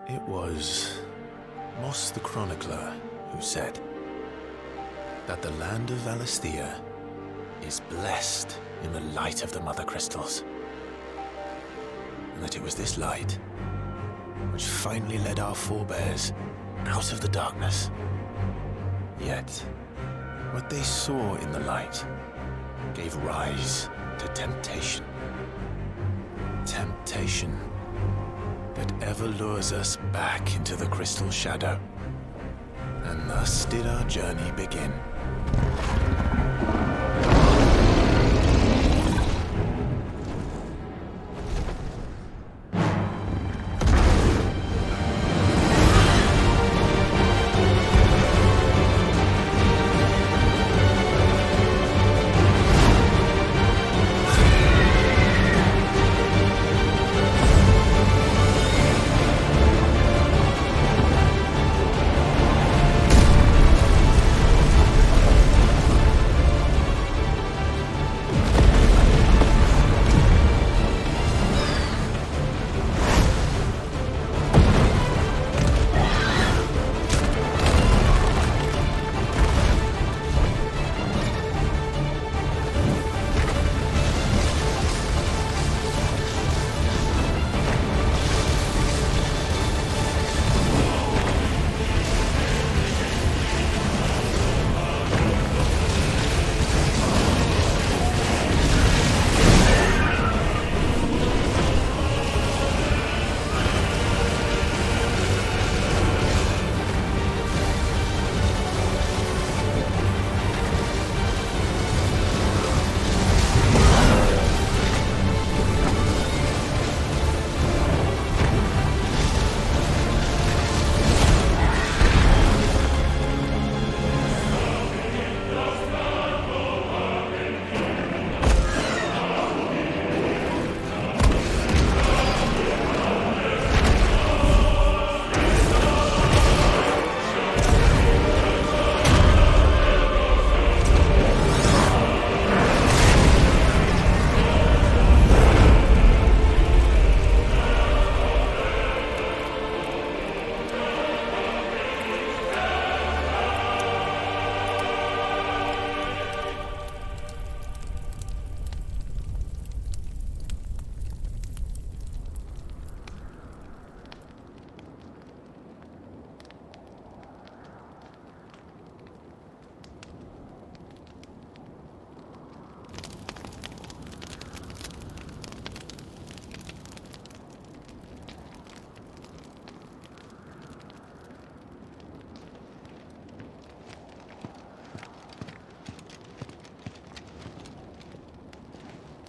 It was Moss the Chronicler who said that the land of Valisthea is blessed in the light of the Mother Crystals. And that it was this light which finally led our forebears out of the darkness. Yet, what they saw in the light gave rise to temptation. Temptation that ever lures us back into the crystal shadow. And thus did our journey begin.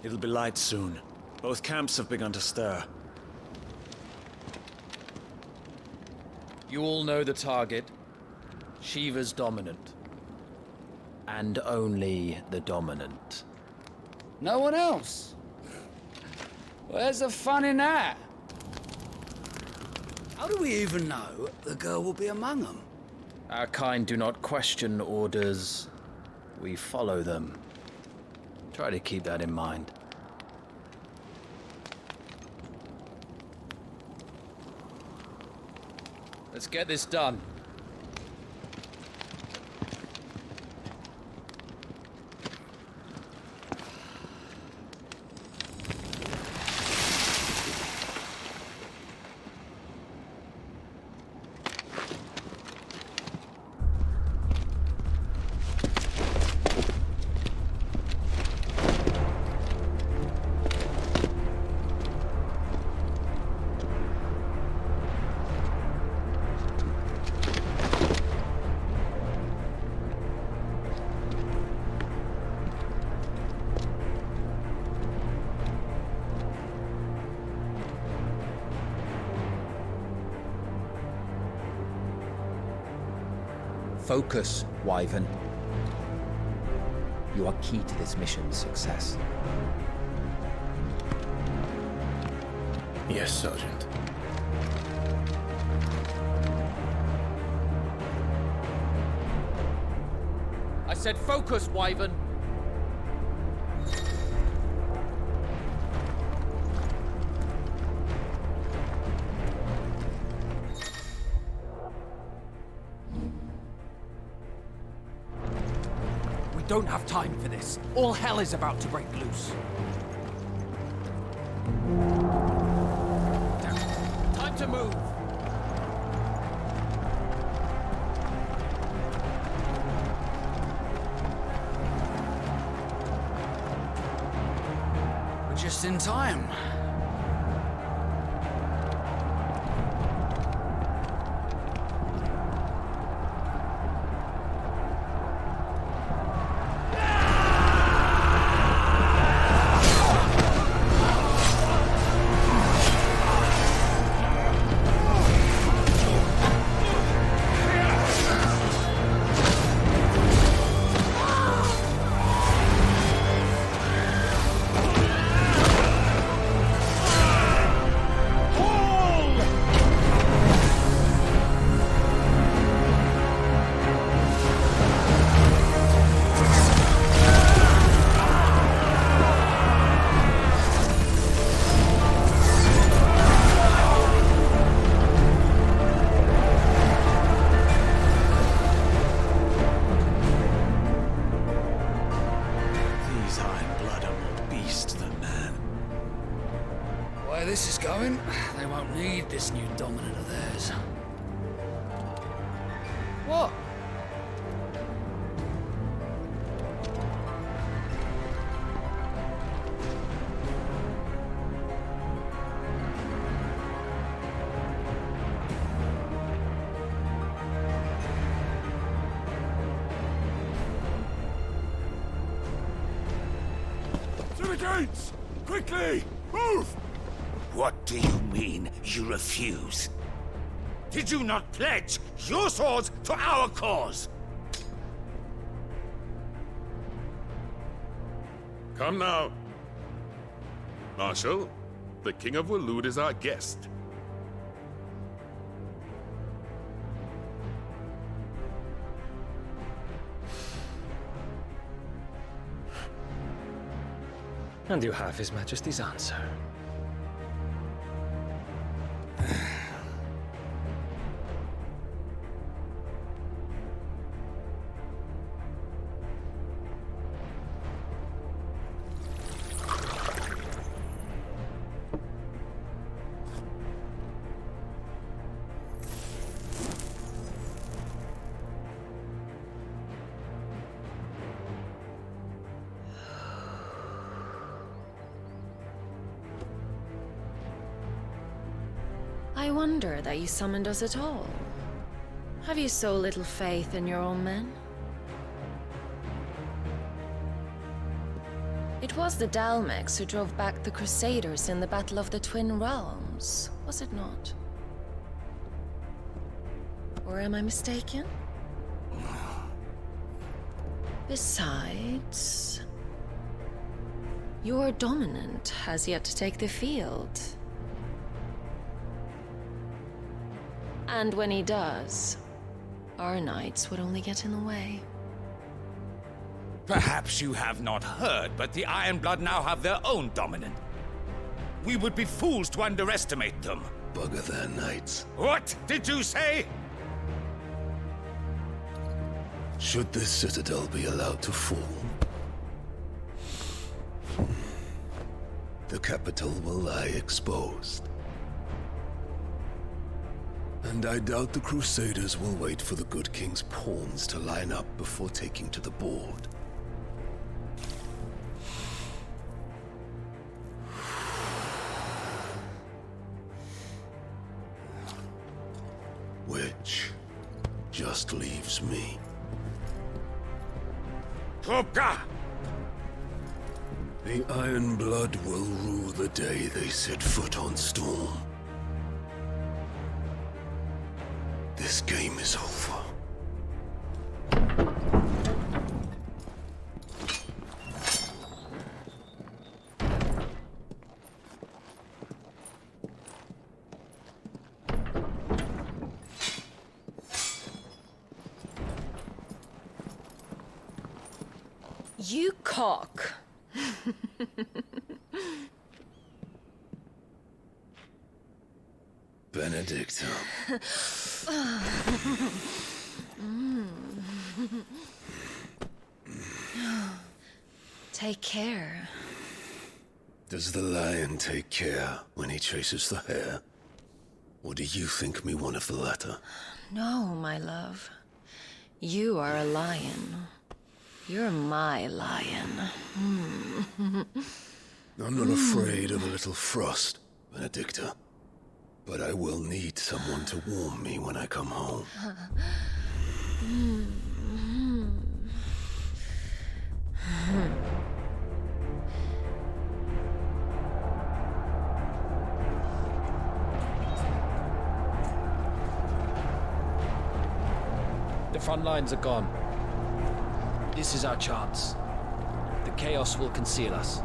It'll be light soon. Both camps have begun to stir. You all know the target. Shiva's dominant. And only the dominant. No one else? Where's the fun in that? How do we even know the girl will be among them? Our kind do not question orders. We follow them. Try to keep that in mind. Let's get this done. Focus, Wyvern. You are key to this mission's success. Yes, Sergeant. I said focus, Wyvern. We don't have time for this. All hell is about to break loose. Time to move. We're just in time. Where this is going, they won't need this new dominant of theirs. What? To the gates! Quickly! Move! What do you mean, you refuse? Did you not pledge your swords to our cause? Come now. Marshal, the King of Waloed is our guest. And you have His Majesty's answer. I wonder that you summoned us at all. Have you so little faith in your own men? It was the Dalmex who drove back the Crusaders in the Battle of the Twin Realms, was it not? Or am I mistaken? Besides, your dominant has yet to take the field. And when he does, our knights would only get in the way. Perhaps you have not heard, but the Ironblood now have their own dominant. We would be fools to underestimate them. Bugger their knights. What did you say? Should this citadel be allowed to fall, the capital will lie exposed. And I doubt the Crusaders will wait for the good king's pawns to line up before taking to the board. Which just leaves me. Topka! The Ironblood will rue the day they set foot on Storm. This game is over. You cock. Benedictum. Take care. Does the lion take care when he chases the hare? Or do you think me one of the latter? No, my love. You are a lion. You're my lion. I'm not afraid of a little frost, Benedicta. But I will need someone to warm me when I come home. The front lines are gone. This is our chance. The chaos will conceal us.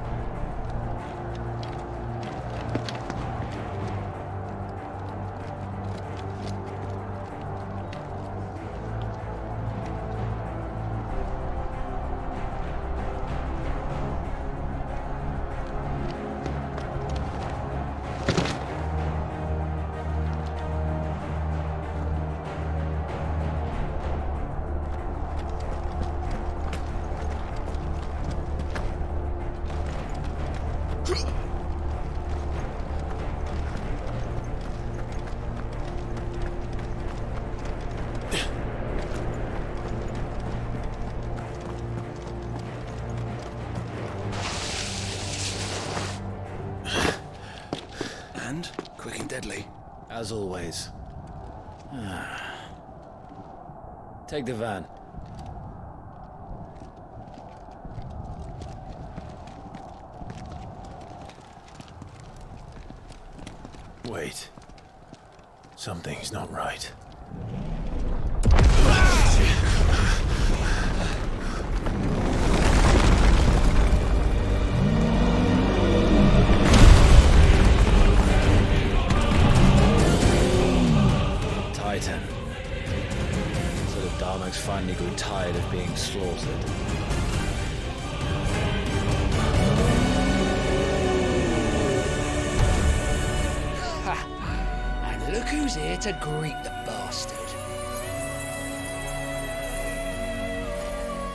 Quick and deadly. As always. Take the van. Wait. Something's not right. Titan. So the Darmaks finally grew tired of being slaughtered. And look who's here to greet the bastard.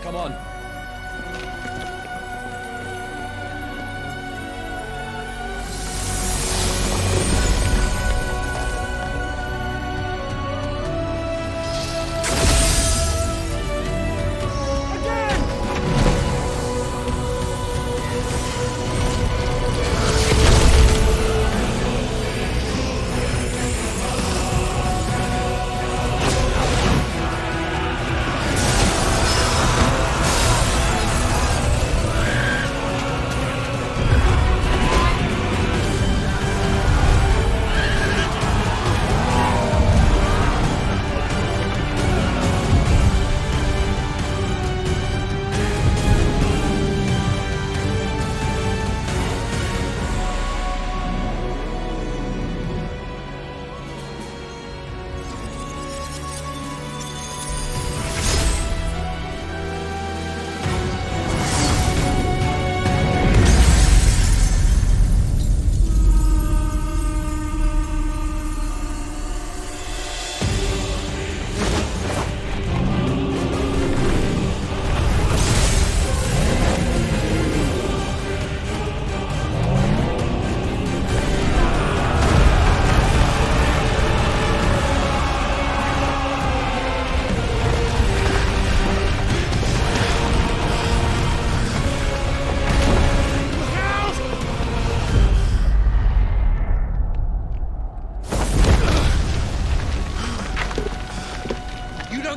Come on.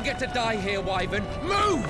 Get to die here, Wyvern. Move!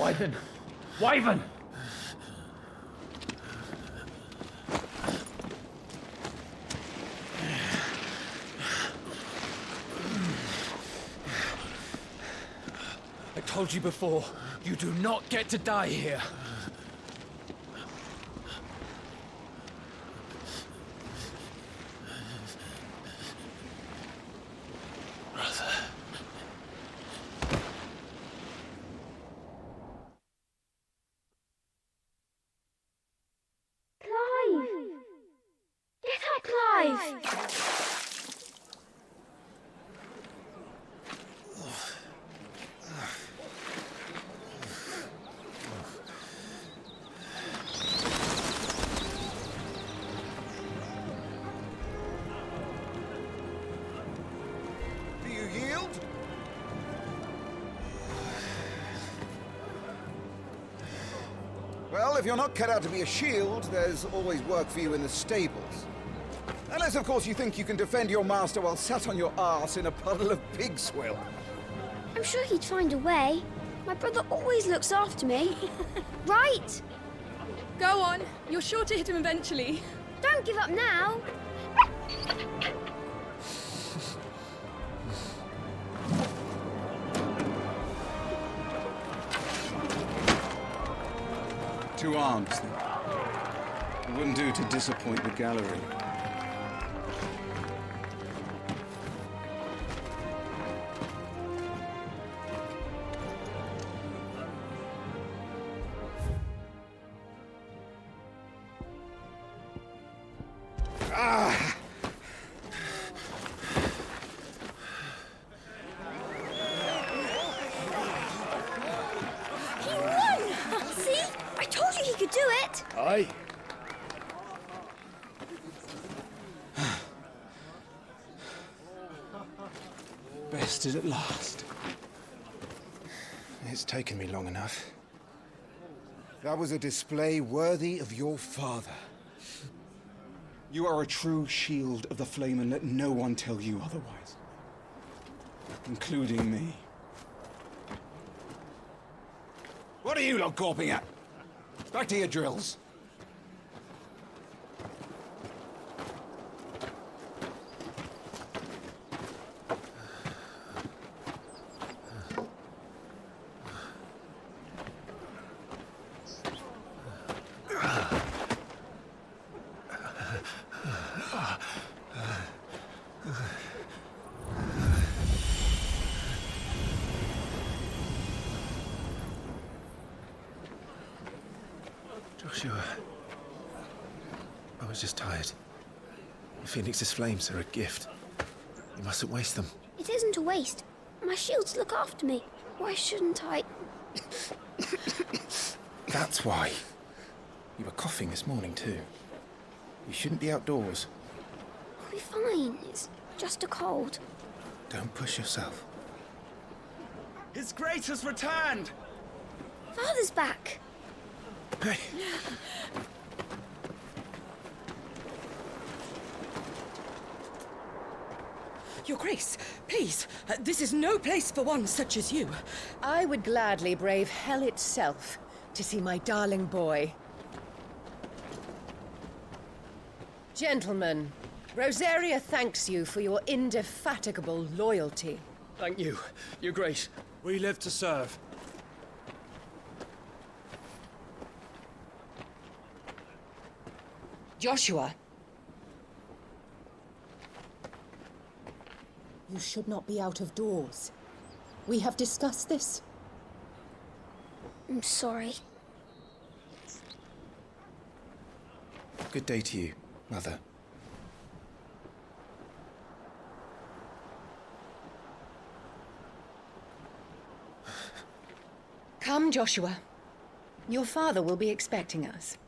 Wyvern! Wyvern! I told you before, you do not get to die here. Well, if you're not cut out to be a shield, there's always work for you in the stables. Unless, of course, you think you can defend your master while sat on your arse in a puddle of pig swill. I'm sure he'd find a way. My brother always looks after me. Right? Go on. You're sure to hit him eventually. Don't give up now. Two arms, then. It wouldn't do to disappoint the gallery. Aye. Bested at last. It's taken me long enough. That was a display worthy of your father. You are a true shield of the flame, and let no one tell you otherwise. Including me. What are you lot gawping at? Back to your drills. Joshua, I was just tired. Phoenix's flames are a gift. You mustn't waste them. It isn't a waste. My shields look after me. Why shouldn't I? That's why. You were coughing this morning too. You shouldn't be outdoors. I'll be fine. It's just a cold. Don't push yourself. His Grace has returned! Father's back. Hey. Your Grace, please, this is no place for one such as you. I would gladly brave hell itself to see my darling boy. Gentlemen, Rosaria thanks you for your indefatigable loyalty. Thank you, Your Grace. We live to serve. Joshua. You should not be out of doors. We have discussed this. I'm sorry. Good day to you, Mother. Come, Joshua. Your father will be expecting us.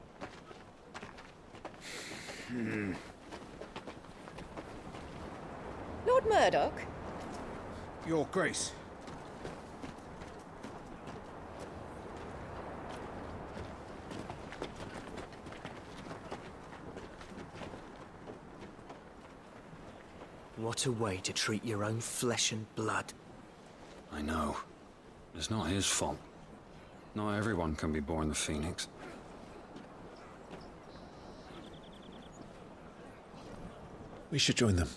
Lord Murdoch? Your Grace. What a way to treat your own flesh and blood. I know. It's not his fault. Not everyone can be born the Phoenix. We should join them.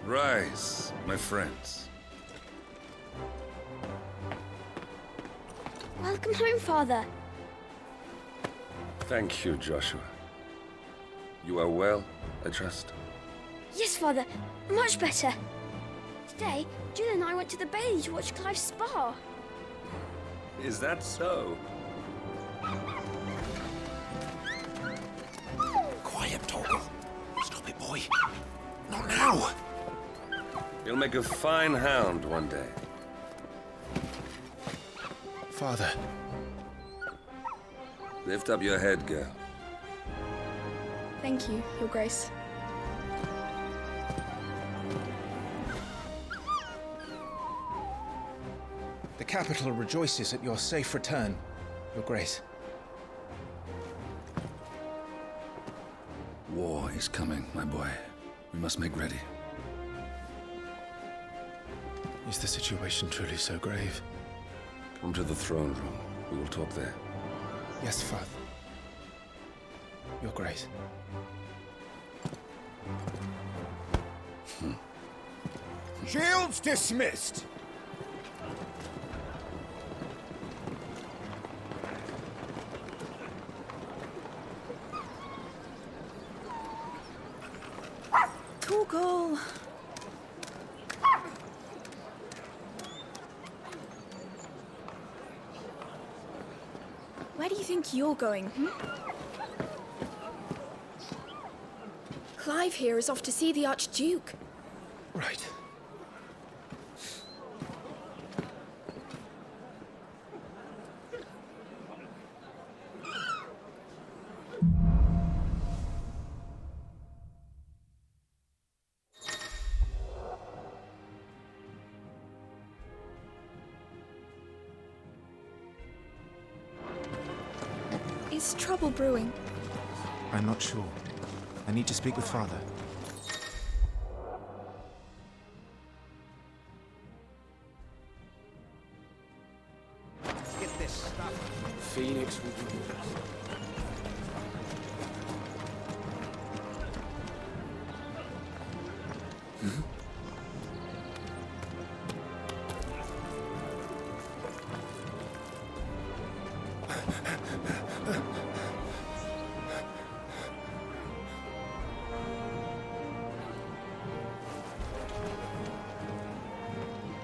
Rise, my friends. Welcome home, Father. Thank you, Joshua. You are well, I trust? Yes, Father. Much better. Today, Jill and I went to the Bailey to watch Clive spar. Is that so? Quiet, Torgal. Stop it, boy. Not now. You'll make a fine hound one day. Father. Lift up your head, girl. Thank you, Your Grace. The capital rejoices at your safe return, Your Grace. War is coming, my boy. We must make ready. Is the situation truly so grave? Come to the throne room. We will talk there. Yes, Father. Your Grace. Shields dismissed. Torgal. Where do you think you're going, Clive here is off to see the Archduke. Right. Is trouble brewing? I'm not sure. I need to speak with Father. Let's get this stuff. Phoenix will be with us.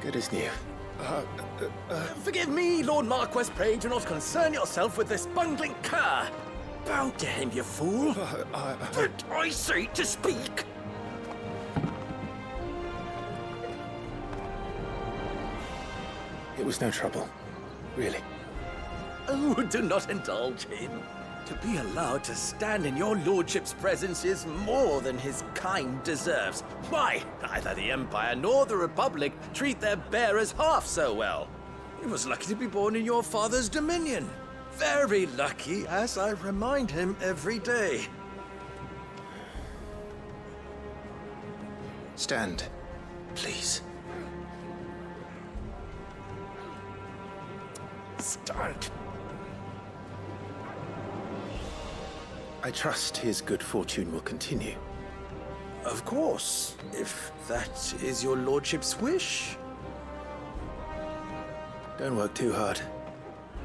Good as new. Forgive me, Lord Marquess. Pray do not concern yourself with this bungling cur. Bow to him, you fool. Did I say to speak? It was no trouble. Really. Oh, do not indulge him. To be allowed to stand in your lordship's presence is more than his kind deserves. Why, neither the Empire nor the Republic treat their bearers half so well. He was lucky to be born in your father's dominion. Very lucky, as I remind him every day. Stand, please. Stand. I trust his good fortune will continue. Of course, if that is your lordship's wish. Don't work too hard.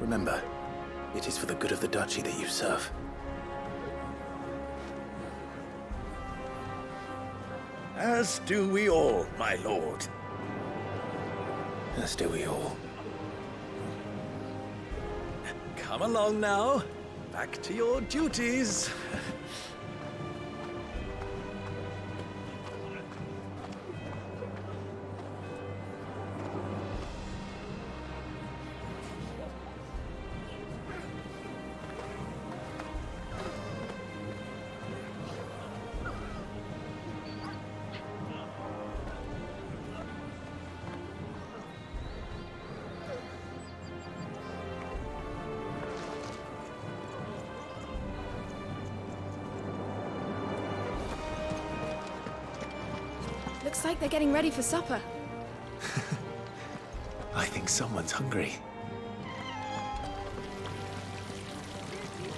Remember, it is for the good of the duchy that you serve. As do we all, my lord. As do we all. Come along now. Back to your duties. Looks like they're getting ready for supper. I think someone's hungry.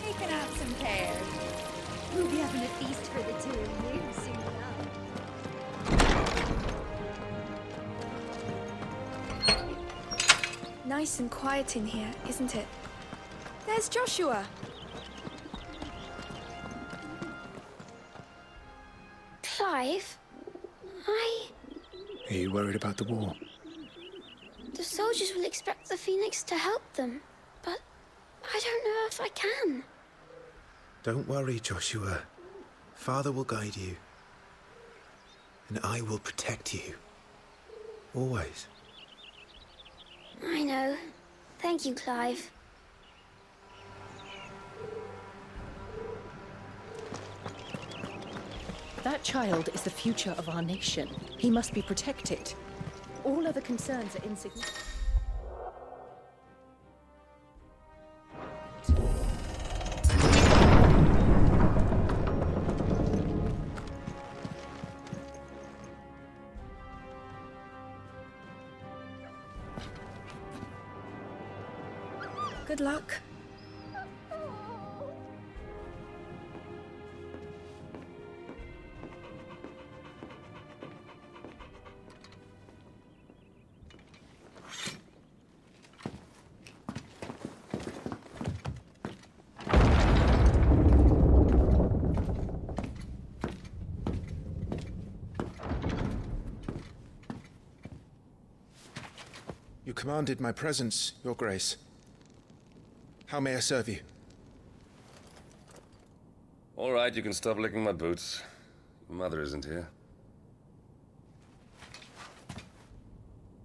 We can have some pears. We'll be having a feast for the two of you soon enough. Nice and quiet in here, isn't it? There's Joshua. Clive? Are you worried about the war? The soldiers will expect the Phoenix to help them, but I don't know if I can. Don't worry, Joshua. Father will guide you. And I will protect you. Always. I know. Thank you, Clive. That child is the future of our nation. He must be protected. All other concerns are insignificant. Good luck. You commanded my presence, Your Grace. How may I serve you? All right, you can stop licking my boots. Your mother isn't here.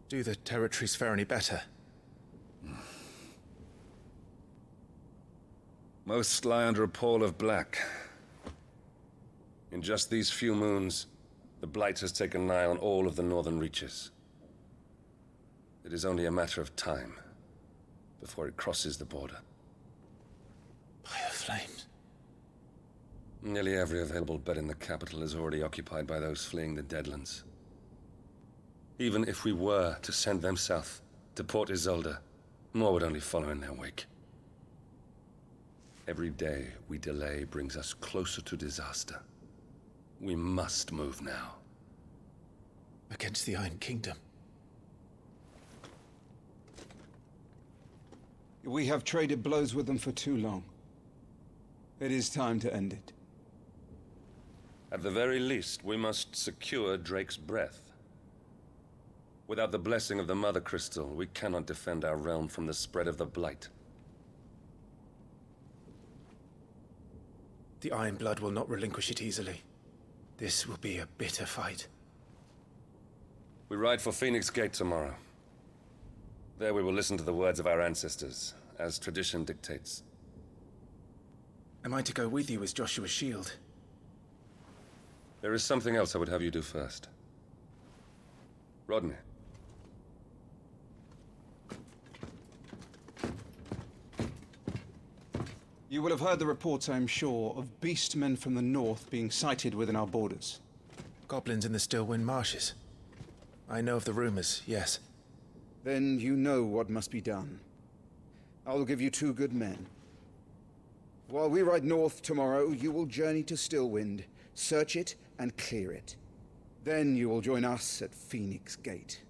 Do the territories fare any better? Most lie under a pall of black. In just these few moons, the Blight has taken nigh on all of the northern reaches. It is only a matter of time before it crosses the border. By the flames. Nearly every available bed in the capital is already occupied by those fleeing the Deadlands. Even if we were to send them south, to Port Isolde, more would only follow in their wake. Every day we delay brings us closer to disaster. We must move now. Against the Iron Kingdom. We have traded blows with them for too long. It is time to end it. At the very least, we must secure Drake's breath. Without the blessing of the Mother Crystal, we cannot defend our realm from the spread of the Blight. The Iron Blood will not relinquish it easily. This will be a bitter fight. We ride for Phoenix Gate tomorrow. There we will listen to the words of our ancestors, as tradition dictates. Am I to go with you as Joshua's shield? There is something else I would have you do first. Rodney. You will have heard the reports, I am sure, of beastmen from the north being sighted within our borders. Goblins in the Stillwind Marshes. I know of the rumors, yes. Then you know what must be done. I will give you 2 good men. While we ride north tomorrow, you will journey to Stillwind, search it, and clear it. Then you will join us at Phoenix Gate.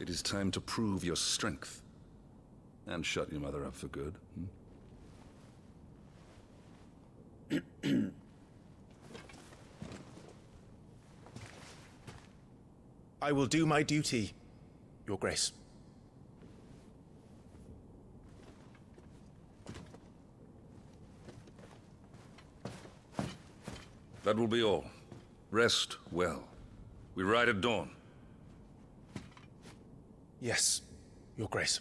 It is time to prove your strength. And shut your mother up for good. I will do my duty, Your Grace. That will be all. Rest well. We ride at dawn. Yes, Your Grace.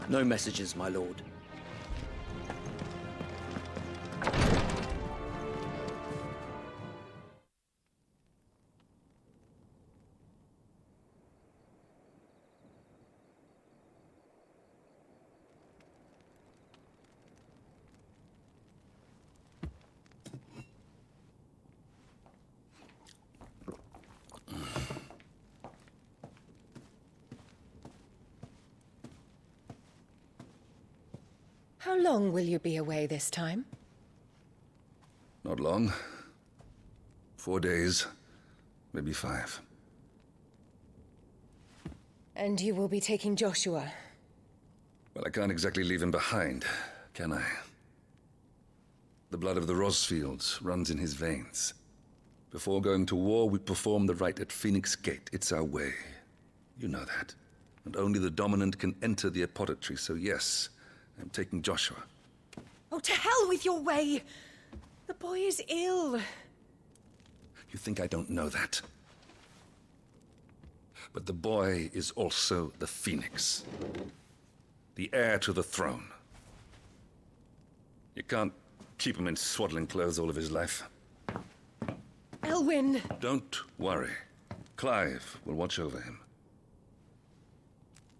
No messages, my lord. How long will you be away this time? Not long. 4 days, maybe 5. And you will be taking Joshua? Well, I can't exactly leave him behind, can I? The blood of the Rosfields runs in his veins. Before going to war, we perform the rite at Phoenix Gate. It's our way. You know that. And only the dominant can enter the apothecary, so yes, I'm taking Joshua. Oh, to hell with your way! The boy is ill. You think I don't know that? But the boy is also the Phoenix. The heir to the throne. You can't keep him in swaddling clothes all of his life. Elwyn! Don't worry. Clive will watch over him.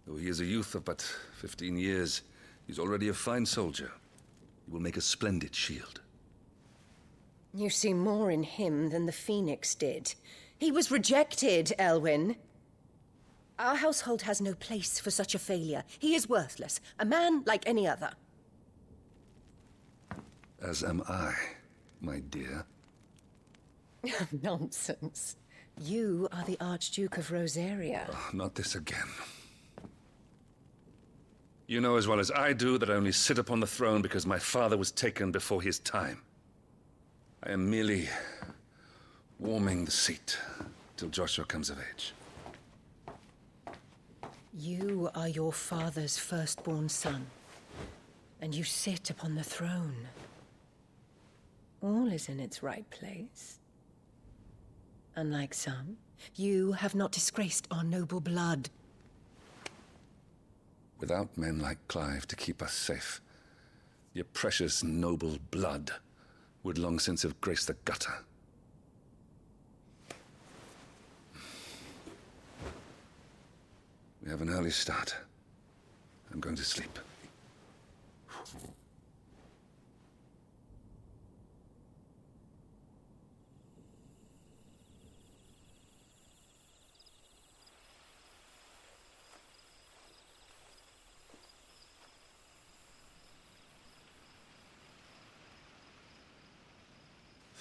Though he is a youth of but 15 years, he's already a fine soldier. He will make a splendid shield. You see more in him than the Phoenix did. He was rejected, Elwyn. Our household has no place for such a failure. He is worthless, a man like any other. As am I, my dear. Nonsense. You are the Archduke of Rosaria. Oh, not this again. You know as well as I do that I only sit upon the throne because my father was taken before his time. I am merely warming the seat till Joshua comes of age. You are your father's firstborn son, and you sit upon the throne. All is in its right place. Unlike some, you have not disgraced our noble blood. Without men like Clive to keep us safe, your precious noble blood would long since have graced the gutter. We have an early start. I'm going to sleep.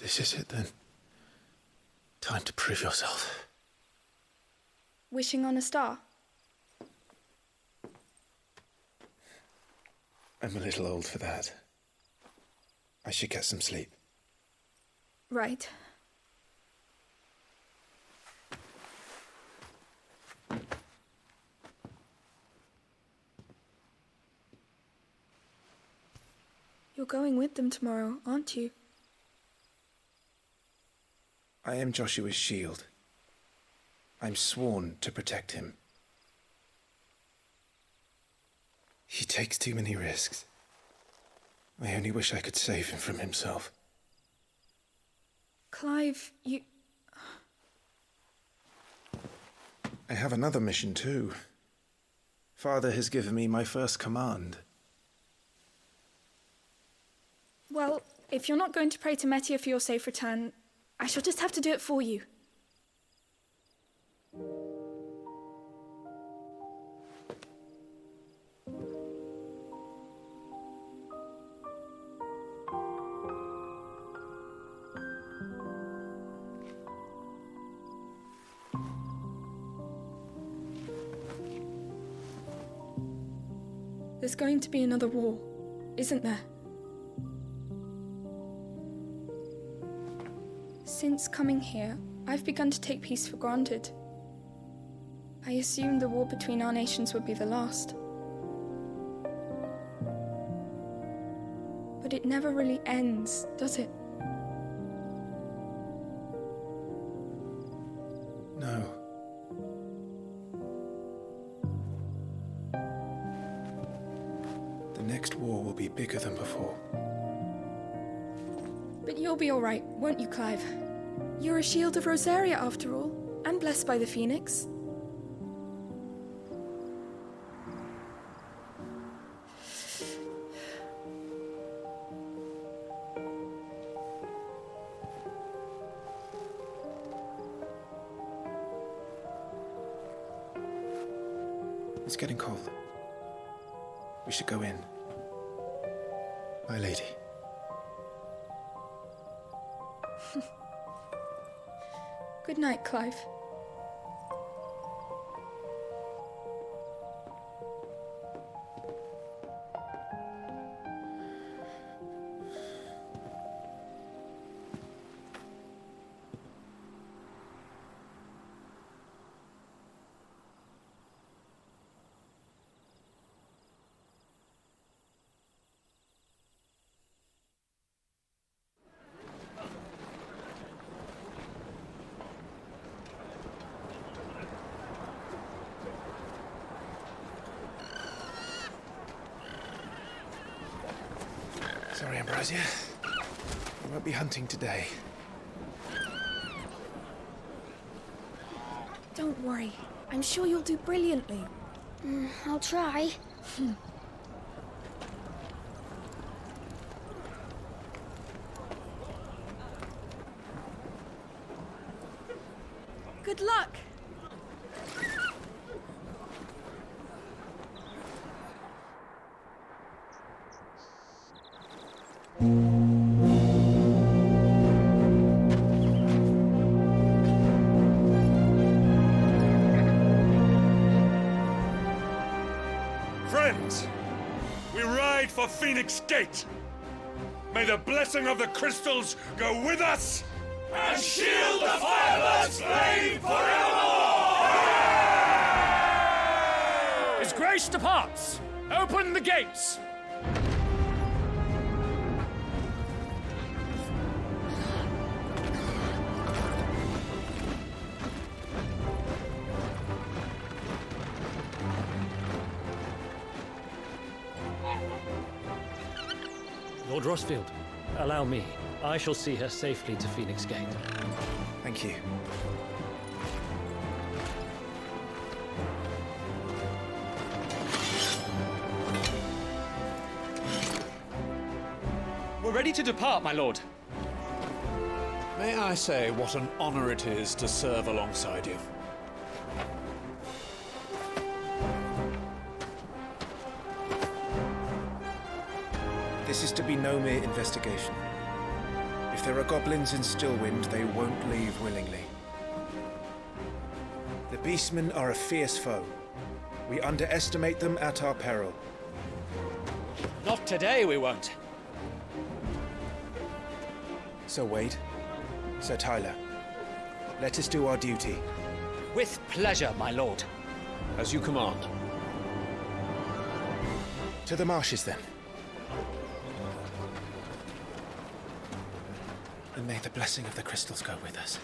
This is it then. Time to prove yourself. Wishing on a star? I'm a little old for that. I should get some sleep. Right. You're going with them tomorrow, aren't you? I am Joshua's shield. I'm sworn to protect him. He takes too many risks. I only wish I could save him from himself. Clive, you... I have another mission too. Father has given me my first command. Well, if you're not going to pray to Metia for your safe return, I shall just have to do it for you. There's going to be another war, isn't there? Since coming here, I've begun to take peace for granted. I assumed the war between our nations would be the last. But it never really ends, does it? No. The next war will be bigger than before. But you'll be all right, won't you, Clive? You're a shield of Rosaria, after all, and blessed by the Phoenix. It's getting cold. We should go in. My lady. Good night, Clive. Sorry, Ambrosia. We won't be hunting today. Don't worry. I'm sure you'll do brilliantly. I'll try. Good luck! Friends, we ride for Phoenix Gate. May the blessing of the crystals go with us and shield the firebird's flame forevermore! His Grace departs! Open the gates! Lord Rosfield, allow me. I shall see her safely to Phoenix Gate. Thank you. We're ready to depart, my lord. May I say what an honor it is to serve alongside you? This is to be no mere investigation. If there are goblins in Stillwind, they won't leave willingly. The Beastmen are a fierce foe. We underestimate them at our peril. Not today, we won't. Sir Wade, Sir Tyler, let us do our duty. With pleasure, my lord. As you command. To the marshes, then. And may the blessing of the crystals go with us.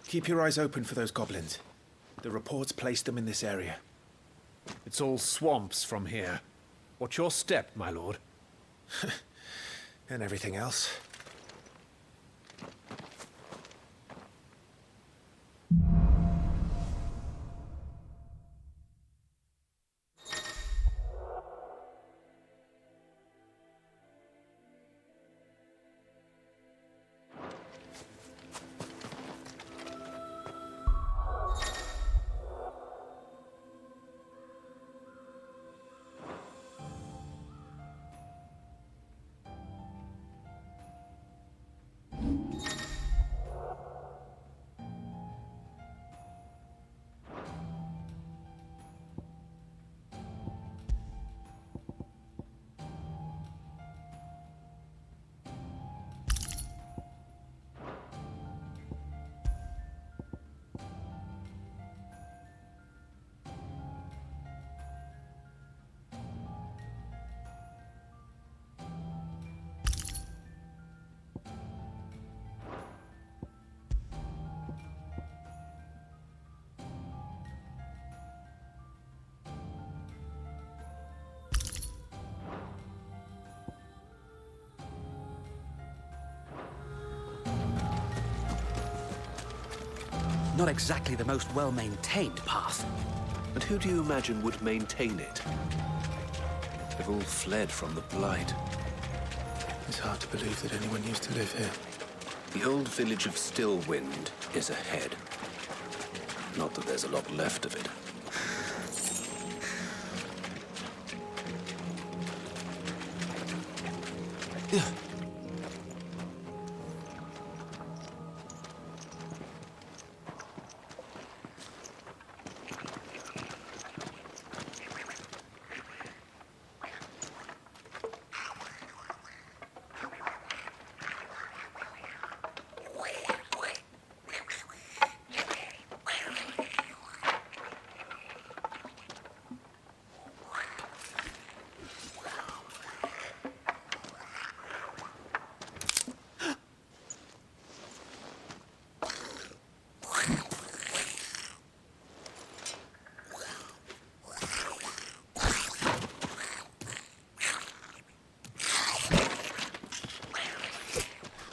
Keep your eyes open for those goblins. The reports placed them in this area. It's all swamps from here. Watch your step, my lord. And everything else. Not exactly the most well-maintained path. And who do you imagine would maintain it? They've all fled from the Blight. It's hard to believe that anyone used to live here. The old village of Stillwind is ahead. Not that there's a lot left of it.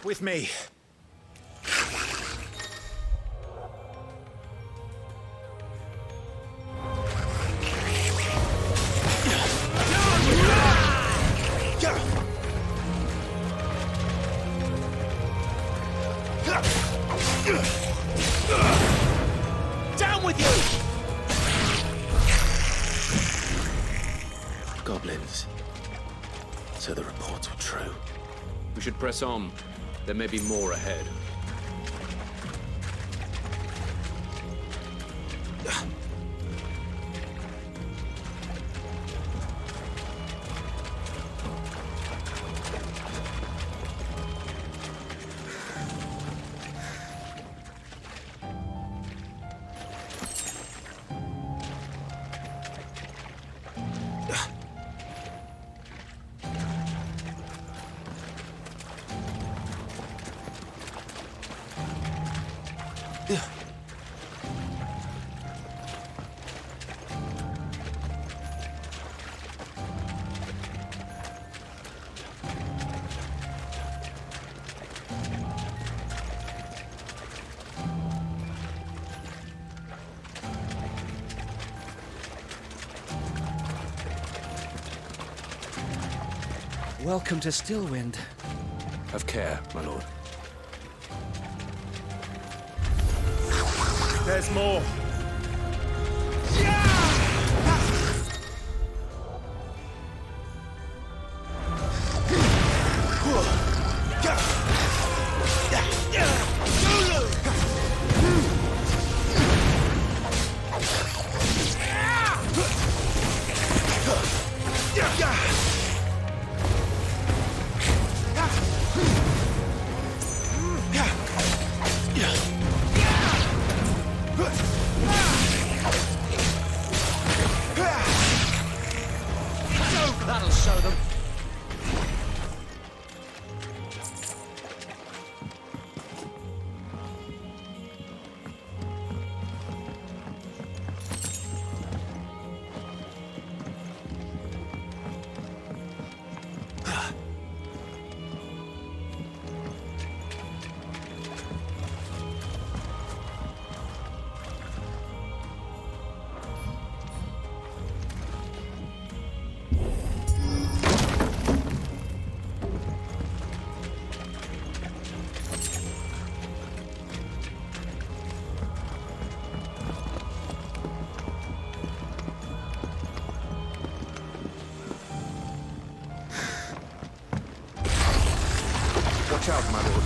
With me. Down with you! Goblins. So the reports were true. We should press on. There may be more ahead. Welcome to Stillwind. Have care, my lord. There's more. That'll show them. Watch out, my lord.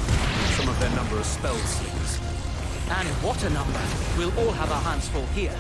Some of their number of spell slings. And what a number. We'll all have our hands full here.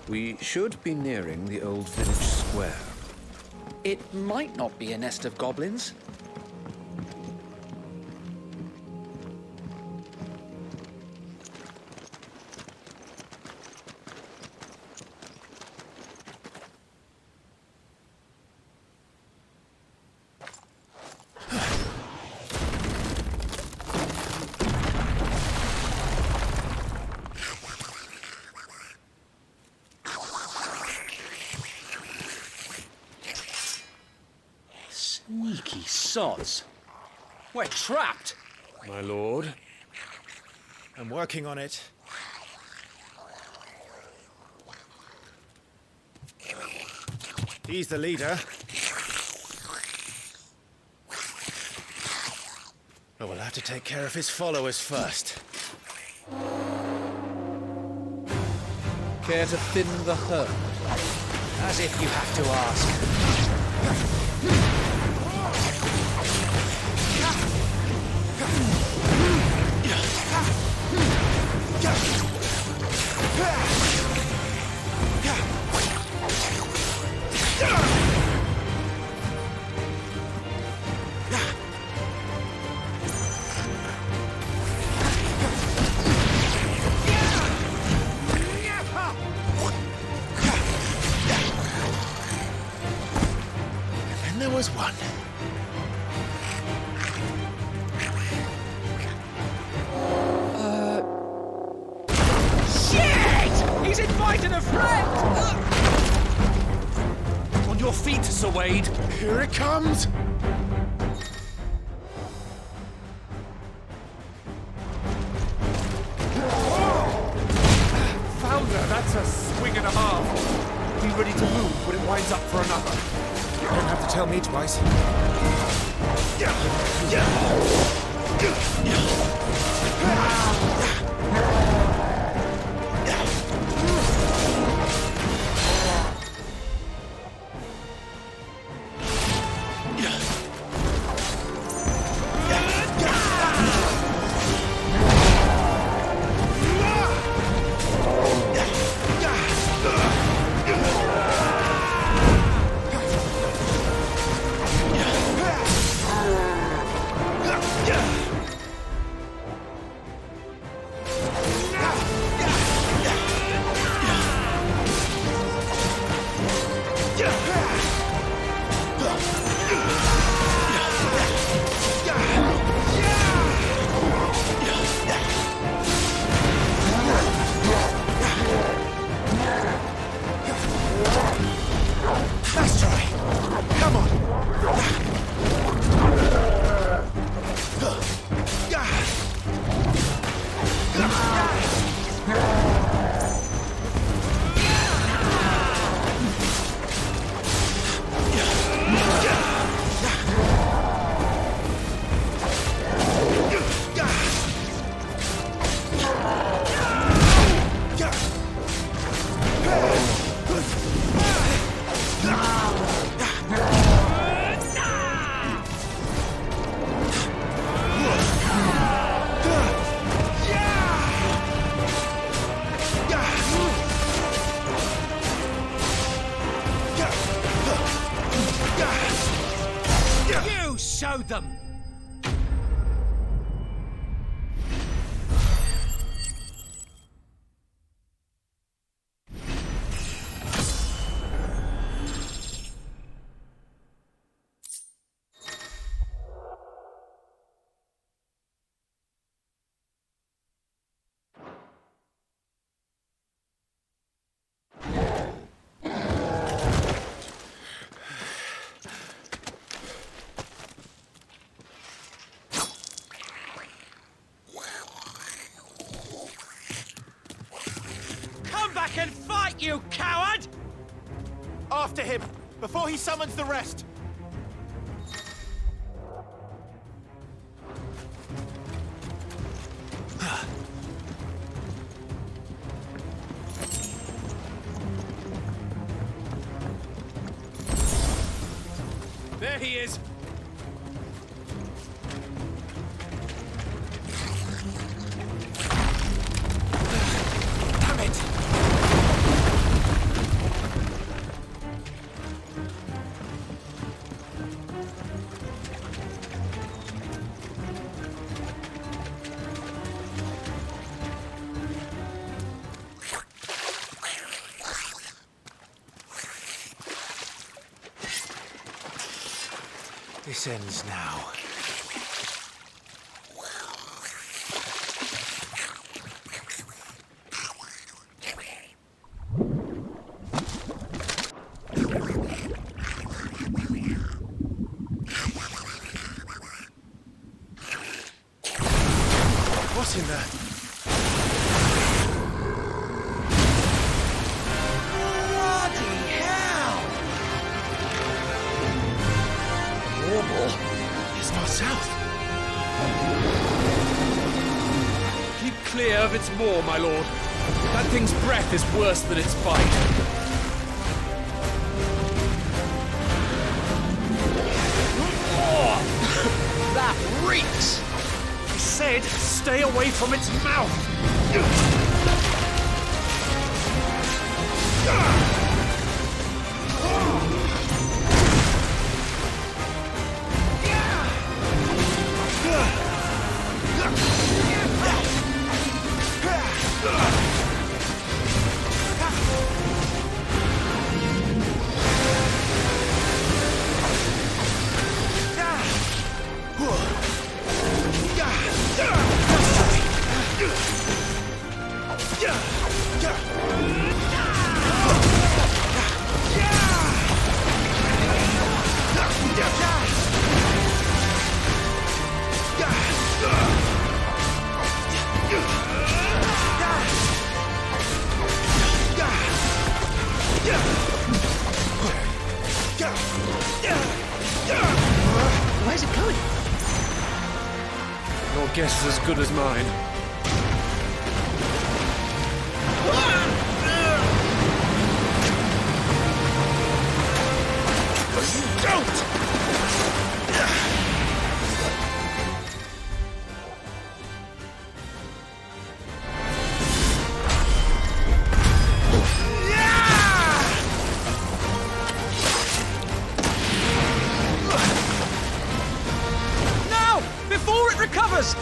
We should be nearing the old village square. It might not be a nest of goblins. Sneaky sods. We're trapped. My lord. I'm working on it. He's the leader. But we'll have to take care of his followers first. Care to thin the herd? As if you have to ask. There was one. Shit! He's invited a friend! On your feet, Sir Wade. Here it comes! Founder, that's a swing and a half. Be ready to move when it winds up for another. You don't have to tell me twice. Show them! you coward! After him, before he summons the rest! There he is! Damn it! This ends now. What's in there? Bloody hell! Warble is not south. Keep clear of its maw, my lord. That thing's breath is worse than its bite. That reeks! I said, stay away from its mouth! Where's it going? Your guess is as good as mine. Don't! Now! Before it recovers!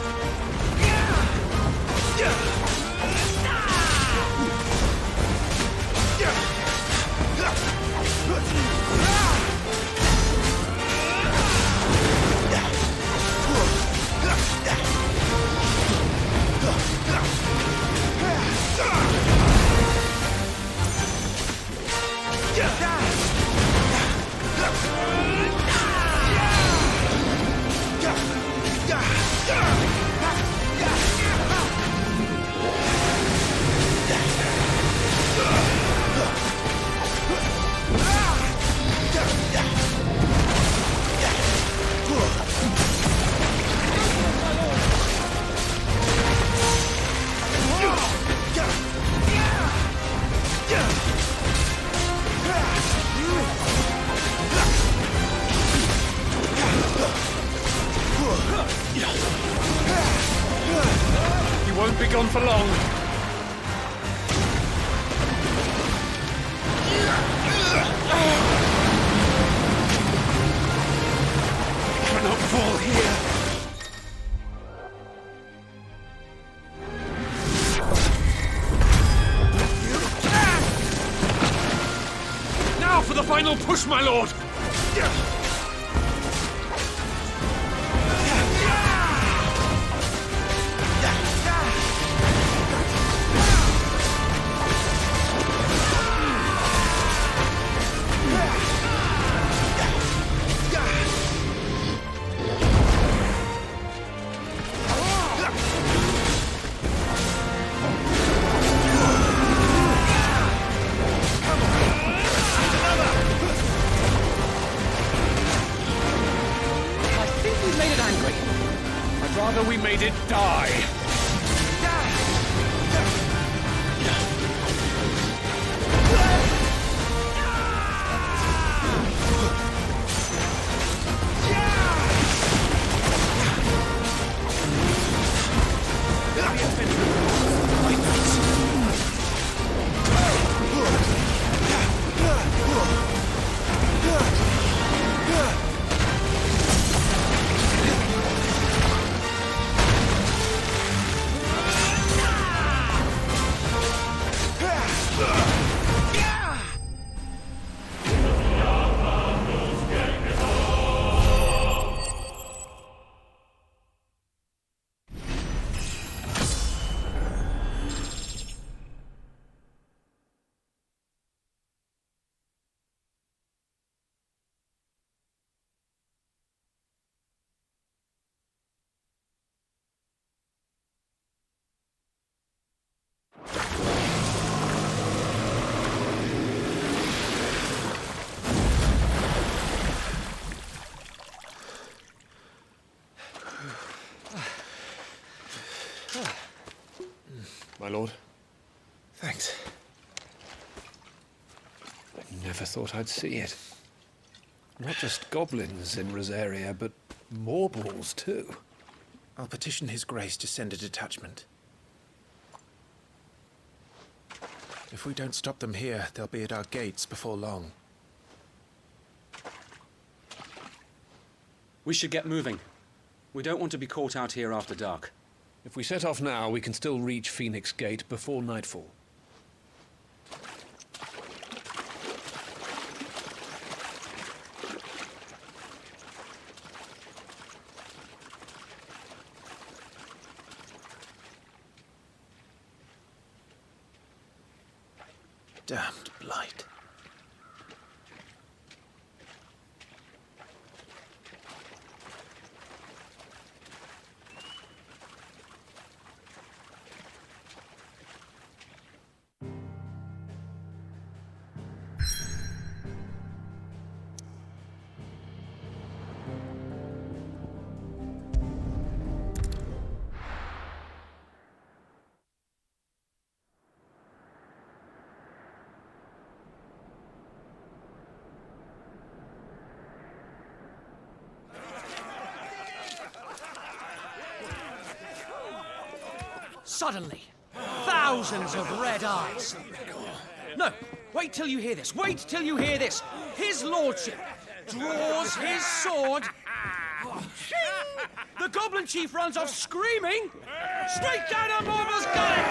He won't be gone for long. I cannot fall here. Now for the final push, my lord! Rather we made it die. My lord. Thanks. I never thought I'd see it. Not just goblins in Rosaria, but mortals too. I'll petition His Grace to send a detachment. If we don't stop them here, they'll be at our gates before long. We should get moving. We don't want to be caught out here after dark. If we set off now, we can still reach Phoenix Gate before nightfall. Damned Blight. Suddenly, thousands of red eyes. No, wait till you hear this. Wait till you hear this. His lordship draws his sword. The goblin chief runs off screaming, straight down a mobber's gullet.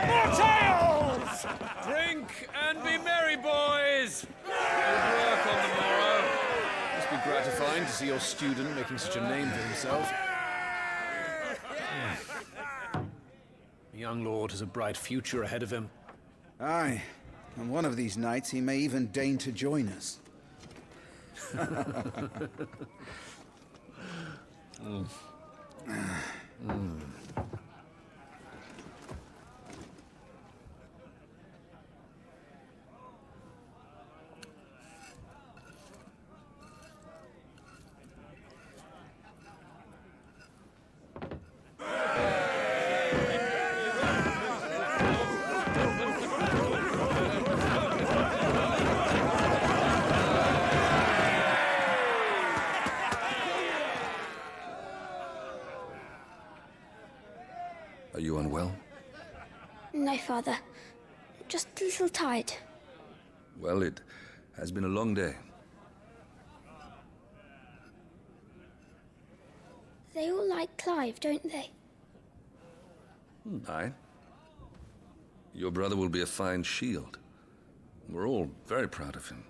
More tales! Drink and be merry, boys! Good work on the morrow. Must be gratifying to see your student making such a name for himself. The young lord has a bright future ahead of him. Aye, and one of these nights he may even deign to join us. Are you unwell? No, Father. Just a little tired. Well, it has been a long day. They all like Clive, don't they? Aye. Your brother will be a fine shield. We're all very proud of him.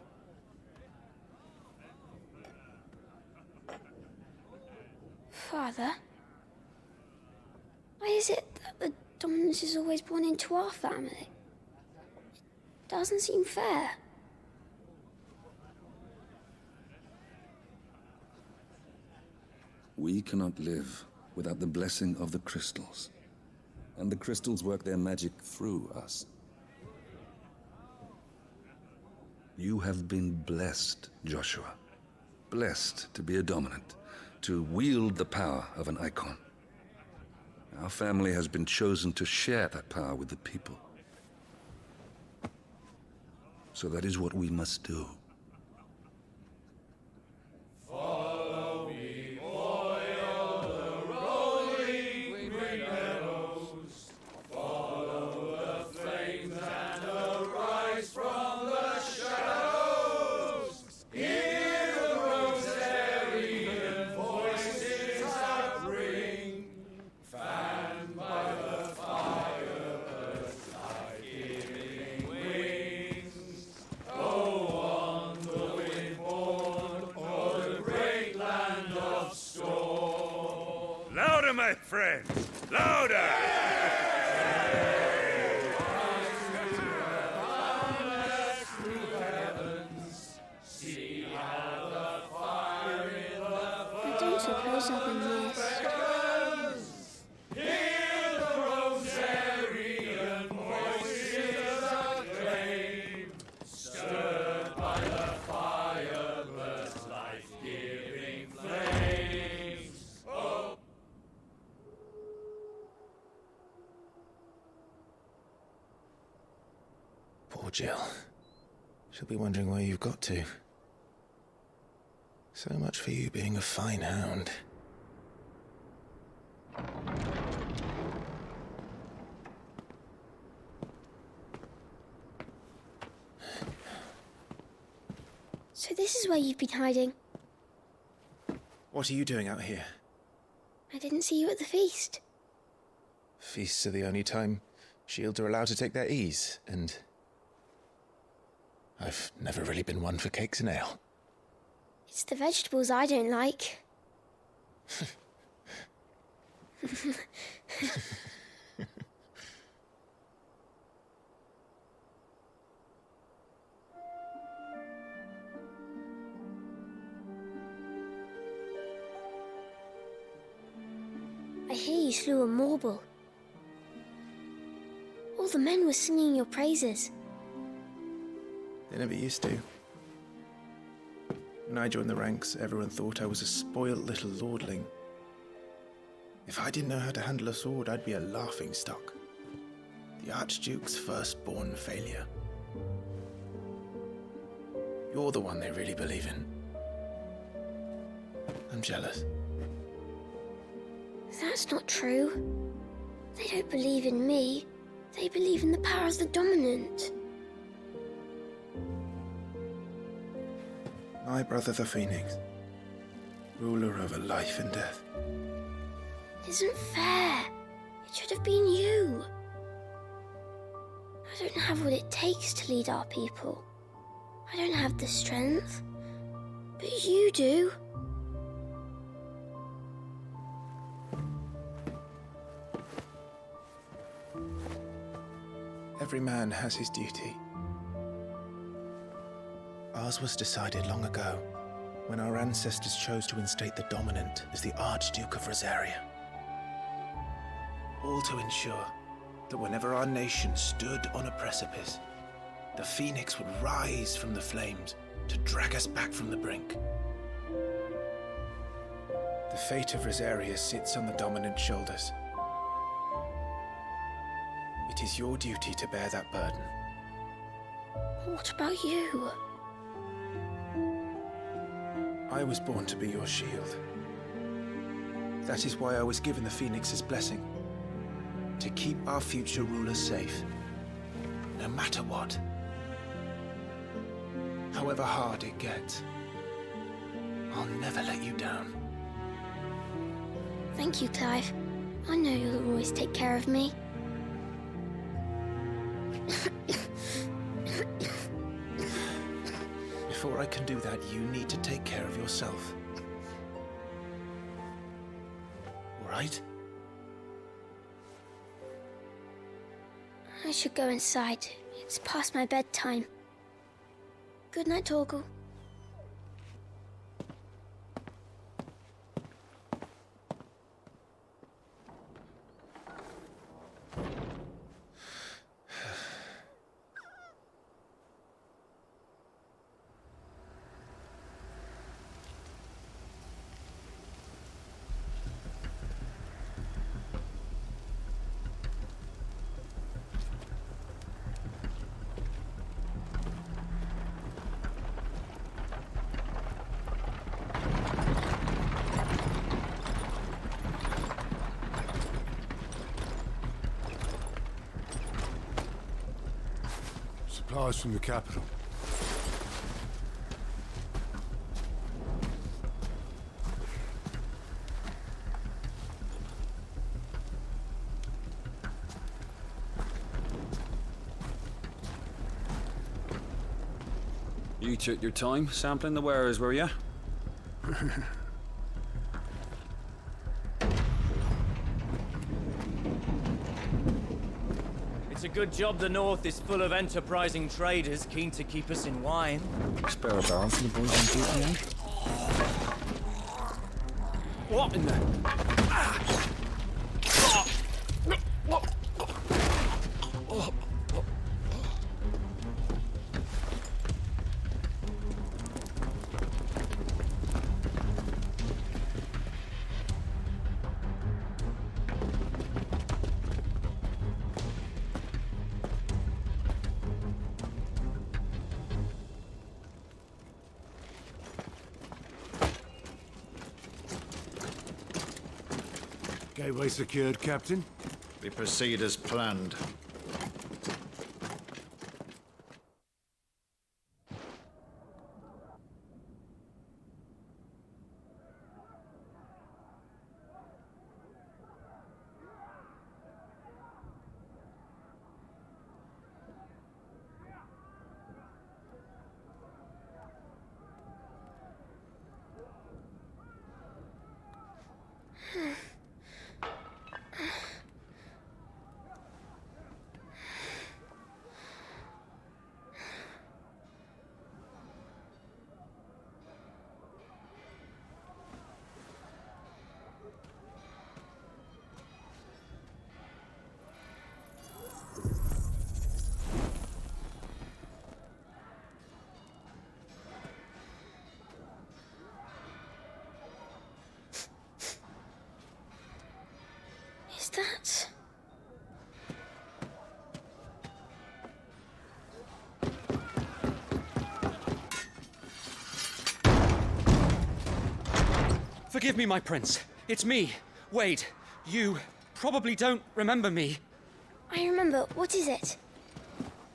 Father? Why is it that the dominance is always born into our family? It doesn't seem fair. We cannot live without the blessing of the crystals. And the crystals work their magic through us. You have been blessed, Joshua. Blessed to be a dominant, to wield the power of an Eikon. Our family has been chosen to share that power with the people. So that is what we must do. Follow me, oil the rolling green meadows. Follow the flames and arise from the shadows. Hear the rosarian voices that ring, fanned by the fire, birds life-giving wings. Go on, the wind-born, o'er the great land of storm. Louder, my friends! Louder! See how the fire in the I don't suppose I'll be missed. Hear the rosarian voices acclaim, stirred by the fire, burst life-giving flames. Oh. Poor Jill. She'll be wondering where you've got to. So much for you being a fine hound. So this is where you've been hiding. What are you doing out here? I didn't see you at the feast. Feasts are the only time shields are allowed to take their ease, and I've never really been one for cakes and ale. It's the vegetables I don't like. I hear you slew a marble. All the men were singing your praises. They never used to. When I joined the ranks, everyone thought I was a spoilt little lordling. If I didn't know how to handle a sword, I'd be a laughingstock. The Archduke's firstborn failure. You're the one they really believe in. I'm jealous. That's not true. They don't believe in me. They believe in the power of the dominant. My brother the Phoenix, ruler over life and death. It isn't fair. It should have been you. I don't have what it takes to lead our people. I don't have the strength. But you do. Every man has his duty. Ours was decided long ago, when our ancestors chose to instate the dominant as the Archduke of Rosaria. All to ensure that whenever our nation stood on a precipice, the Phoenix would rise from the flames to drag us back from the brink. The fate of Rosaria sits on the dominant's shoulders. It is your duty to bear that burden. What about you? I was born to be your shield. That is why I was given the Phoenix's blessing. To keep our future rulers safe. No matter what. However hard it gets. I'll never let you down. Thank you, Clive. I know you'll always take care of me. Before I can do that, you need to take care of yourself. All right? I should go inside. It's past my bedtime. Good night, Torgal. Supplies from the capital. You took your time sampling the wares, were you? It's a good job the North is full of enterprising traders keen to keep us in wine. Spare a barrel for the boys on duty, eh? What in the... Gateway secured, Captain. We proceed as planned. Is that... Forgive me, my prince. It's me, Wade. You probably don't remember me. I remember. What is it?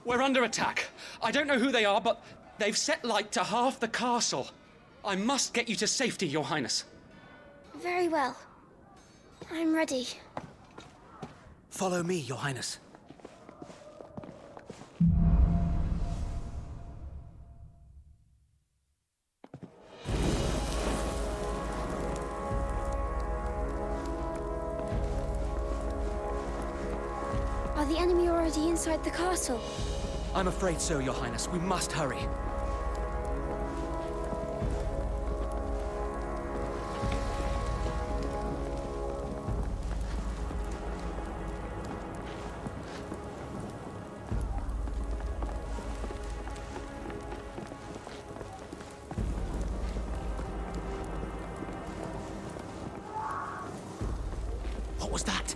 We're under attack. I don't know who they are, but they've set light to half the castle. I must get you to safety, Your Highness. Very well. I'm ready. Follow me, Your Highness. Are the enemy already inside the castle? I'm afraid so, Your Highness. We must hurry. What was that?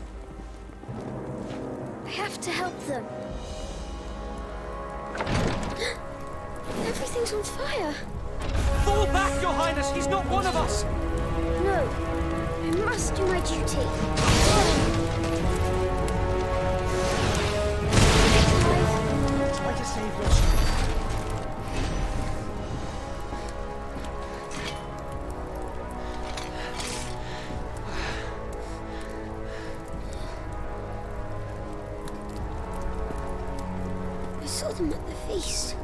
I have to help them. Everything's on fire. Fall back, Your Highness! He's not one of us! No. I must do my duty. Try to save yourself. I saw them at the feast.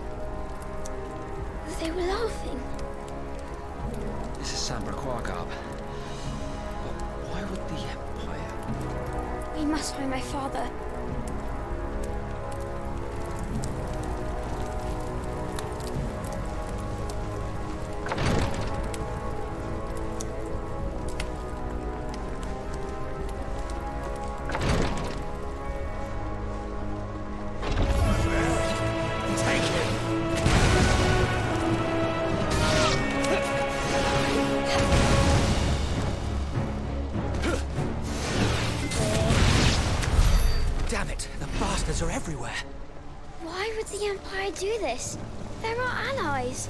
They were laughing. This is Sambra Quargarb. But why would the Empire... We must find my father. Damn it! The bastards are everywhere! Why would the Empire do this? They're our allies.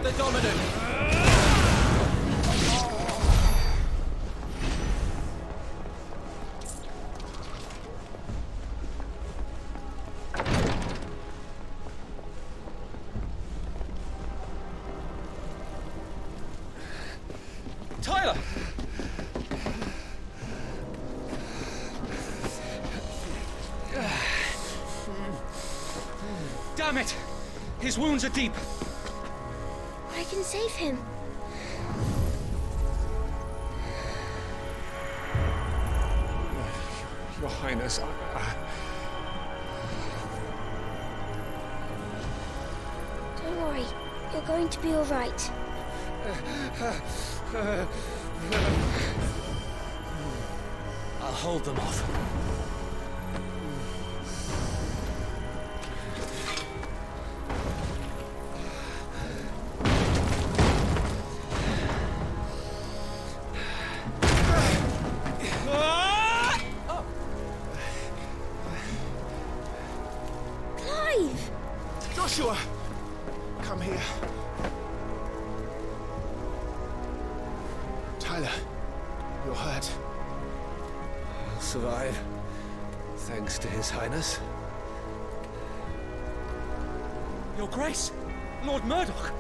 the dominant! Tyler! Damn it! His wounds are deep. I can save him. Your Highness, Don't worry. You're going to be all right. I'll hold them off. Clive! Joshua! Come here. Tyler, you're hurt. I'll survive, thanks to His Highness. Your Grace! Lord Murdoch!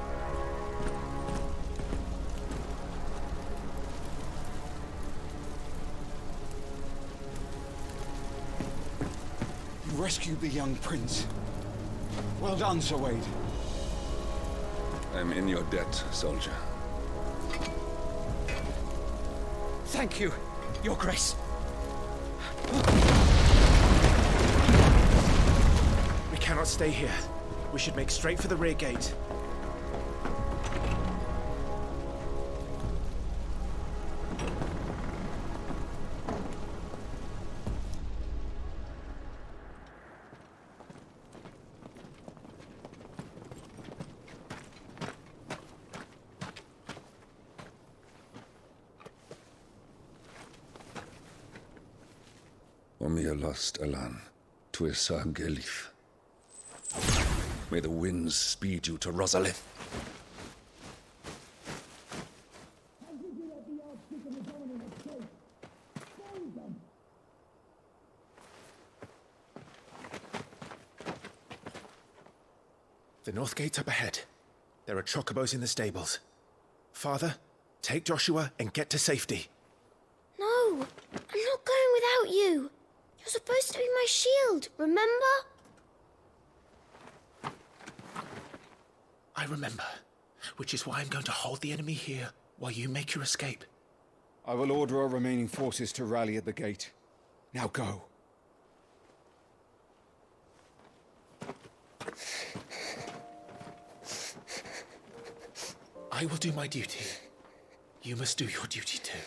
You rescued the young prince. Well done, Sir Wade. I'm in your debt, soldier. Thank you, Your Grace. We cannot stay here. We should make straight for the rear gate. Omir lost Alan, Tuisa Gelif. May the winds speed you to Rosalith. The north gate's up ahead. There are Chocobos in the stables. Father, take Joshua and get to safety. No, I'm not going without you. You're supposed to be my shield, remember? I remember, which is why I'm going to hold the enemy here while you make your escape. I will order our remaining forces to rally at the gate. Now go. I will do my duty. You must do your duty too.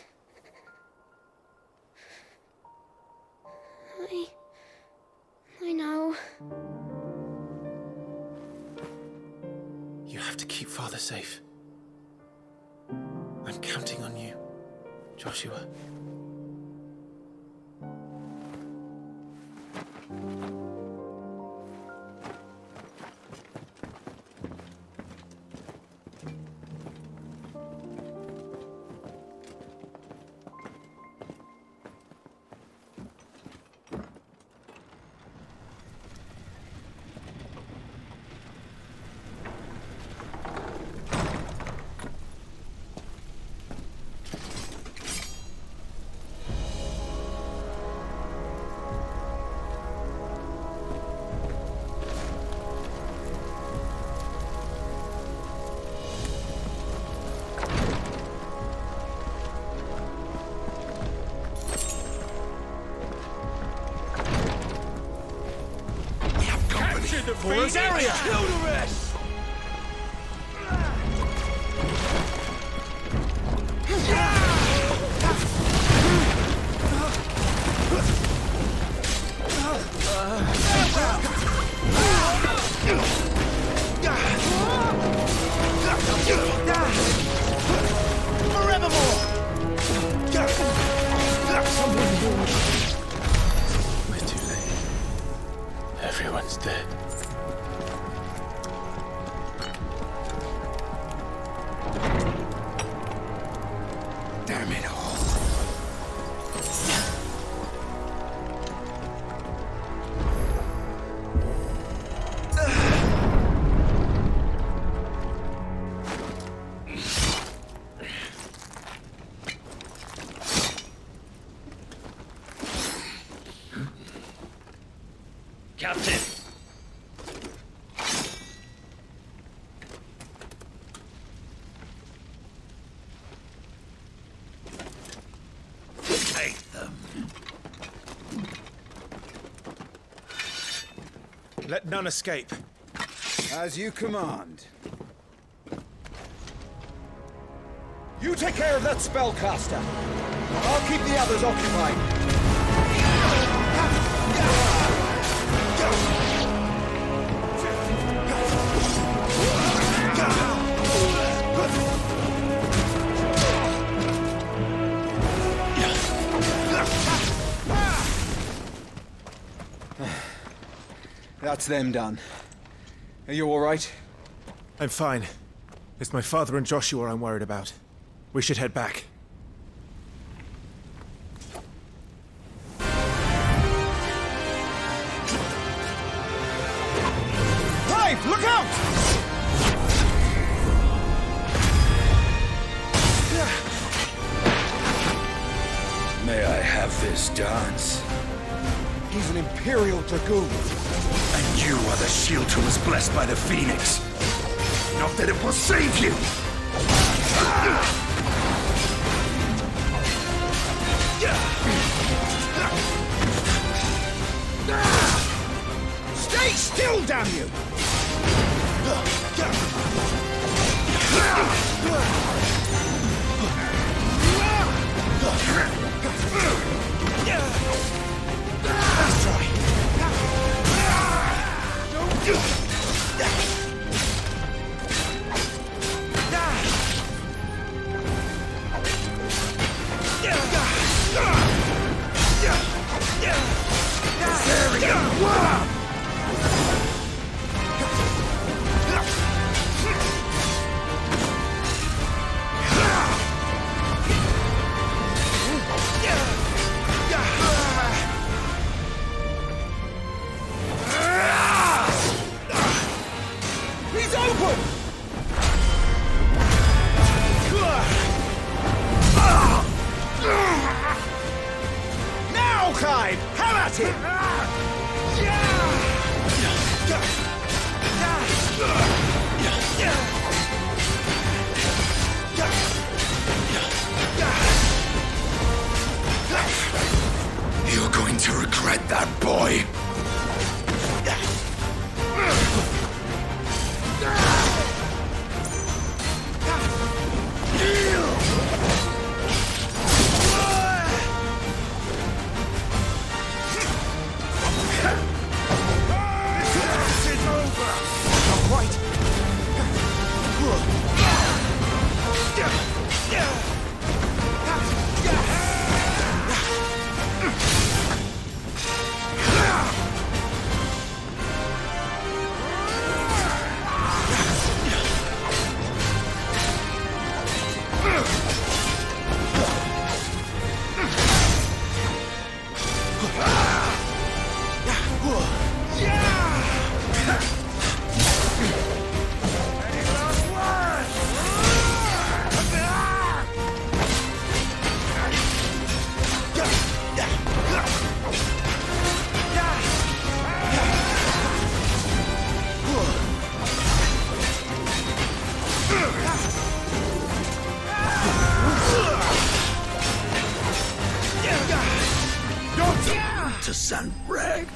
I know. You have to keep Father safe. I'm counting on you, Joshua. For this area! Kill the rest! Forevermore! We're too late. Everyone's dead. Captain. Take them. Let none escape. As you command. You take care of that spellcaster. I'll keep the others occupied. That's them done. Are you all right? I'm fine. It's my father and Joshua I'm worried about. We should head back. Clive, look out! May I have this dance? He's an Imperial Dragoon. And you are the shield who was blessed by the Phoenix. Not that it will save you! Stay still, damn you! That's right. He's open! Now, Clive! Have at him! You're going to regret that, boy. To send rag.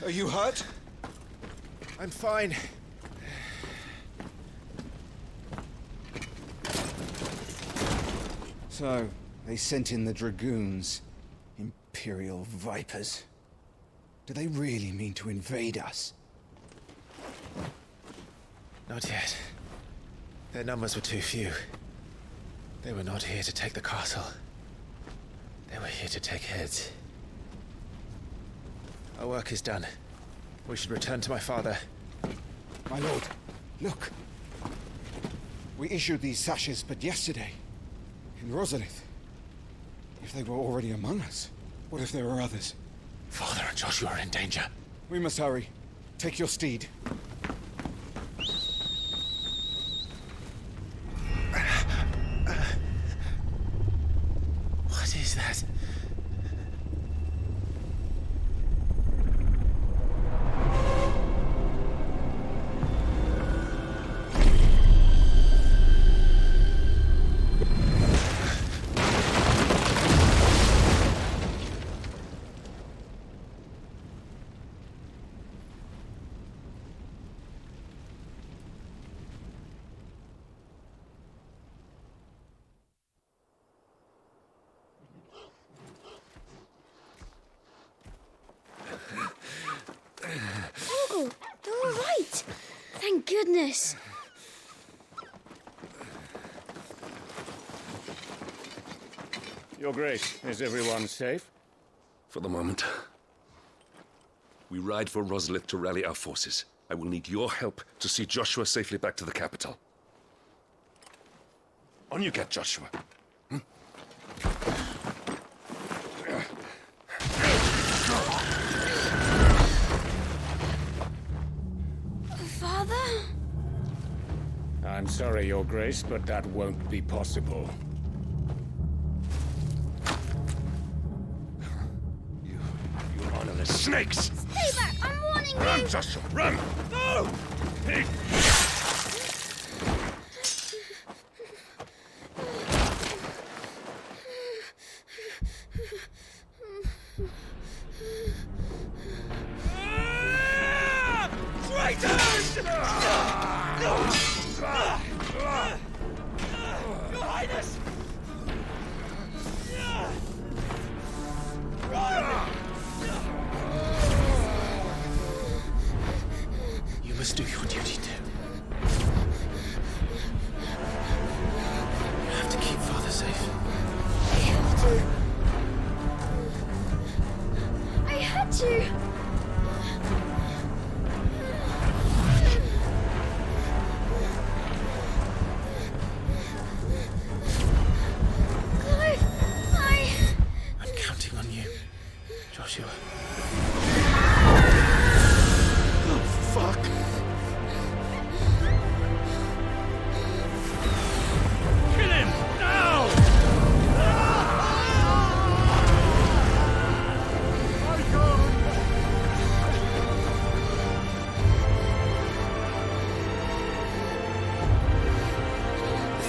Are you hurt? I'm fine. So, they sent in the Dragoons. Imperial vipers. Do they really mean to invade us? Not yet. Their numbers were too few. They were not here to take the castle. They were here to take heads. Our work is done. We should return to my father. My lord, look. We issued these sashes but yesterday. In Rosalith. If they were already among us, what if there were others? Father and Joshua are in danger. We must hurry. Take your steed. What is that? Uncle, you're all right. Thank goodness. Your Grace, is everyone safe? For the moment. We ride for Roslith to rally our forces. I will need your help to see Joshua safely back to the capital. On you get, Joshua. Father? I'm sorry, Your Grace, but that won't be possible. You honorless snakes! Stay back! I'm warning you! Run, Joshua, run! No! Traitors! Your Highness! You must do your duty too. You have to keep Father safe. I have to. I had to. I'm counting on you, Joshua. Oh, fuck! Kill him! Now!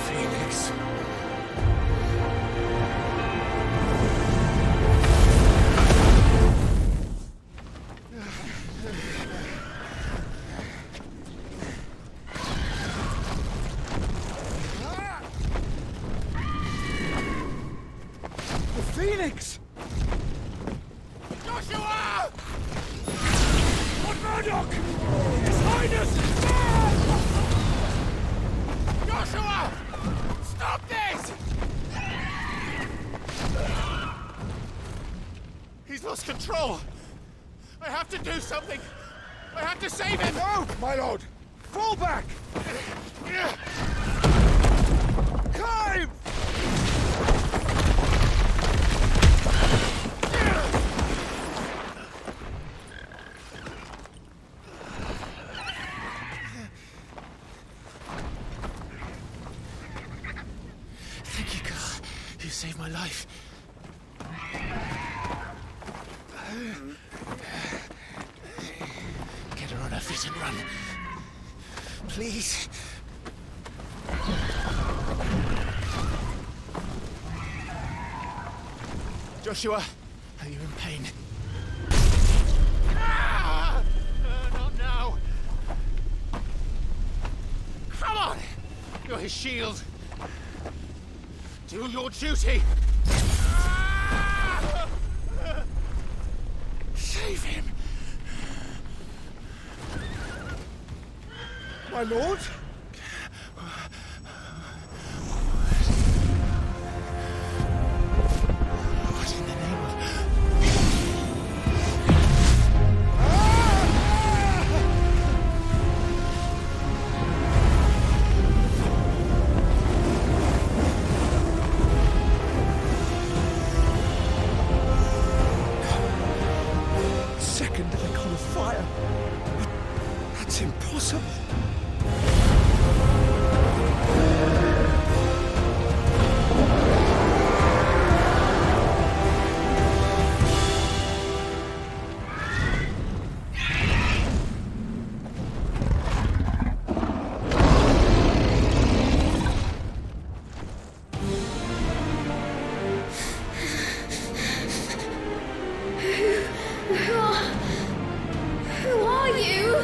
Phoenix. The Phoenix! Joshua! Lord Murdoch! His Highness! Joshua! Stop this! He's lost control. I have to do something. I have to save him. No, my lord! Fall back! Clive! Thank you, God. You saved my life. Get her on her feet and run. Please. Joshua, are you in pain? Not now. Come on! You're his shield. Do your duty. Save him. My lord? What in the name of... on fire. But that's impossible. Who are you?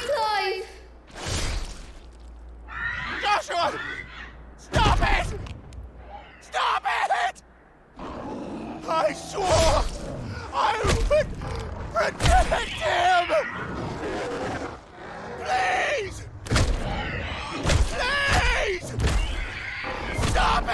Clive! Joshua! Stop it! Stop it! I swore I would protect him! Please! Please! Stop it!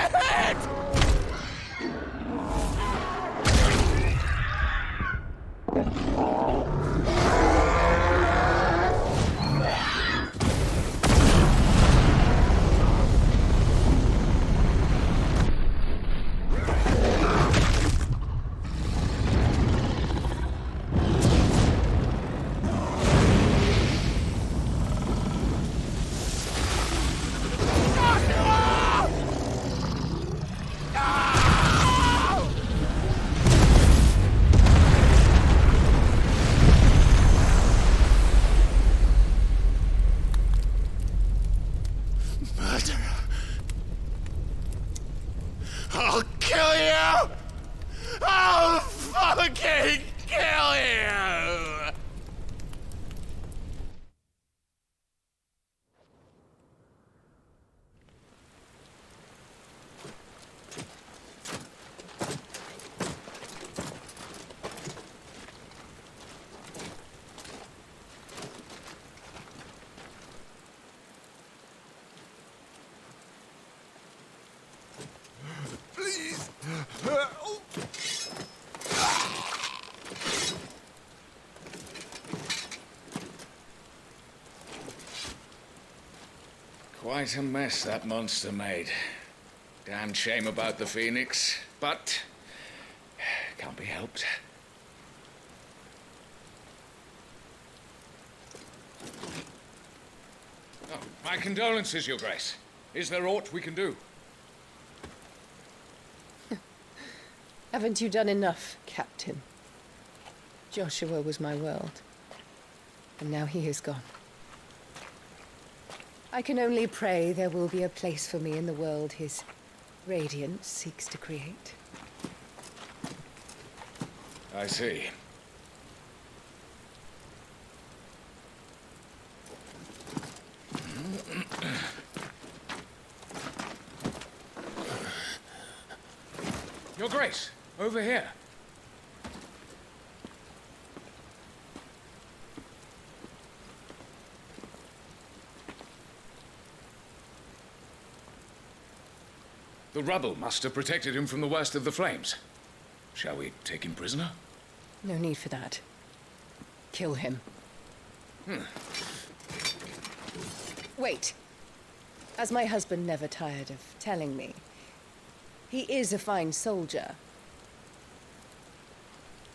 I'll kill you! I'll fucking kill you! Please! Quite a mess that monster made. Damn shame about the Phoenix, but can't be helped. Oh, my condolences, Your Grace. Is there aught we can do? Haven't you done enough, Captain? Joshua was my world, and now he is gone. I can only pray there will be a place for me in the world his radiance seeks to create. I see. Your Grace, over here. The rubble must have protected him from the worst of the flames. Shall we take him prisoner? No need for that. Kill him. Wait. As my husband never tired of telling me, he is a fine soldier.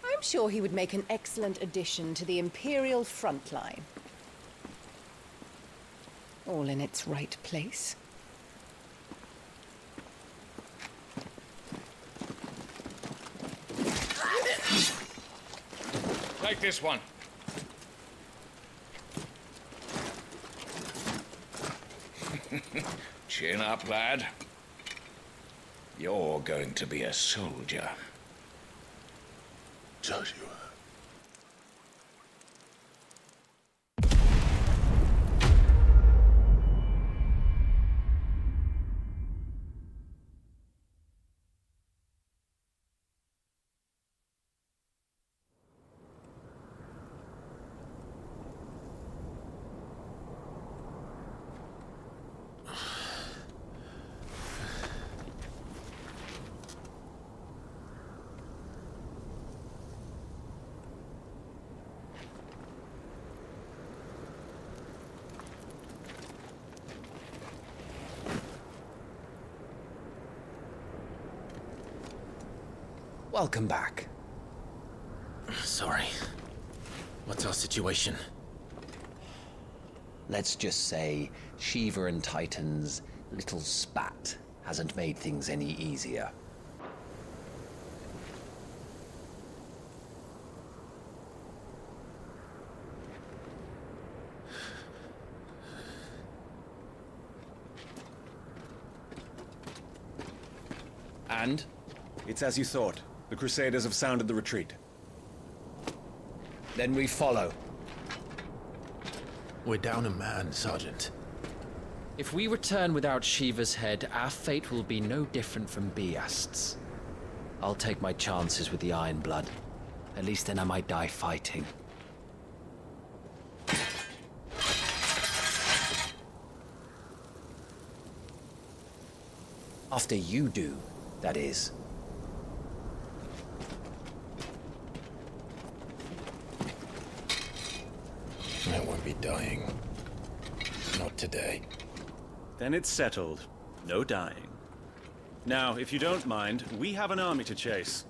I'm sure he would make an excellent addition to the Imperial front line. All in its right place. Take this one. Chin up, lad. You're going to be a soldier. Joshua. Welcome back. Sorry. What's our situation? Let's just say Shiva and Titan's little spat hasn't made things any easier. And? It's as you thought. The Crusaders have sounded the retreat. Then we follow. We're down a man, Sergeant. If we return without Shiva's head, our fate will be no different from Biast's. I'll take my chances with the Iron Blood. At least then I might die fighting. After you do, that is. I won't be dying. Not today. Then it's settled. No dying. Now, if you don't mind, we have an army to chase.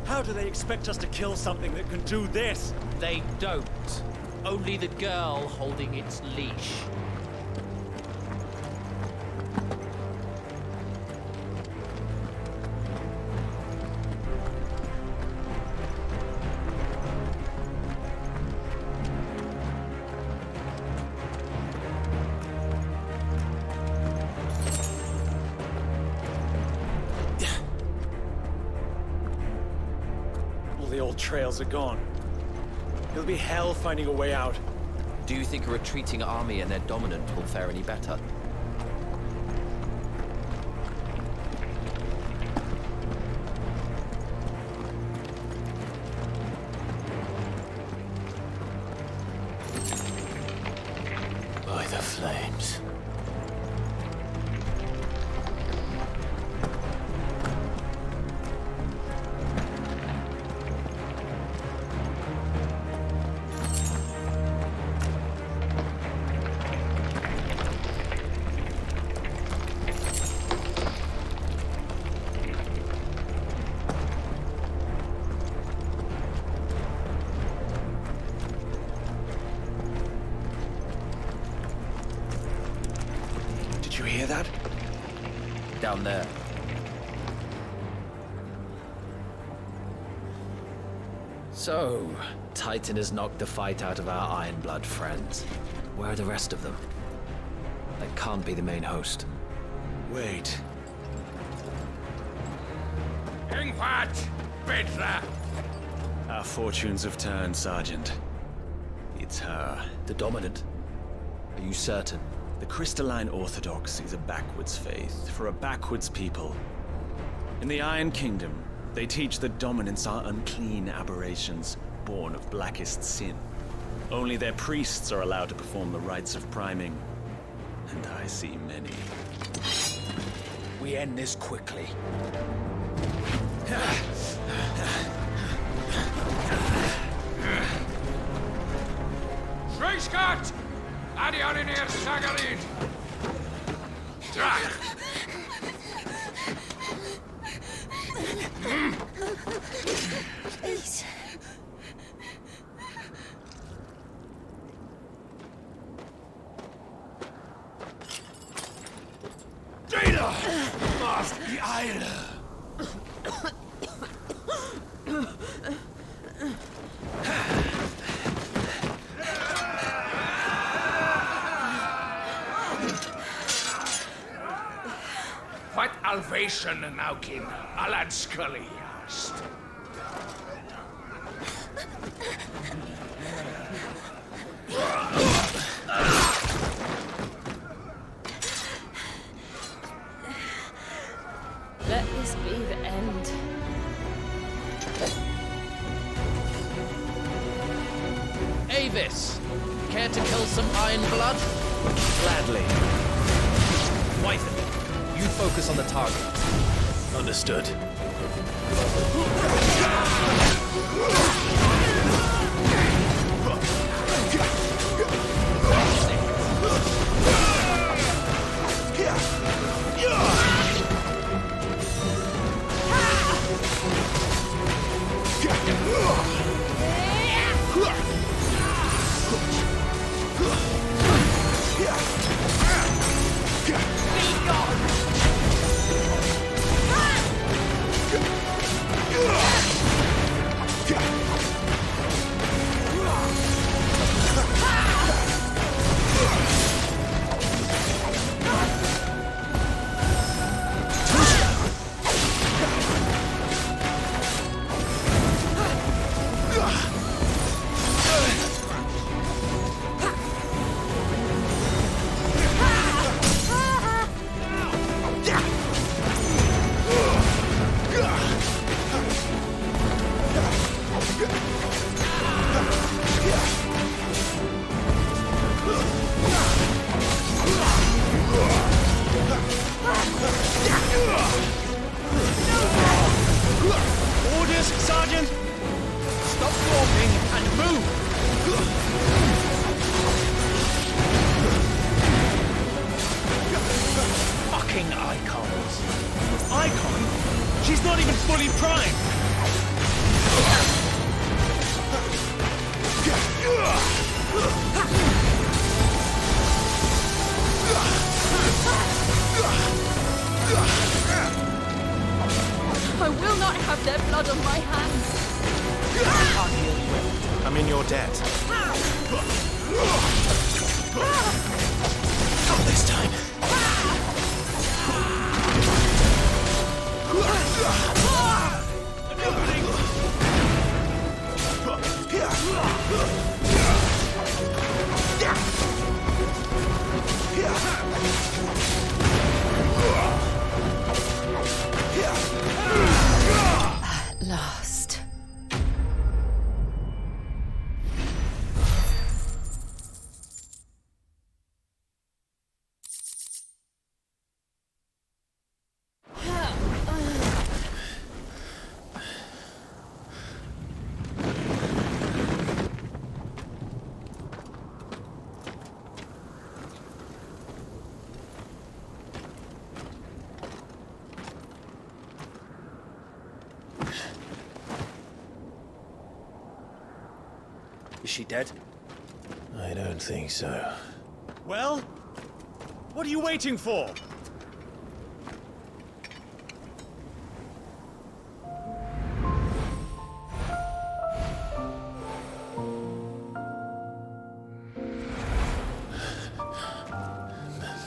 How do they expect us to kill something that can do this? They don't. Only the girl holding its leash. The old trails are gone. It'll be hell finding a way out. Do you think a retreating army and their dominant will fare any better? By the flames. Did you hear that? Down there. So, Titan has knocked the fight out of our Iron Blood friends. Where are the rest of them? That can't be the main host. Wait. Ingwat! Bedra! Our fortunes have turned, Sergeant. It's her. The dominant? Are you certain? The Crystalline Orthodox is a backwards faith for a backwards people. In the Iron Kingdom, they teach that dominants are unclean aberrations, born of blackest sin. Only their priests are allowed to perform the rites of priming. And I see many. We end this quickly. Schreischgott! Adioninir Sagarid! Drach! Please. Data! Must be Eile! What Alvation Naukin Alad Scully asked. Let this be the end. Avis! Care to kill some Iron Blood? Gladly. Wyvern, you focus on the target. Understood. Move! Fucking Eikons. Eikon? She's not even fully primed! I will not have their blood on my hands. I can't heal you. I'm in your debt. Not this time. At last. Is she dead? I don't think so. Well? What are you waiting for?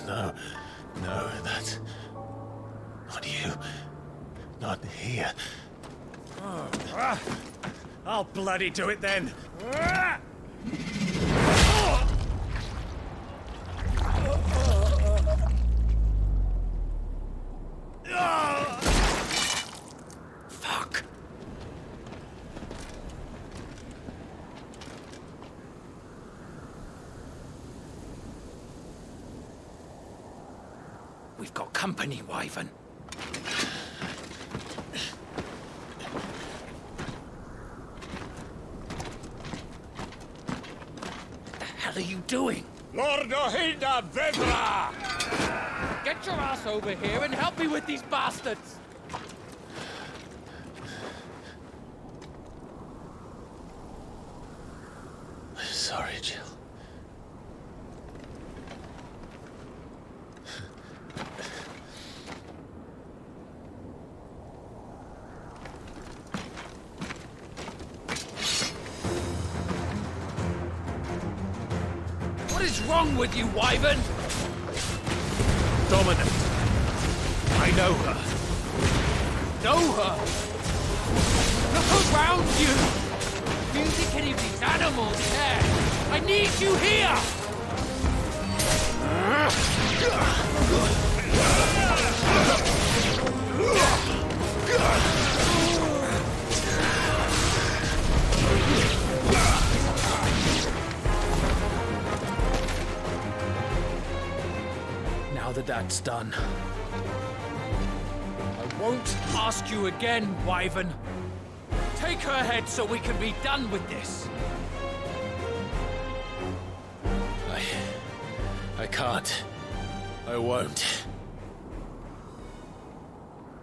No, that's not you. Not here. I'll bloody do it then. Fuck. We've got company, Wyvern. What are you doing? Lord Ohilda Vedra! Get your ass over here and help me with these bastards! I'm sorry, Jill. What is wrong with you, Wyvern? Dominant. I know her. Know her? Look around you! Do you think any of these animals care? I need you here! Now that that's done, I won't ask you again, Wyvern. Take her head so we can be done with this. I can't. I won't.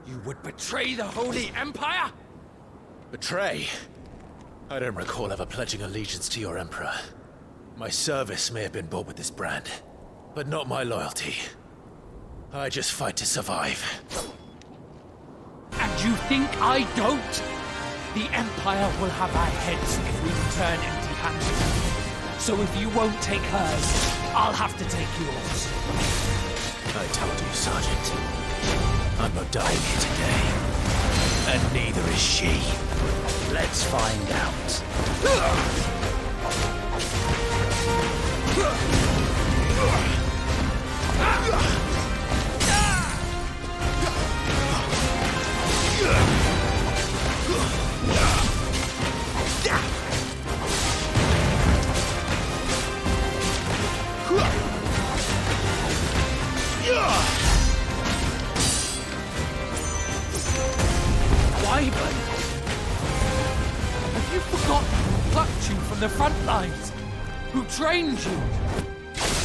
you would betray the Holy Empire? Betray? I don't recall ever pledging allegiance to your Emperor. My service may have been bought with this brand, but not my loyalty. I just fight to survive. And you think I don't? The Empire will have our heads if we return empty-handed. So if you won't take hers, I'll have to take yours. I told you, Sergeant. I'm not dying here today. And neither is she. Let's find out. Wyvern? Have you forgotten who plucked you from the front lines, who trained you,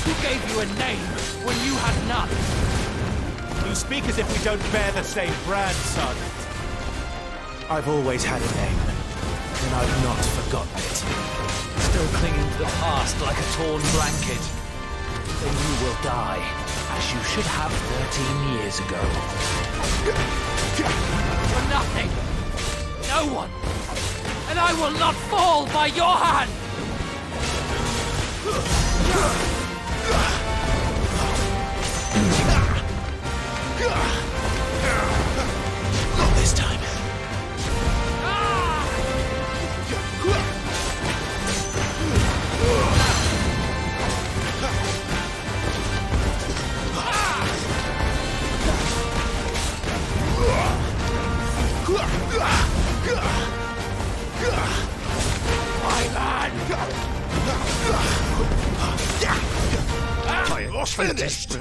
who gave you a name when you had none. You speak as if we don't bear the same brand, Sergeant. I've always had a name, and I've not forgotten it. Still clinging to the past like a torn blanket. Then you will die, as you should have 13 years ago. For nothing, no one, and I will not fall by your hand! Not this time. I lost finished.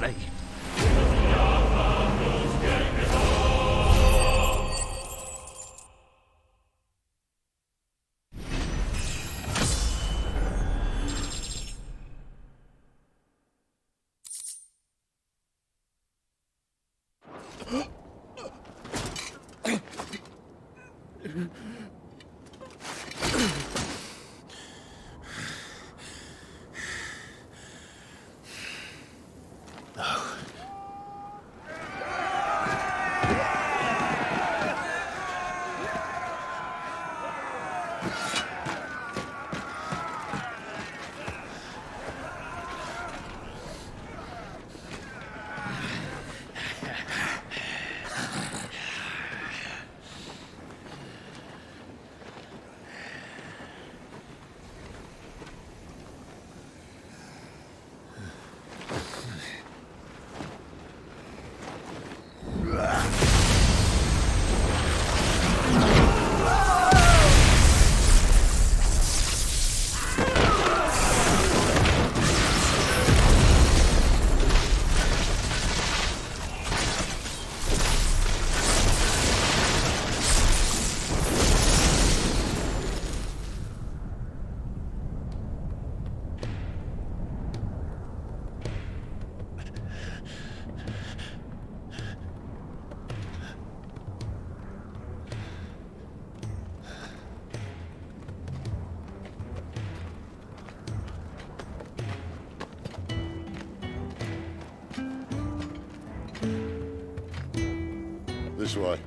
This way.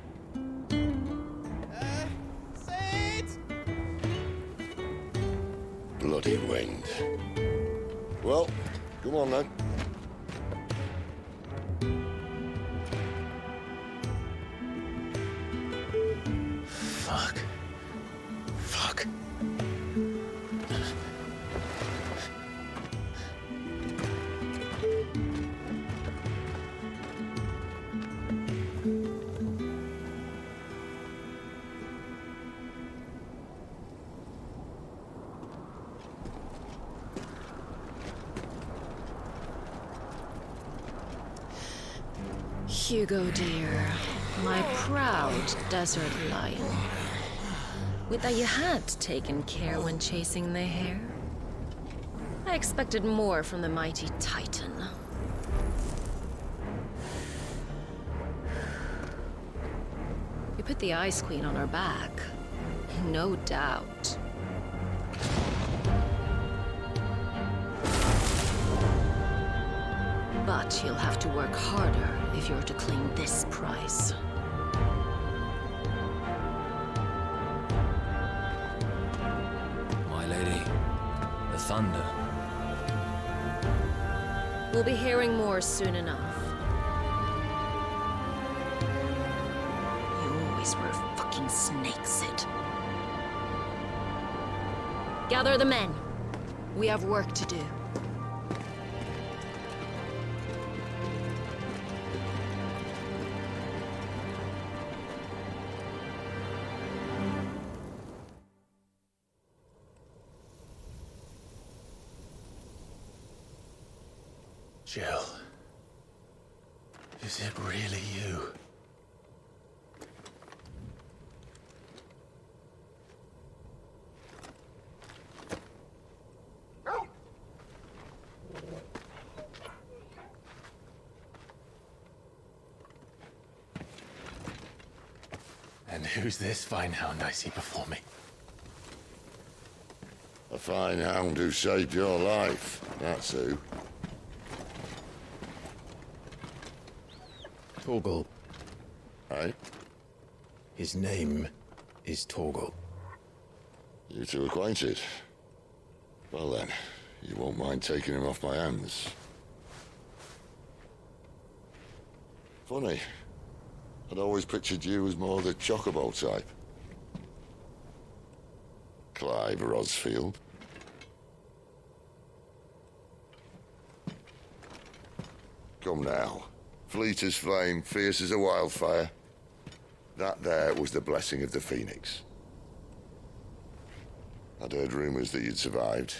Bloody wind. Well, come on then. Fuck. Fuck. Hugo, dear, my proud desert lion. Would that you had taken care when chasing the hare. I expected more from the mighty Titan. We put the Ice Queen on our back, no doubt. But you'll have to work harder if you're to claim this prize. My lady, the thunder. We'll be hearing more soon enough. You always were a fucking snake, Sid. Gather the men. We have work to do. Jill, is it really you? And who's this fine hound I see before me? A fine hound who saved your life, that's who. Torgal. Aye? His name is Torgal. You two acquainted? Well then, you won't mind taking him off my hands. Funny. I'd always pictured you as more the Chocobo type. Clive Rosfield. Come now. Fleet as flame, fierce as a wildfire. That there was the blessing of the Phoenix. I'd heard rumors that you'd survived,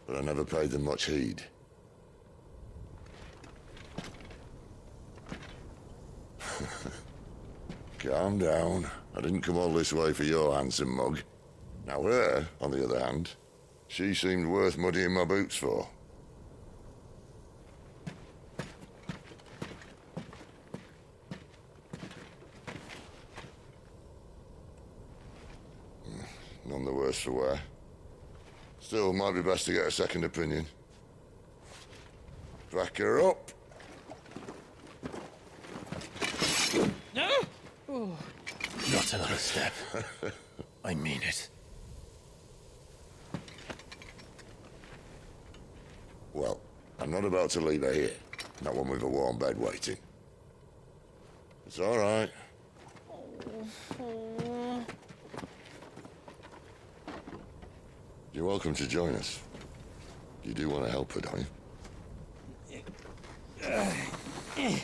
but I never paid them much heed. Calm down. I didn't come all this way for your handsome mug. Now her, on the other hand, she seemed worth muddying my boots for. None the worse for wear. Still, might be best to get a second opinion. Back her up. No? Oh. Not another step. I mean it. Well, I'm not about to leave her here. Not one with a warm bed waiting. It's all right. You're welcome to join us. You do want to help her, don't you?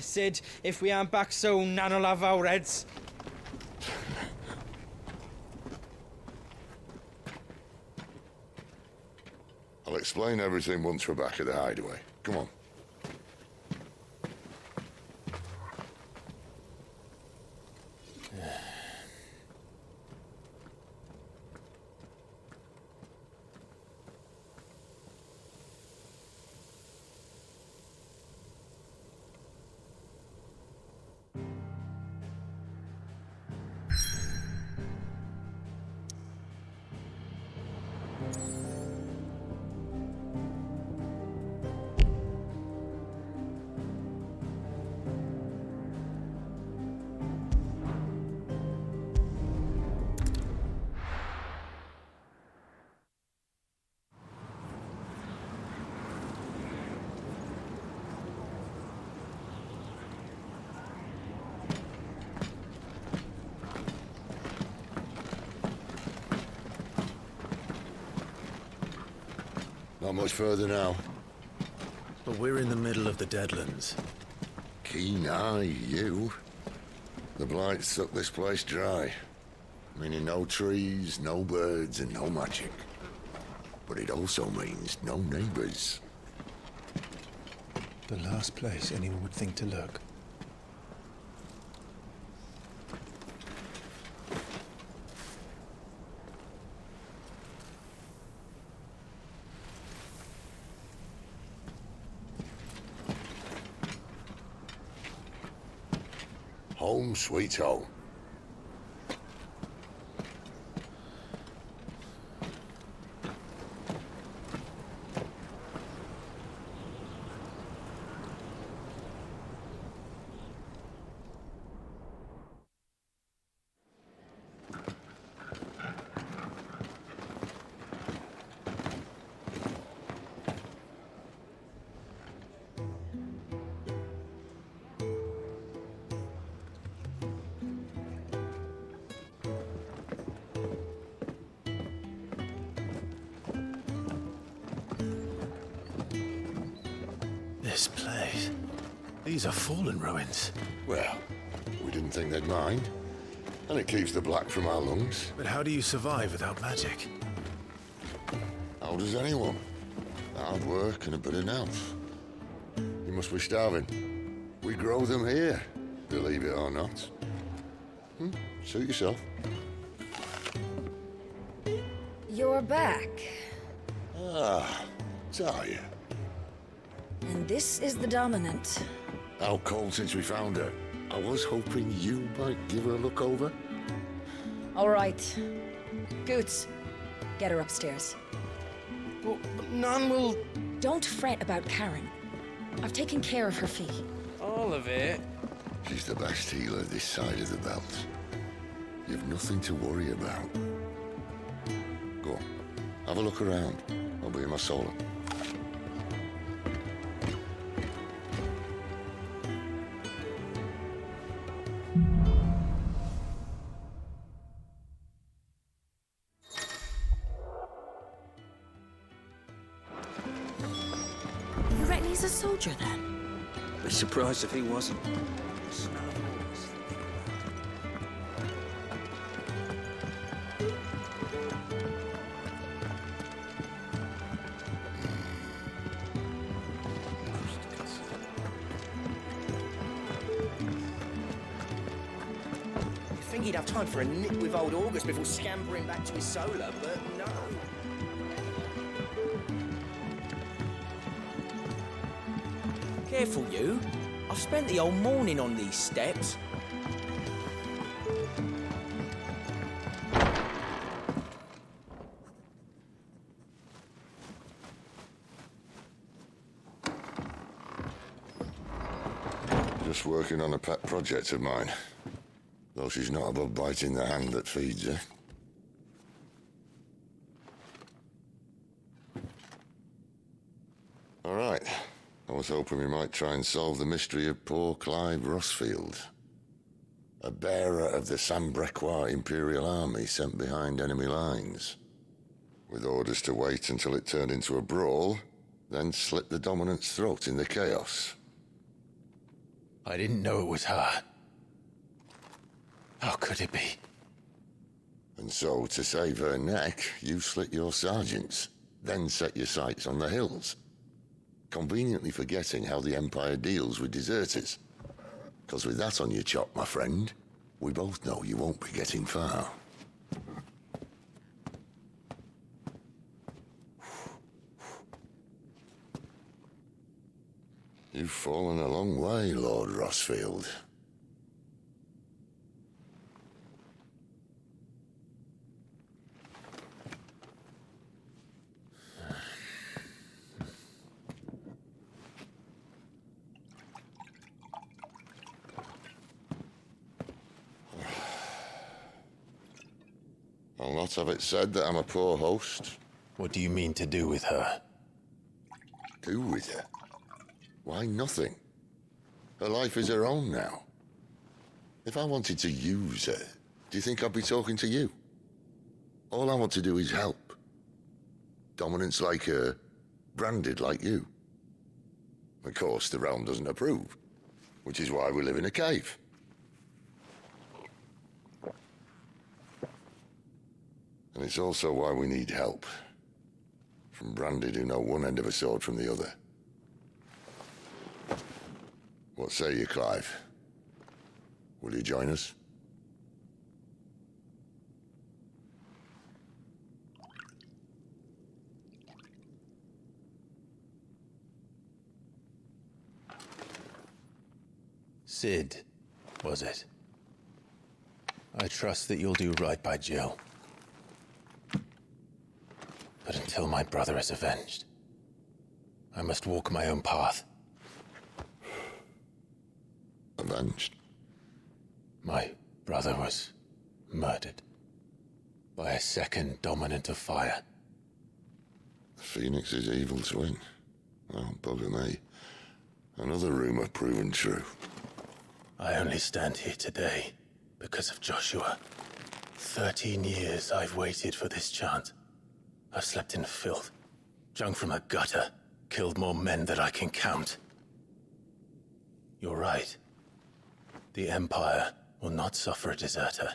Sid, if we aren't back soon, Nan'll have our heads. I'll explain everything once we're back at the hideaway. Come on. Not much further now. But we're in the middle of the Deadlands. Keen eye, you. The Blight sucked this place dry. Meaning no trees, no birds, and no magic. But it also means no neighbors. The last place anyone would think to look. Home sweet home. This place. These are fallen ruins. Well, we didn't think they'd mind. And it keeps the black from our lungs. But how do you survive without magic? How does anyone? Hard work and a bit of nerve. You must be starving. We grow them here, believe it or not. Suit yourself. You're back. Ah, Talia. And this is the Dominant. How cold since we found her? I was hoping you might give her a look over. All right. Goots, get her upstairs. Well, none will... Don't fret about Karen. I've taken care of her fee. All of it? She's the best healer this side of the belt. You've nothing to worry about. Go on, have a look around. I'll be in my solar. You reckon he's a soldier then? Be surprised if he wasn't. Think he'd have time for a nip with old August before scampering back to his solar, but no. Careful, you. I've spent the whole morning on these steps. Just working on a pet project of mine. Though she's not above biting the hand that feeds her. All right. I was hoping we might try and solve the mystery of poor Clive Rosfield. A bearer of the Sambrequois Imperial Army sent behind enemy lines. With orders to wait until it turned into a brawl, then slit the dominant's throat in the chaos. I didn't know it was her. How could it be? And so, to save her neck, you slit your sergeants, then set your sights on the hills. Conveniently forgetting how the Empire deals with deserters. Because with that on your chop, my friend, we both know you won't be getting far. You've fallen a long way, Lord Rosfield. I'll not have it said that I'm a poor host. What do you mean to do with her? Do with her? Why, nothing. Her life is her own now. If I wanted to use her, do you think I'd be talking to you? All I want to do is help. Dominants like her, branded like you. Of course, the realm doesn't approve, which is why we live in a cave. And it's also why we need help. From branded who know one end of a sword from the other. What say you, Clive? Will you join us? Sid, was it? I trust that you'll do right by Jill. But until my brother is avenged, I must walk my own path. Avenged? My brother was murdered by a second dominant of fire. The Phoenix's evil twin. Oh, bugger me. Another rumor proven true. I only stand here today because of Joshua. 13 years I've waited for this chance. I've slept in filth, drunk from a gutter, killed more men than I can count. You're right. The Empire will not suffer a deserter.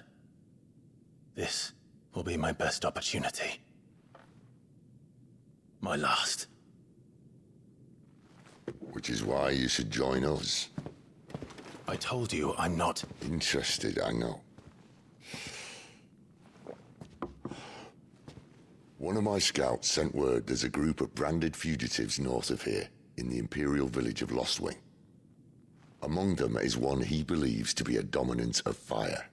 This will be my best opportunity. My last. Which is why you should join us. I told you I'm not interested, I know. One of my scouts sent word there's a group of branded fugitives north of here, in the Imperial village of Lostwing. Among them is one he believes to be a dominant of fire.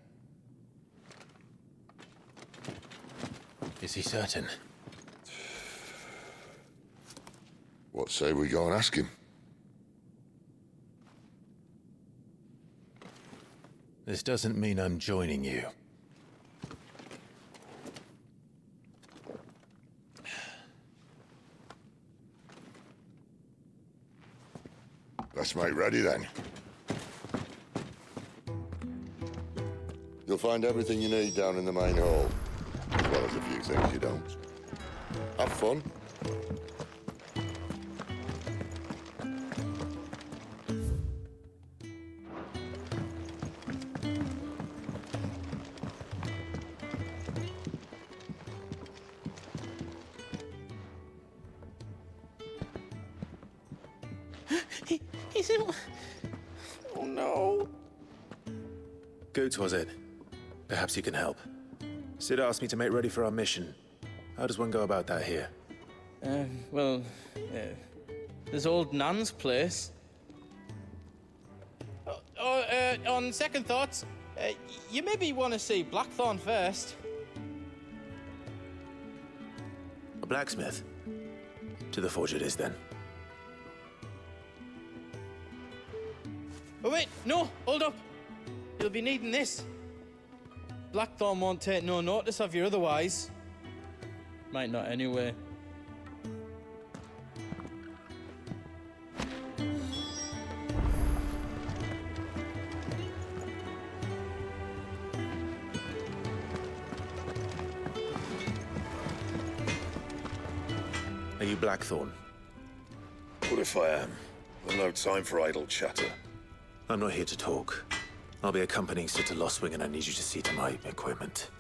Is he certain? What say we go and ask him? This doesn't mean I'm joining you. Let's make ready then. You'll find everything you need down in the main hall, as well as a few things you don't. Have fun. He's in... Oh no. Goots, was it? Perhaps you can help. Sid asked me to make ready for our mission. How does one go about that here? There's old Nan's place. On second thoughts, you maybe want to see Blackthorn first. A blacksmith? To the forge it is, then. Oh wait, no, hold up. You'll be needing this. Blackthorn won't take no notice of you otherwise. Might not anyway. Are you Blackthorn? What if I am? I've no time for idle chatter. I'm not here to talk. I'll be accompanying Sid to Lostwing, and I need you to see to my equipment.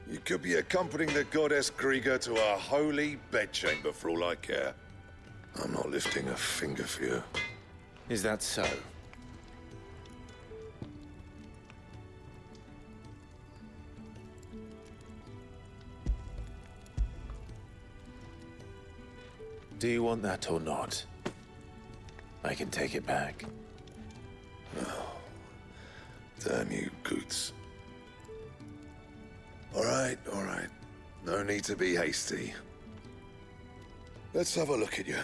You could be accompanying the goddess Krieger to our holy bedchamber for all I care. I'm not lifting a finger for you. Is that so? Do you want that or not? I can take it back. Oh, damn you, Goots. All right. No need to be hasty. Let's have a look at you.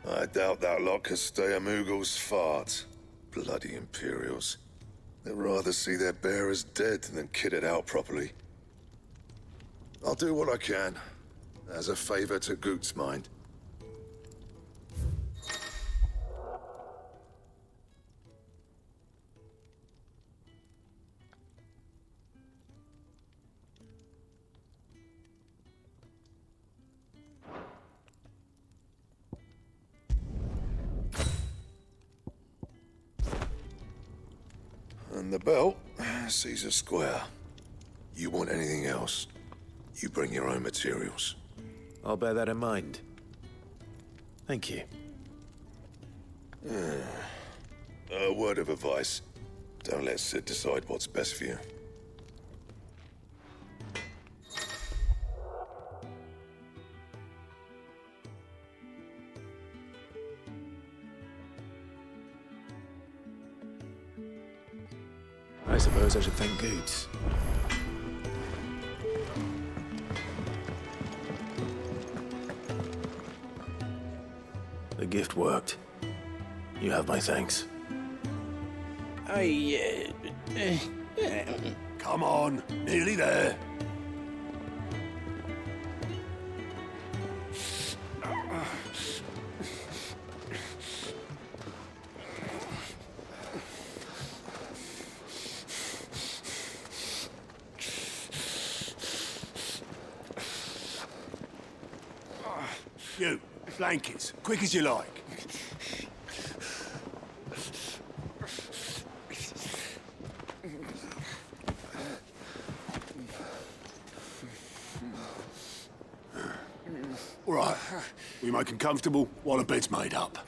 I doubt that lot could stay a Moogle's fart. Bloody Imperials. They'd rather see their bearers dead than kitted out properly. I'll do what I can, as a favor to Goot's mind. And the belt sees a square. You want anything else, you bring your own materials. I'll bear that in mind. Thank you. A word of advice. Don't let Sid decide what's best for you. I suppose I should thank Goots. The gift worked. You have my thanks. Come on, nearly there. You, blankets, quick as you like. All right, we make them comfortable while the bed's made up.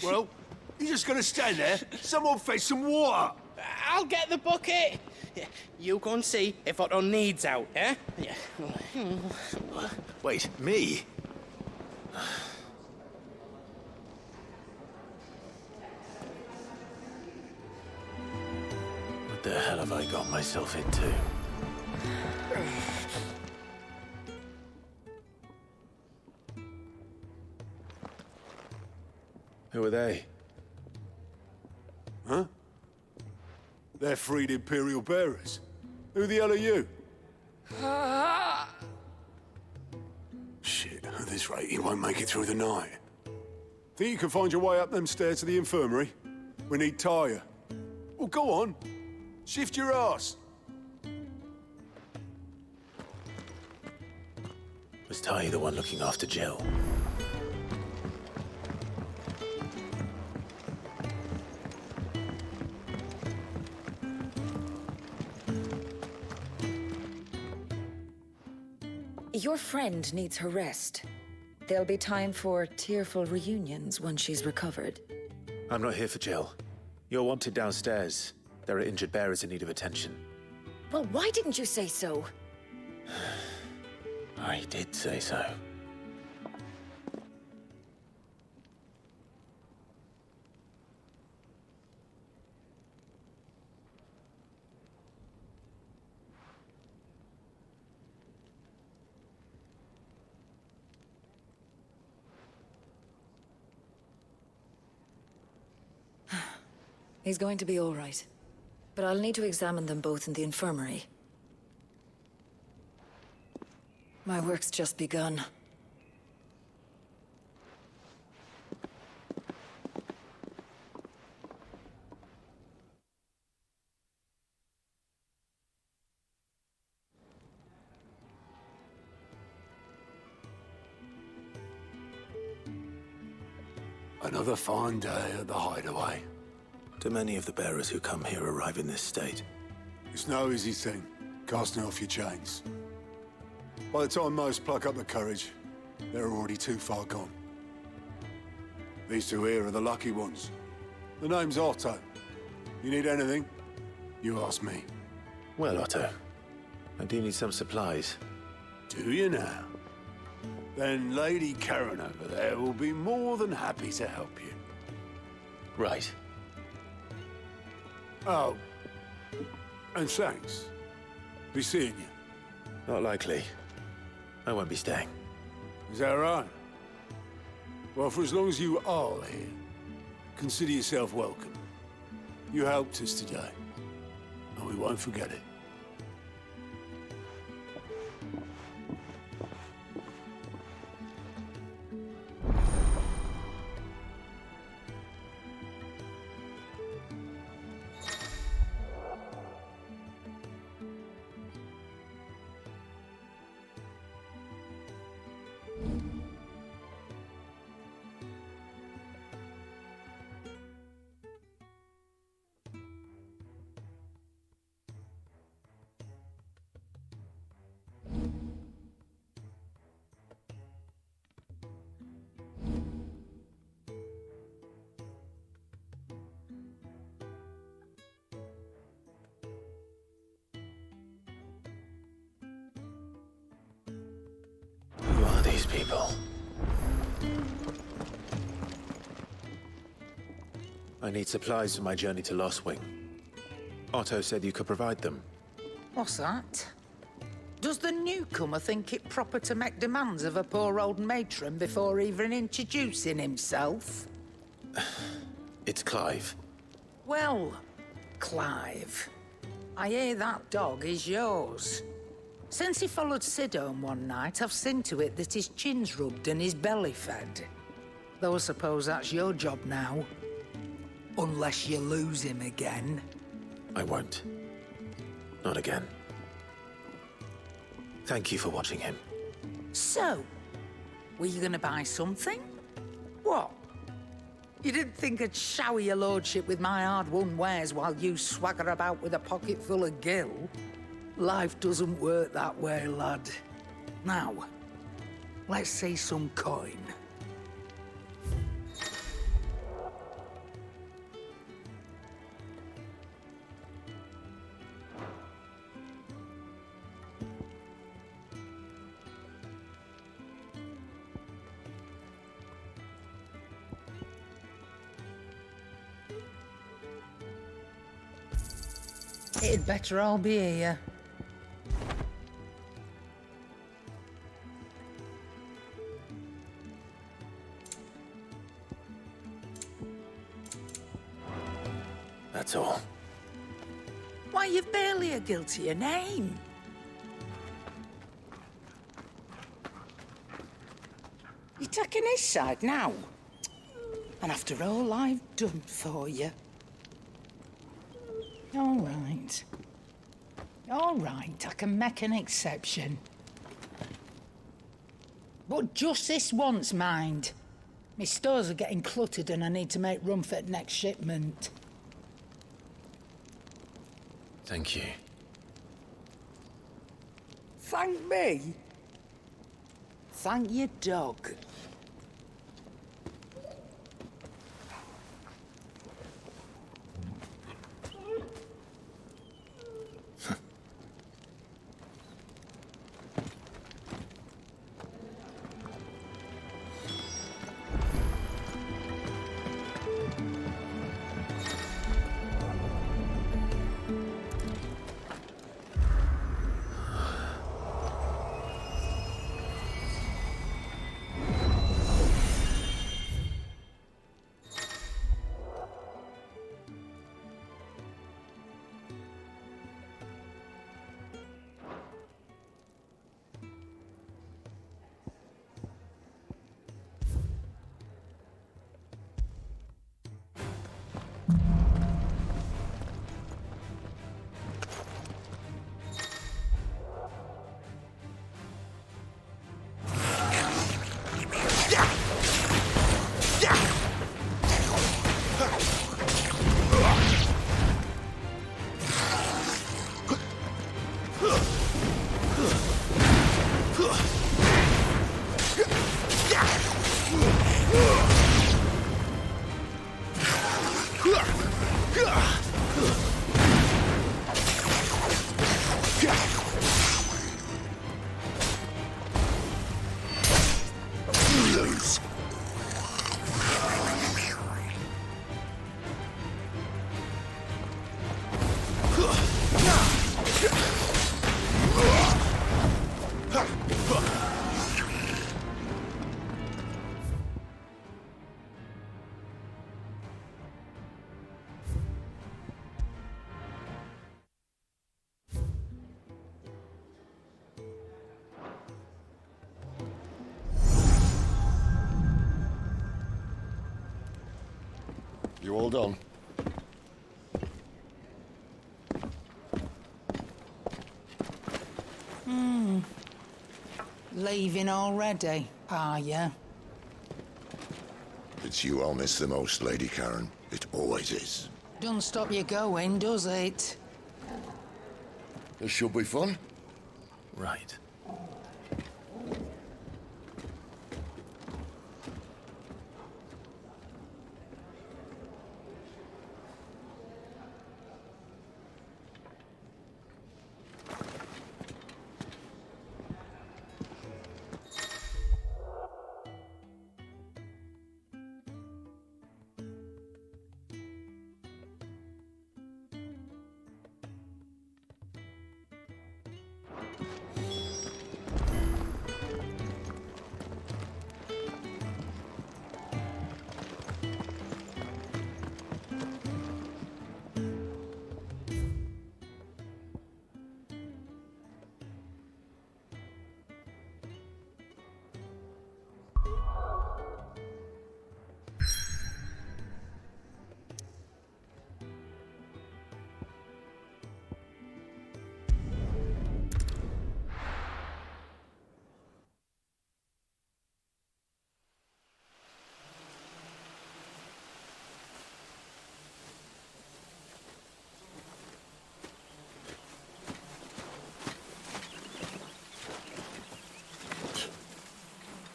Well, you're just gonna stand there? Someone fetch some water! I'll get the bucket! You go and see if Otto needs out, eh? Yeah. Wait, me? What the hell have I got myself into? Who are they? Huh? They're freed Imperial bearers. Who the hell are you? Shit, at this rate, he won't make it through the night. Think you can find your way up them stairs to the infirmary? We need Tyre. Well, go on. Shift your ass. Was Ty the one looking after Jill? Your friend needs her rest. There'll be time for tearful reunions once she's recovered. I'm not here for Jill. You're wanted downstairs. There are injured bearers in need of attention. Well, why didn't you say so? I did say so. He's going to be all right. But I'll need to examine them both in the infirmary. My work's just begun. Another fine day at the hideaway. Do many of the bearers who come here arrive in this state? It's no easy thing, casting off your chains. By the time most pluck up the courage, they're already too far gone. These two here are the lucky ones. The name's Otto. You need anything, you ask me. Well, Otto, I do need some supplies. Do you now? Then Lady Karen over there will be more than happy to help you. Right. Oh, and thanks. Be seeing you. Not likely. I won't be staying. Is that right? Well, for as long as you are here, consider yourself welcome. You helped us today, and we won't forget it. Who are these people? I need supplies for my journey to Lost Wing. Otto said you could provide them. What's that? Does the newcomer think it proper to make demands of a poor old matron before even introducing himself? It's Clive. Well, Clive, I hear that dog is yours. Since he followed Sid home one night, I've seen to it that his chin's rubbed and his belly fed. Though I suppose that's your job now. Unless you lose him again. I won't. Not again. Thank you for watching him. So, were you gonna buy something? What? You didn't think I'd shower your lordship with my hard-won wares while you swagger about with a pocket full of gil? Life doesn't work that way, lad. Now, let's see some coin. It'd better all be here. That's all. Why, you've barely a guiltier name. You're taking his side now? And after all I've done for you? All right. All right, I can make an exception. But just this once, mind. My stores are getting cluttered and I need to make room for the next shipment. Thank you. Thank me? Thank your dog. You all done? Leaving already, are you? It's you I'll miss the most, Lady Karen. It always is. Don't stop you going, does it? This should be fun. Right.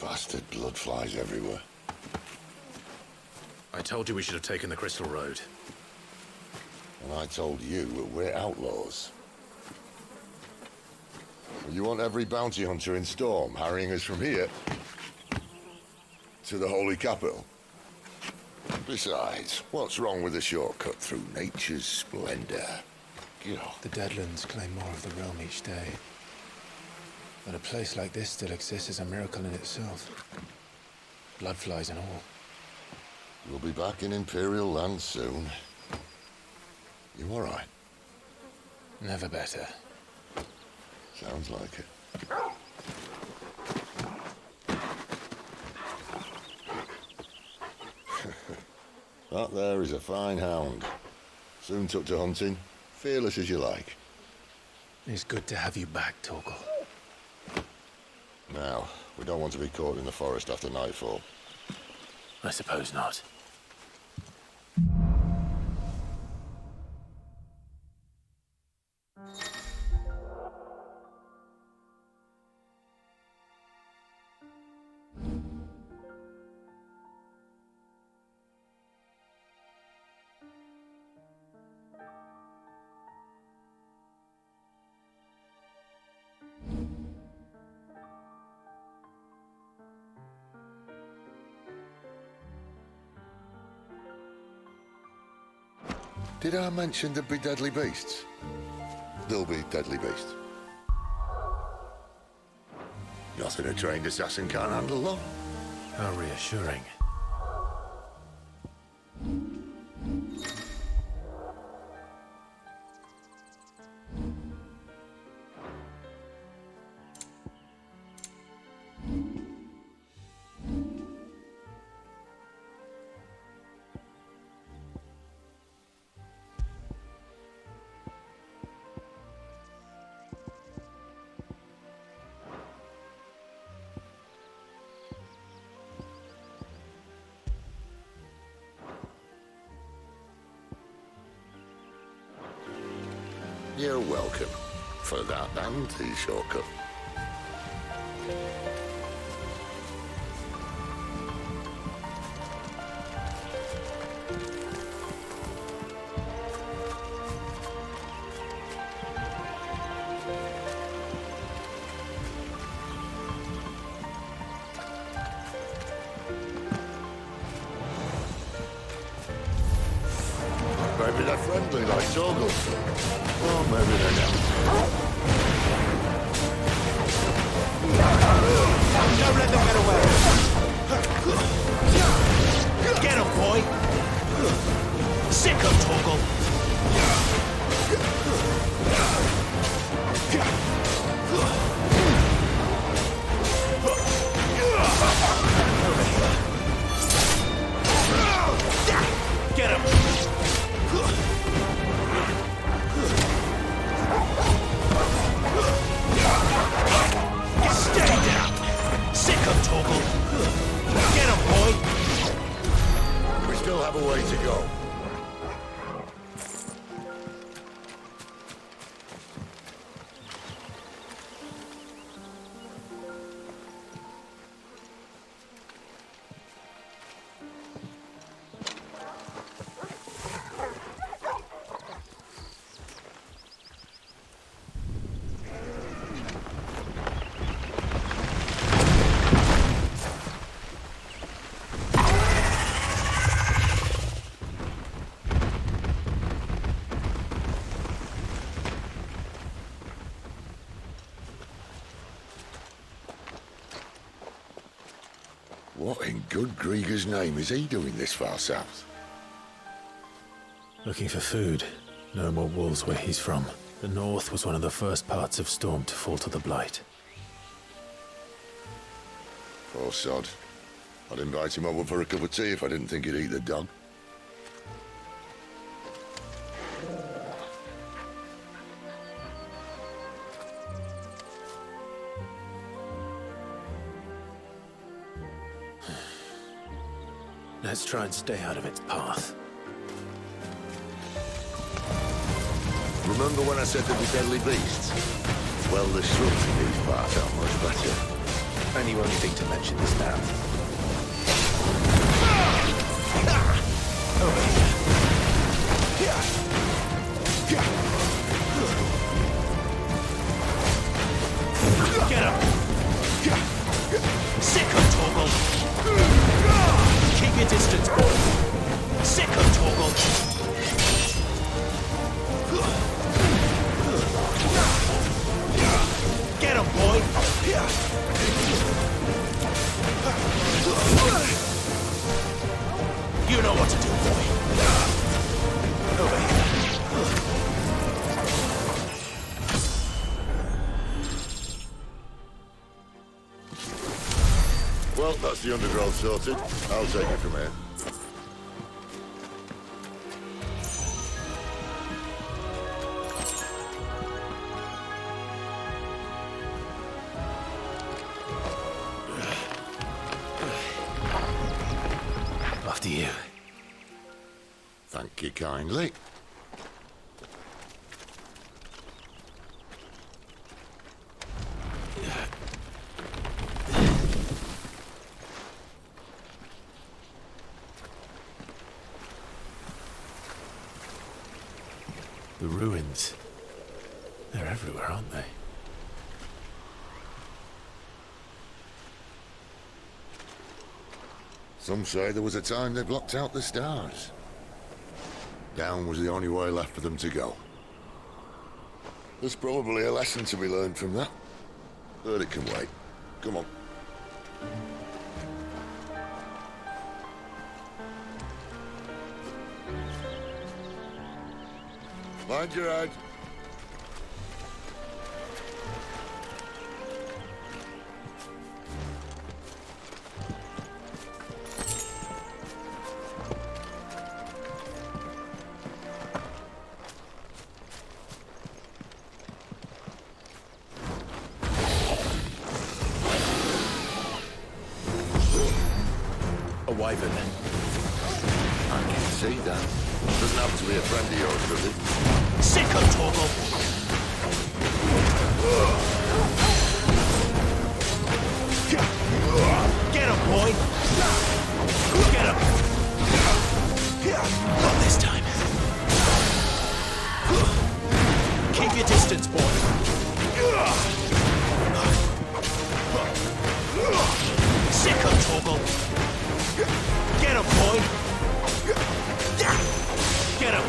Bastard blood flies everywhere. I told you we should have taken the Crystal Road. And I told you that we're outlaws. You want every bounty hunter in Storm harrying us from here to the Holy Capital? Besides, what's wrong with a shortcut through nature's splendor? The Deadlands claim more of the realm each day. That a place like this still exists is a miracle in itself. Bloodflies and all. We'll be back in Imperial land soon. You all right? Never better. Sounds like it. That there is a fine hound. Soon took to hunting. Fearless as you like. It's good to have you back, Torgal. Now, we don't want to be caught in the forest after nightfall. I suppose not. Did I mention there'd be deadly beasts? There'll be deadly beasts. Nothing a trained assassin can't handle, though. How reassuring. You're welcome for that and the shortcut. Maybe they're friendly like Torgal. Or maybe they're not. Don't let them get away. Get him, boy. Sick of Torgal. Get him. Stay down! Sick of Torgal! Get him, boy! We still have a way to go. What in good Grieger's name is he doing this far south? Looking for food. No more wolves where he's from. The north was one of the first parts of Storm to fall to the Blight. Poor sod. I'd invite him over for a cup of tea if I didn't think he'd eat the dog. Let's try and stay out of its path. Remember when I said there'd be deadly beasts? Well, the shrubs in these parts are much better. And you only think to mention this now. Over here. Get him! Sick of Torgal! Keep your distance, boy! Sick of Torgal! boy! You know what to do, boy. Over here. Well, that's the undergrowth sorted. I'll take it from here. After you. Thank you kindly. The ruins. They're everywhere, aren't they? Some say there was a time they blocked out the stars. Down was the only way left for them to go. There's probably a lesson to be learned from that. But it can wait. Come on. Mind your head. A wyvern. I can see that. Doesn't have to be a friend of yours, does it? Sicko, Torgal! Get him, boy! Get him! Not this time. Keep your distance, boy. Sicko, Torgal! Get him, boy! Get him!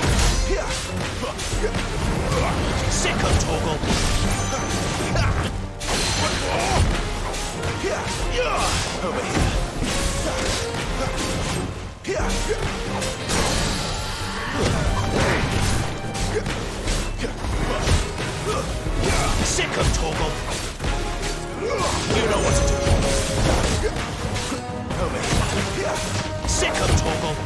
Sicko, Torgal! Over here! Sicko, Torgal! You know what to do! Over here! Sicko, Torgal!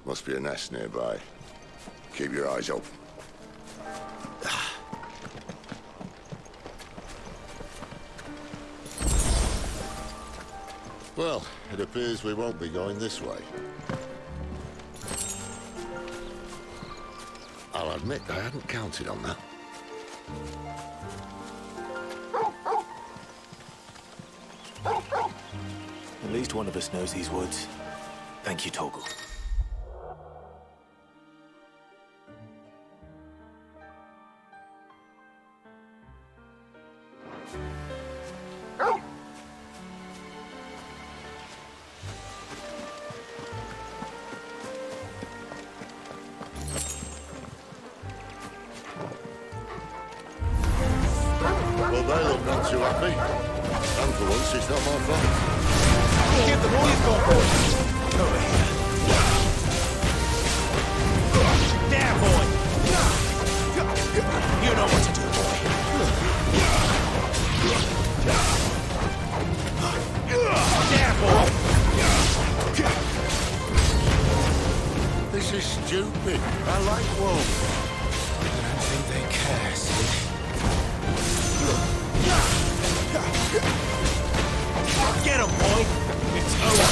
Must be a nest nearby. Keep your eyes open. Well, it appears we won't be going this way. I'll admit I hadn't counted on that. At least one of us knows these woods. Thank you, Torgal. Well, they look not too happy. And for once, it's not my fault. Give them all you've got, boy! Over here. There, boy! You know what to do, boy. There, boy! This is stupid. I like wolves. I don't think they care, Sid. Get him, boy! It's over!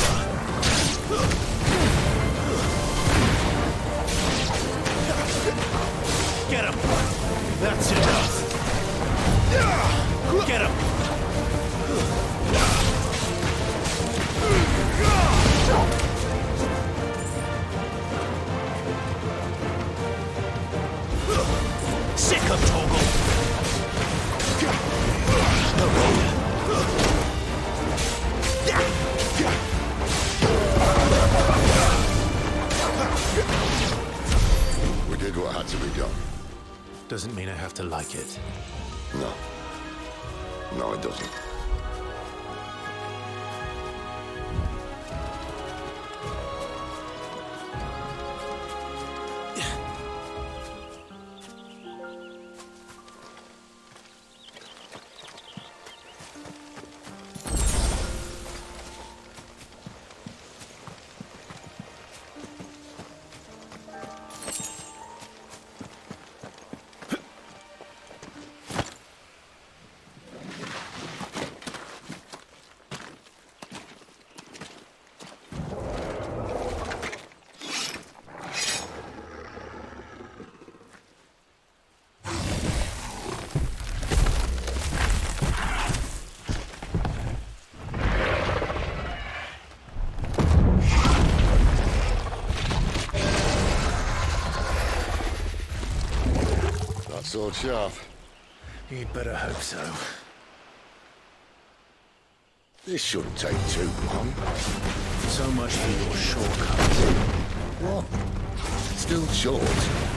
Get him! That's enough! Get him! had to be done. Doesn't mean I have to like it. No. No, it doesn't. Sword sharp. You'd better hope so. This shouldn't take too long. So much for your shortcut. What? Still short,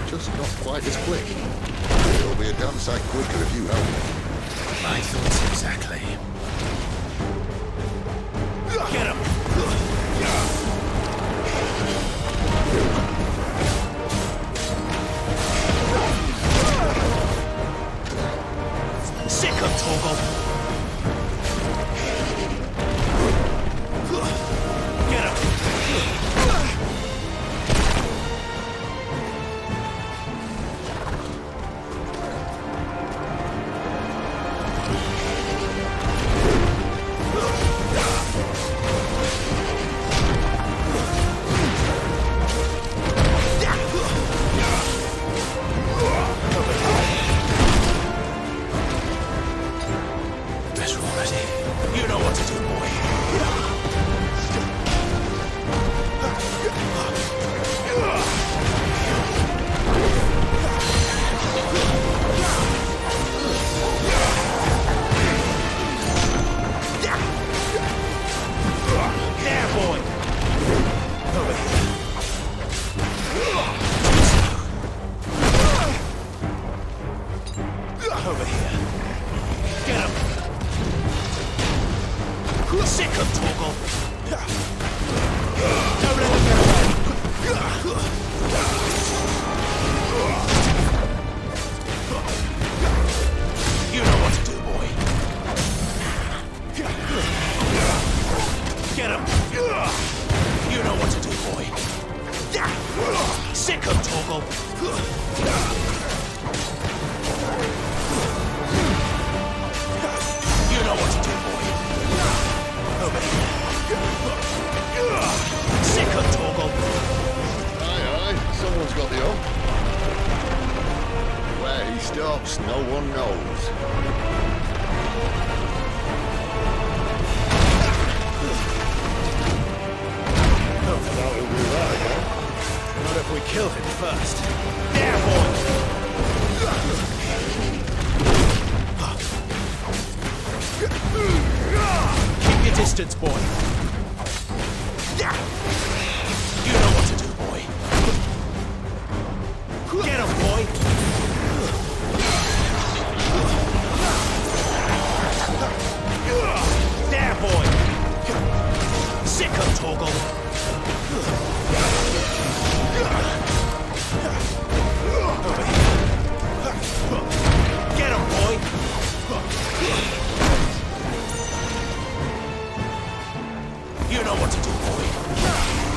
just not quite as quick. It'll be a damn sight quicker if you help me. My thoughts exactly. Get him! Sick of Torgal! Get him! You know what to do, boy.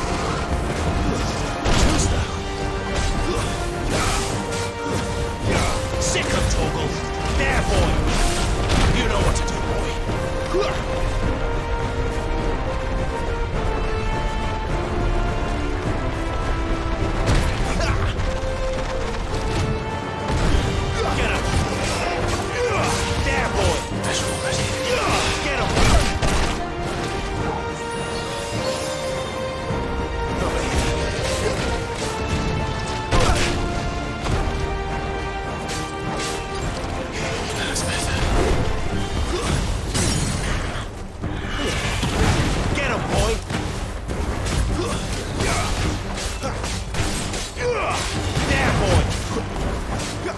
Get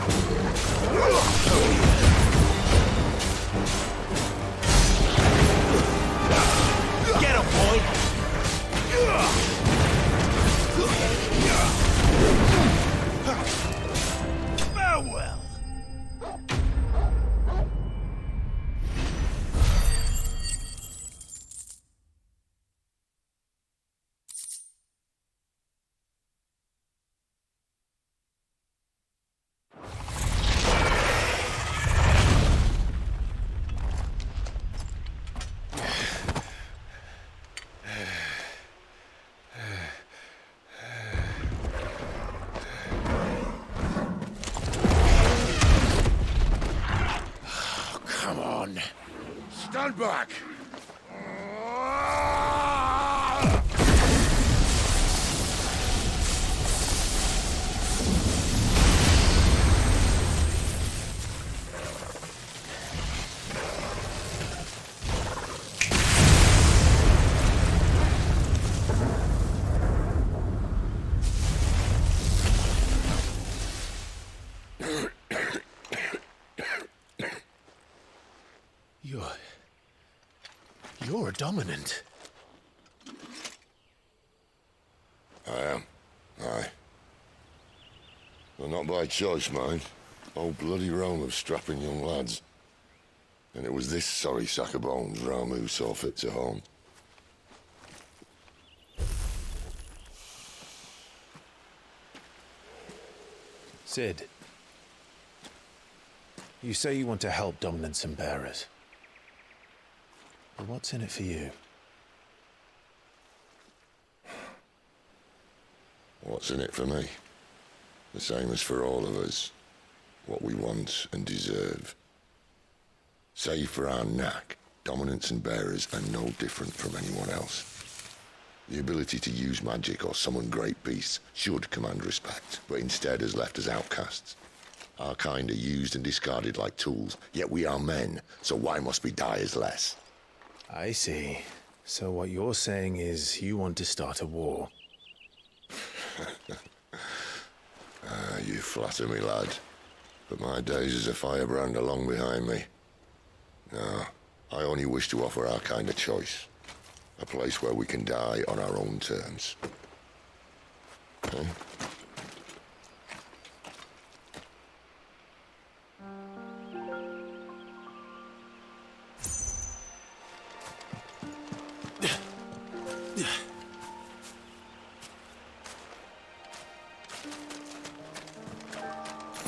him, boy! Farewell! Stand back! You're a dominant. I am. Aye. Well, not by choice, mind. Old bloody Rome of strapping young lads. And it was this sorry sack of bones Rome who saw fit to home. Sid, you say you want to help dominants and bearers. But what's in it for you? What's in it for me? The same as for all of us. What we want and deserve. Save for our knack, dominants and bearers are no different from anyone else. The ability to use magic or summon great beasts should command respect, but instead has left us outcasts. Our kind are used and discarded like tools, yet we are men, so why must we die as less? I see. So what you're saying is you want to start a war. You flatter me, lad. But my days as a firebrand are long behind me. No, I only wish to offer our kind a choice. A place where we can die on our own terms. Huh?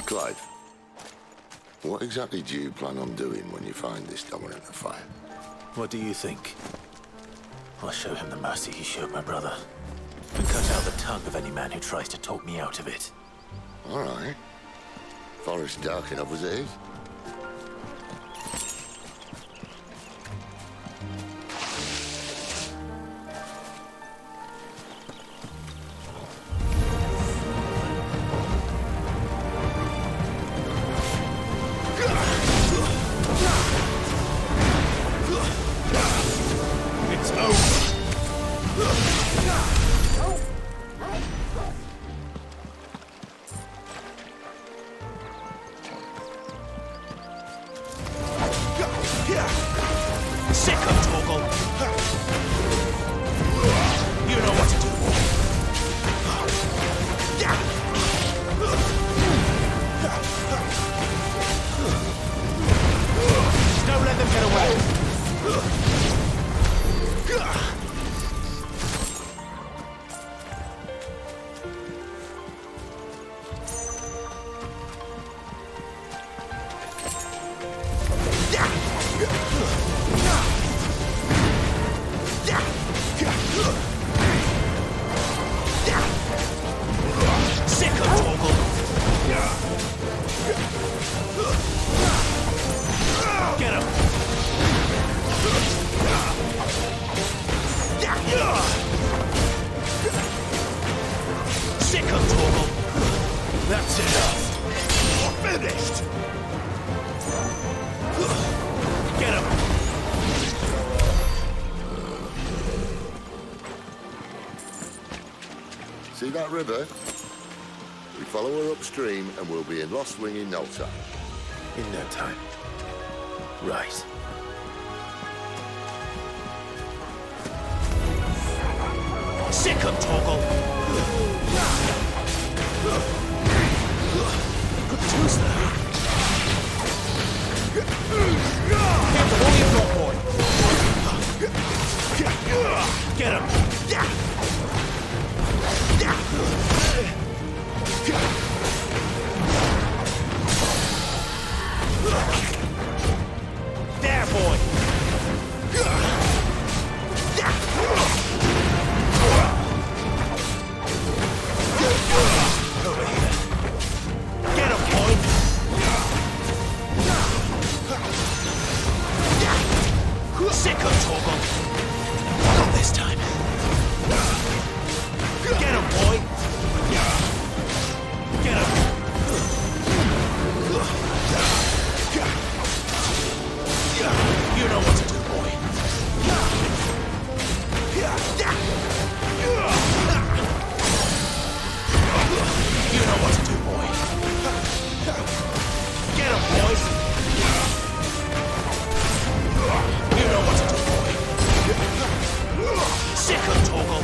Clive, what exactly do you plan on doing when you find this dominant of fire? What do you think? I'll show him the mercy he showed my brother. And cut out the tongue of any man who tries to talk me out of it. All right. Forest dark enough as it is. See that river? We follow her upstream and we'll be in Lost Wing in no time. In no time. Right. Sick him, Torgal! Good tools there. Careful, all you've got, boy. Get him! There, boy! Over here. Get him, boy! Sick of Torgal! Not this time. Get him, boy! Get him! You know what to do, boy. You know what to do, boy. Get him, boys! You know what to do, boy. Sick of Torgal!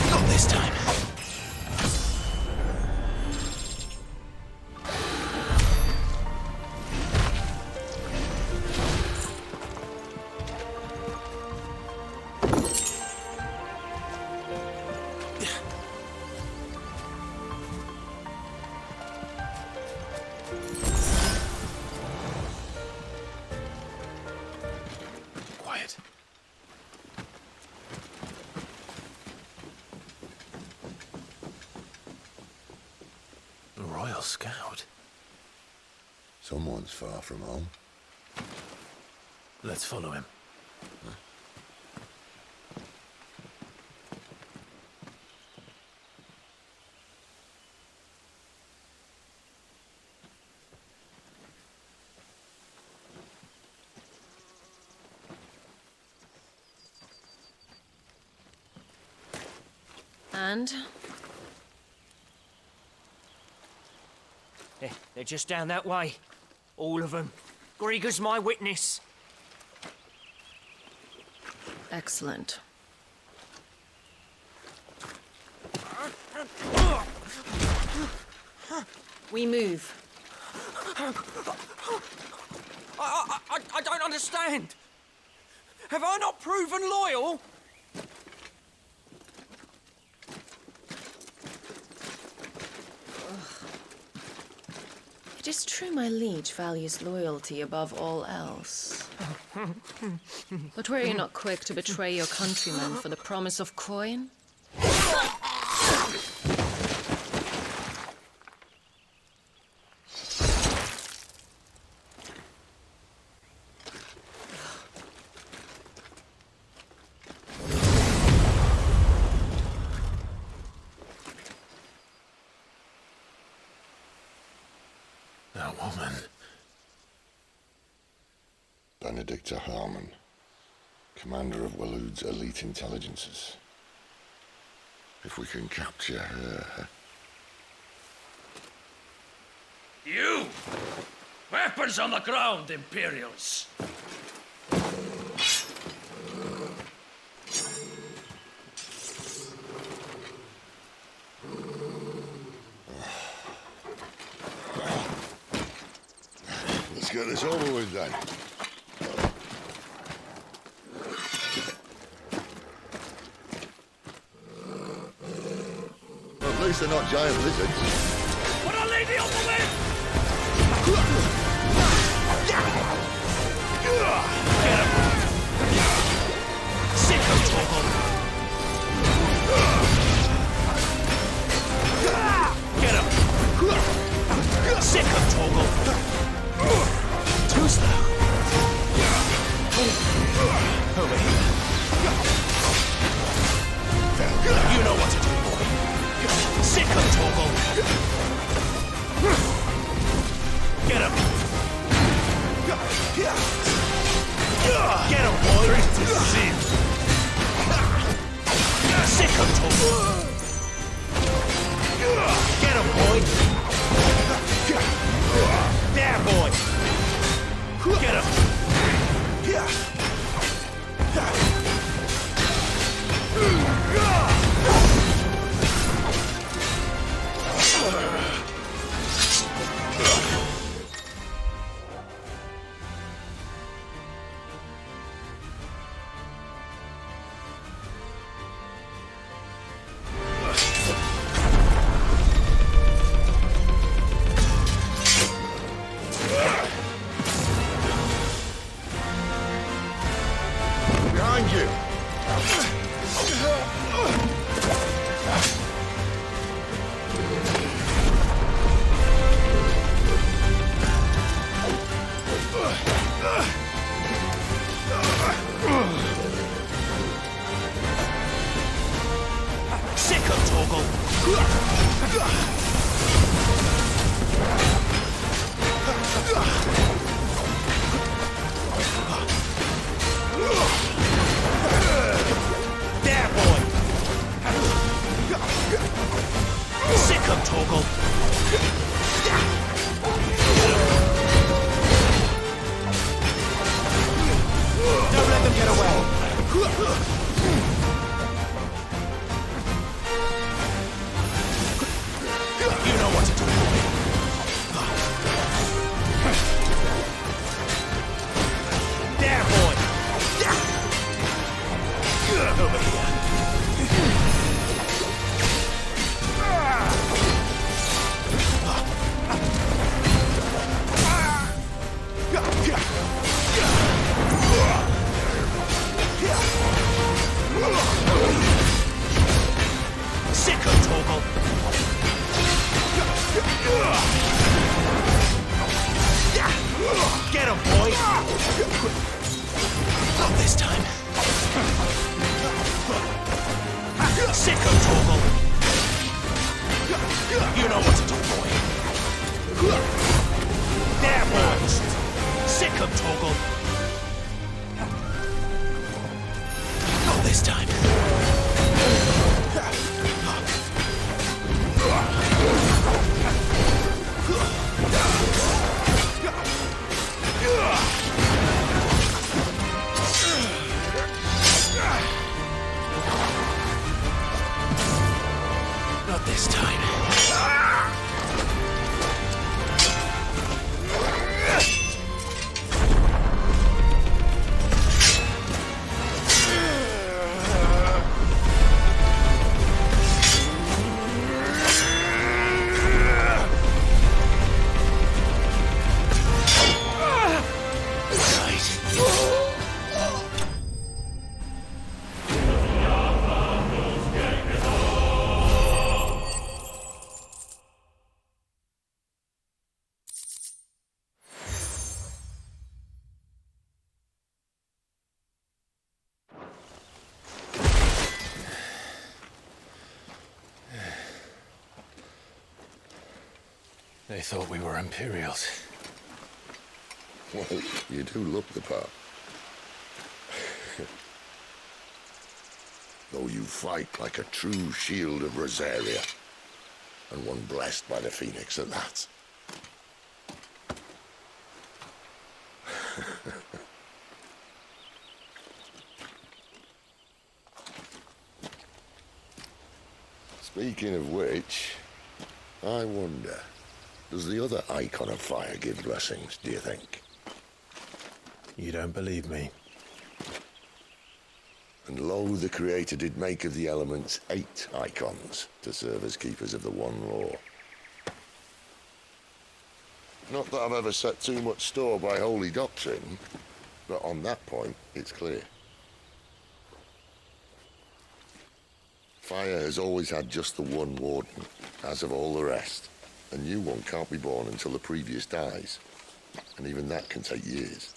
Not this time. Quiet. A Royal Scout. Someone's far from home. Let's follow him. And? They're just down that way. All of them. Grieger's my witness. Excellent. We move. I don't understand. Have I not proven loyal? It is true my liege values loyalty above all else. But were you not quick to betray your countrymen for the promise of coin? That woman. Benedicta Harmon, commander of Waloed's elite intelligences. If we can capture her... You! Weapons on the ground, Imperials! Let's get this over with then. Well, at least they're not giant lizards. Put a lady on the way! Get him! Sick of Torgal! Get him! Sick of Torgal! Too slow. Over here. You know what to do, boy. Sick of Torgal. Get him. Get him, boy. him, Tom. Get him, boy. There, boy. Get him. Behind you! Sick of Torgal. There, boy. Sick of Torgal. Don't let them get away. You know what to do, boy. There, boy. Over here. Sick of Torgal. Get him, boy! Not this time. Sick of Torgal. You know what to do, boy. There, boys. Sick of Torgal. Not this time. Not this time. They thought we were Imperials. Well, you do look the part. Though you fight like a true shield of Rosaria, and one blessed by the Phoenix at that. Speaking of which, I wonder, does the other Eikon of Fire give blessings, do you think? You don't believe me? And lo, the Creator did make of the elements 8 Eikons to serve as keepers of the one law. Not that I've ever set too much store by holy doctrine, but on that point, it's clear. Fire has always had just the one warden, as of all the rest. A new one can't be born until the previous dies, and even that can take years.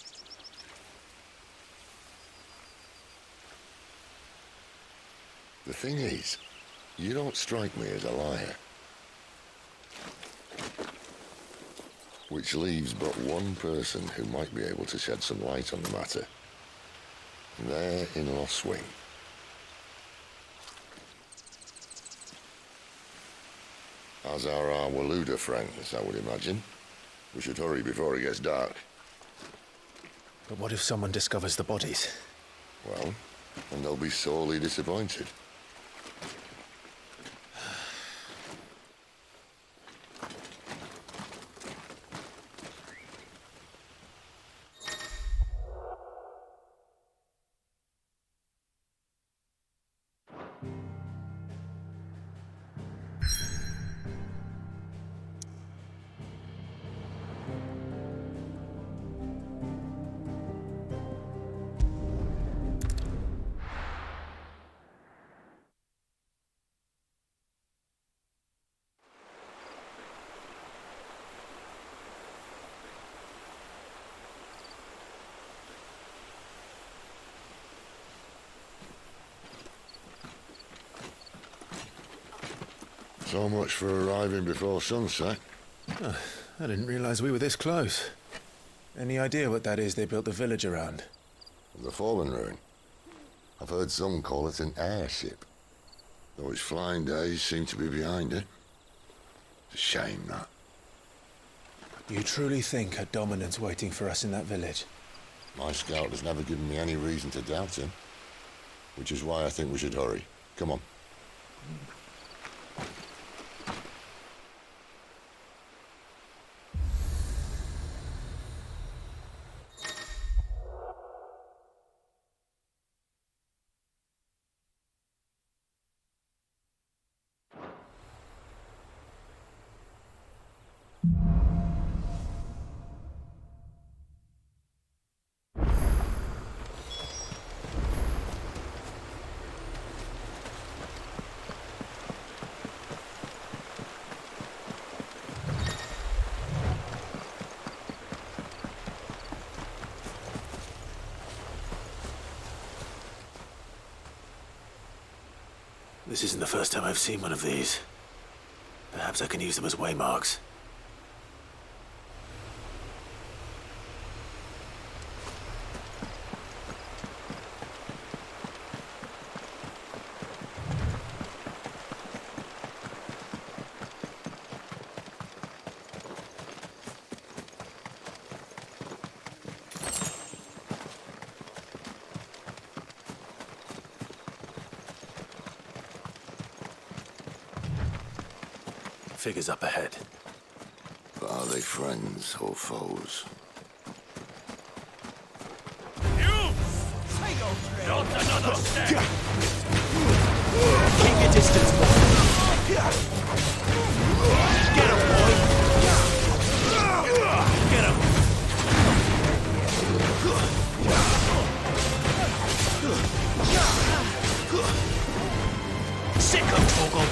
The thing is, you don't strike me as a liar. Which leaves but one person who might be able to shed some light on the matter. Their in-law swing. As are our Waluda friends, I would imagine. We should hurry before it gets dark. But what if someone discovers the bodies? Well, then they'll be sorely disappointed. So much for arriving before sunset. Oh, I didn't realize we were this close. Any idea what that is they built the village around? The Fallen Ruin. I've heard some call it an airship. Though its flying days seem to be behind it. It's a shame, that. You truly think a dominant's waiting for us in that village? My scout has never given me any reason to doubt him. Which is why I think we should hurry. Come on. This isn't the first time I've seen one of these. Perhaps I can use them as waymarks. Figures up ahead. But are they friends or foes? Not another step! Keep your distance, boy. Get him, boy! Get him! Sick of Toggle!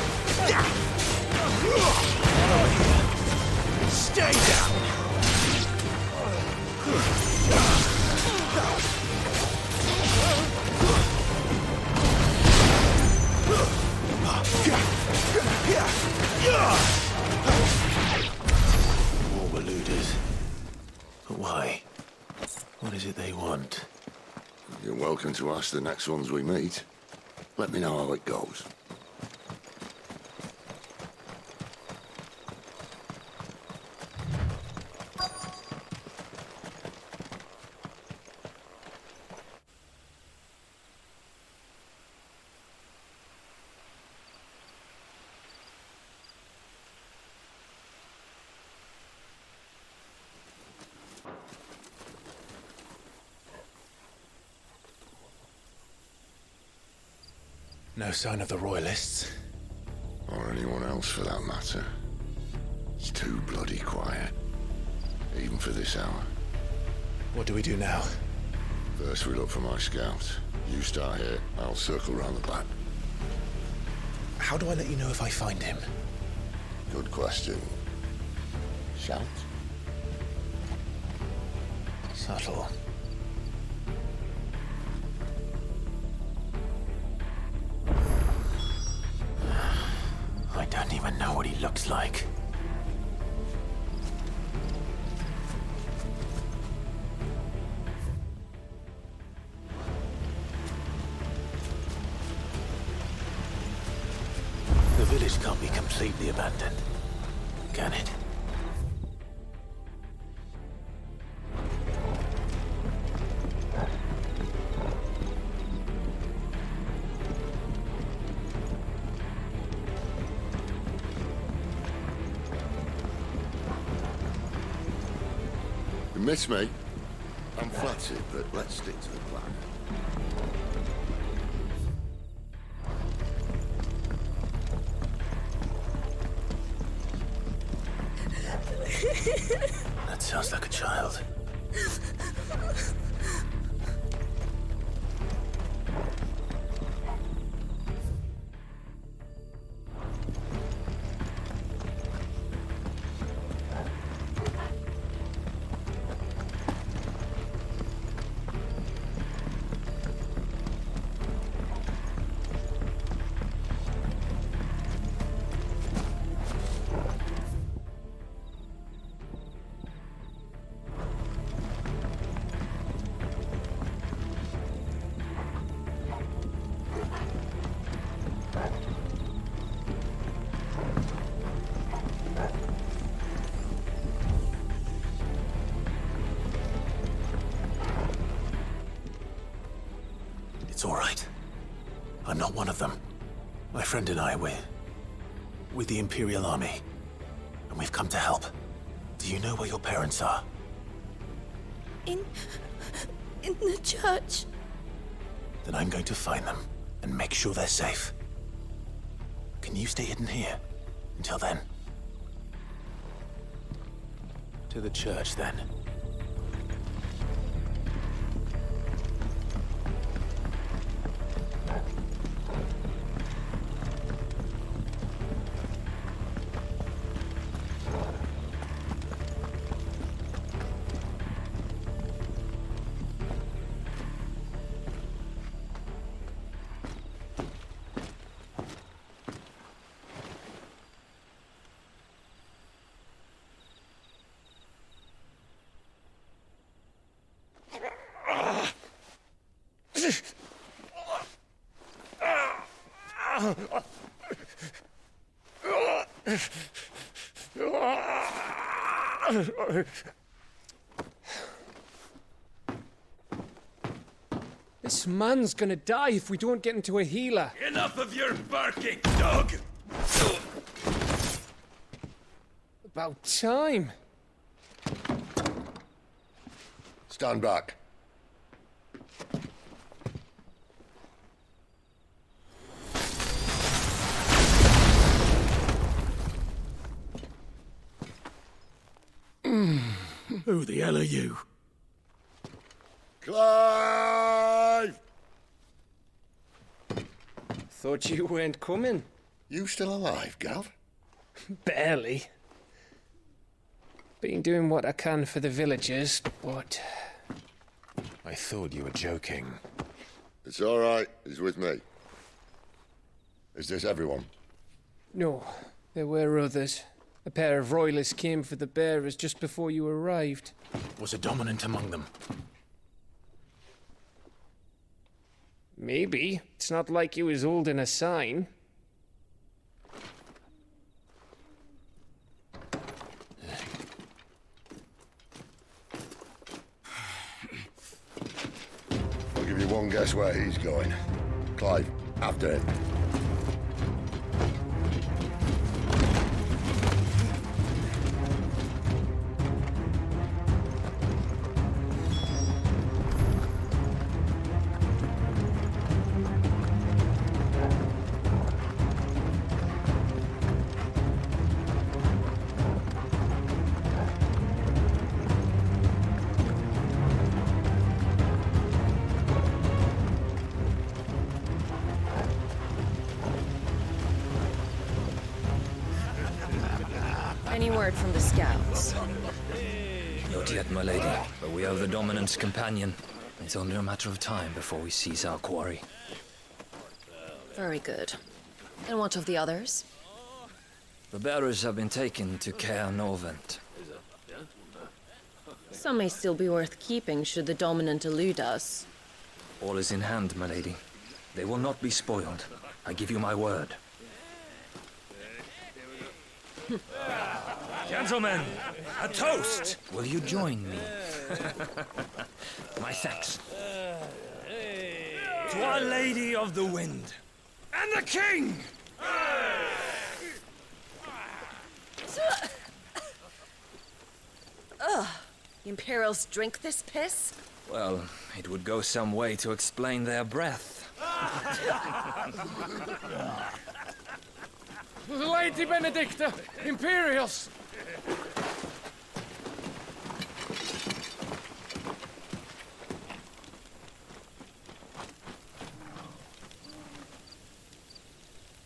Stay down! More Waludas. But why? What is it they want? You're welcome to ask the next ones we meet. Let me know how it goes. No sign of the Royalists. Or anyone else for that matter. It's too bloody quiet. Even for this hour. What do we do now? First we look for my scout. You start here, I'll circle round the back. How do I let you know if I find him? Good question. Shout? Subtle. I don't even know what he looks like. The village can't be completely abandoned. can it? You miss me? I'm flattered, but let's stick to the plan. That sounds like a child. It's all right. I'm not one of them. My friend and I, we're with the Imperial Army, and we've come to help. Do you know where your parents are? In the church. Then I'm going to find them and make sure they're safe. Can you stay hidden here until then? To the church, then. This man's gonna die if we don't get into a healer. Enough of your barking, dog! About time. Stand back. Who the hell are you? Clive! Thought you weren't coming. You still alive, Gav? Barely. Been doing what I can for the villagers, but... I thought you were joking. It's all right. He's with me. Is this everyone? No, there were others. A pair of royalists came for the bearers just before you arrived. Was a dominant among them? Maybe. It's not like he was holding a sign. I'll give you one guess where he's going. Clive, after him. Any word from the scouts? Not yet, my lady, but we have the dominant's companion. It's only a matter of time before we seize our quarry. Very good. And what of the others? The bearers have been taken to Caer Novent. Some may still be worth keeping should the dominant elude us. All is in hand, my lady. They will not be spoiled. I give you my word. Gentlemen, a toast! Will you join me? My thanks. To Our Lady of the Wind. And the King! Ugh. The Imperials drink this piss? Well, it would go some way to explain their breath. Lady Benedicta! Imperials!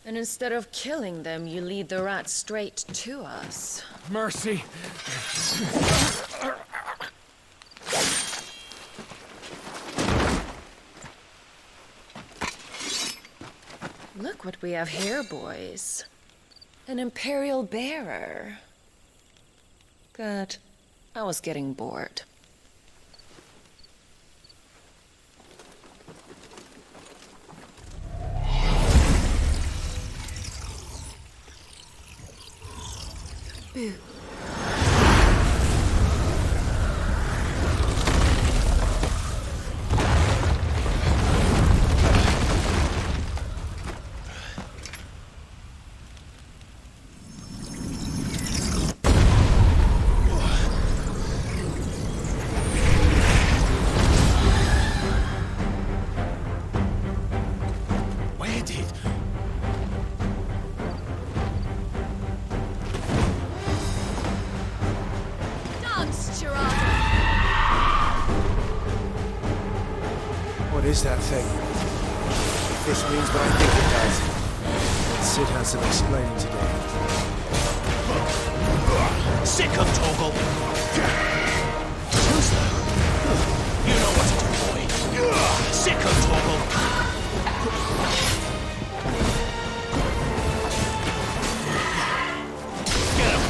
And instead of killing them, you lead the rats straight to us. Mercy! Look what we have here, boys. An Imperial bearer. Good. I was getting bored. Boo. What is that thing? If this means what I think it does, then Sid has some explaining to do. Sick of Torgal! Too slow. You know what to do, boy. Sick of Torgal! Get him!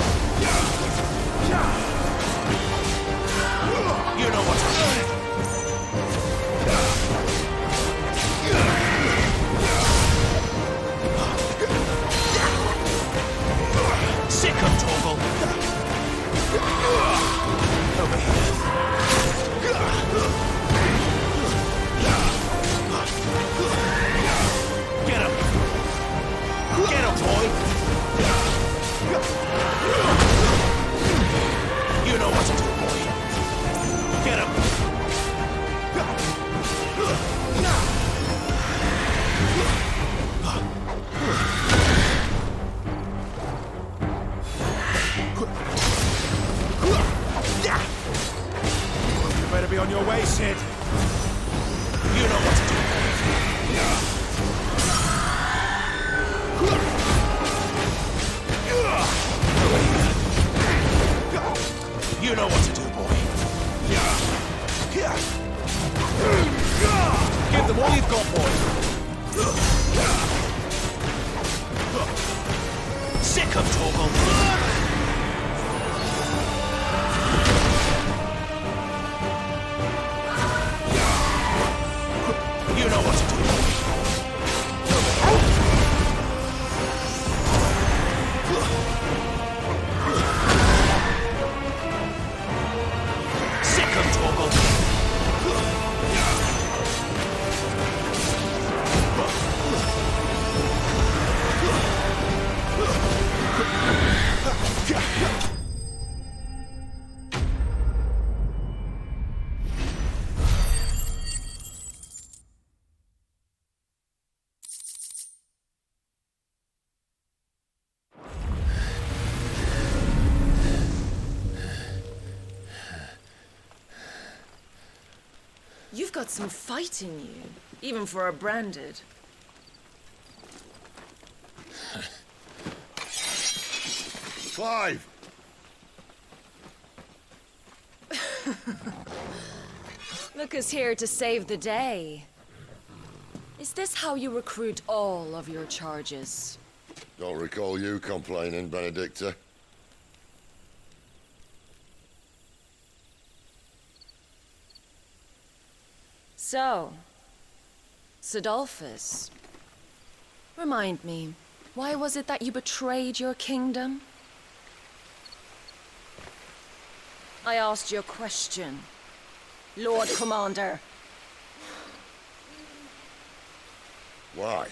You know what to do. Sick of Torgal! Over here. Get him! Get him, boy! You know what to do, boy. Get him! You better be on your way, Sid. You know what to do, boy. You know what to do, boy. Give them all you've got, boy. Sick of Torgal. You know what to do. Sick of Torgal. You've got some fight in you, even for a branded. Clive! Look who's here to save the day. Is this how you recruit all of your charges? Don't recall you complaining, Benedicta. So, Sidolphus, remind me, why was it that you betrayed your kingdom? I asked you a question, Lord Commander. Why?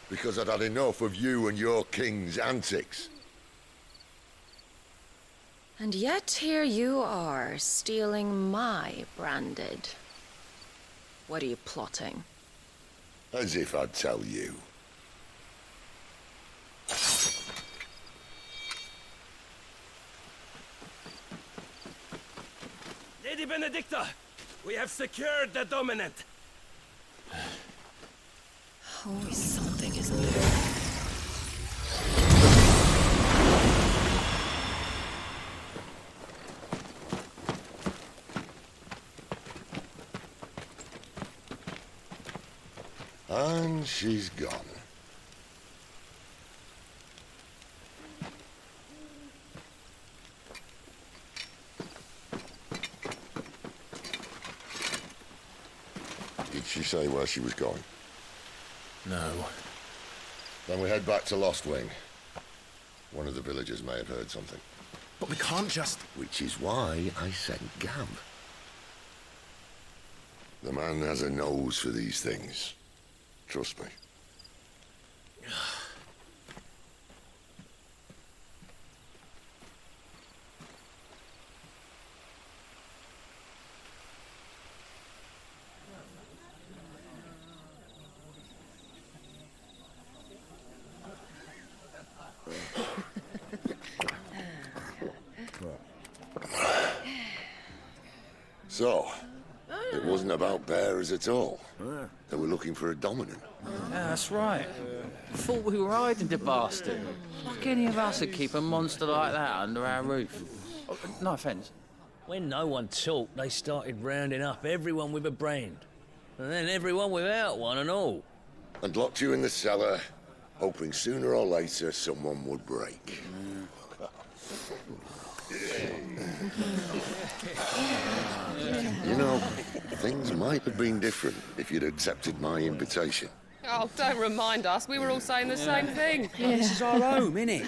Because I'd had enough of you and your king's antics. And yet here you are, stealing my branded. What are you plotting? As if I'd tell you. Lady Benedicta, we have secured the dominant. Always something, isn't there? And she's gone. Did she say where she was going? No. Then we head back to Lost Wing. One of the villagers may have heard something. But we can't just... Which is why I sent Gab. The man has a nose for these things. Trust me. So, it wasn't about bearers at all. They were looking for a dominant. Yeah, that's right. Thought we were hiding the bastard. Like any of us would keep a monster like that under our roof. Oh, no offence. When no one talked, they started rounding up everyone with a brand. And then everyone without one and all. And locked you in the cellar, hoping sooner or later someone would break. You know, things might have been different if you'd accepted my invitation. Oh, don't remind us. We were all saying the same thing. This is our home, innit?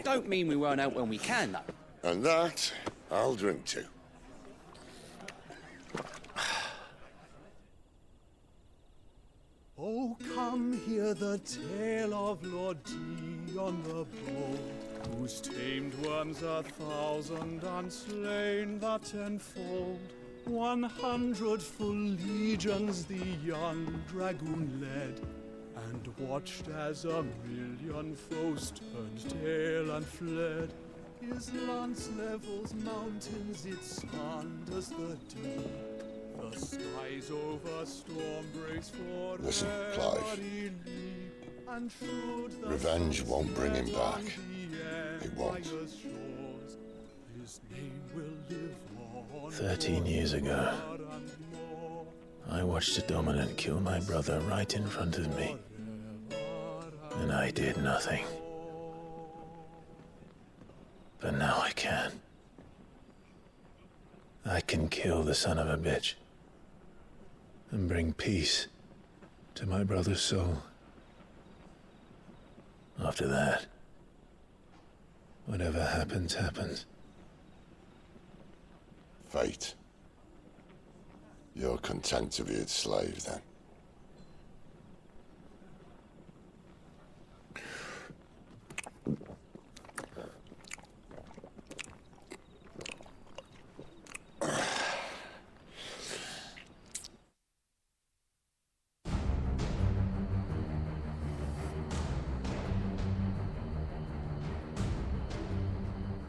Don't mean we won't out when we can, though. And that, I'll drink to. Oh, come hear the tale of Lord T on the bold, whose tamed worms 1,000 and slain the tenfold. 100 full legions the young dragoon led, and watched as 1,000,000 foes turned tail and fled. His lance levels mountains, it sanders the deep. The skies over storm breaks for Listen, Clive. Revenge won't bring him back. It won't. 13 years ago, I watched a dominant kill my brother right in front of me. And I did nothing. But now I can. I can kill the son of a bitch. And bring peace to my brother's soul. After that, whatever happens, happens. Fate. You're content to be its slave, then?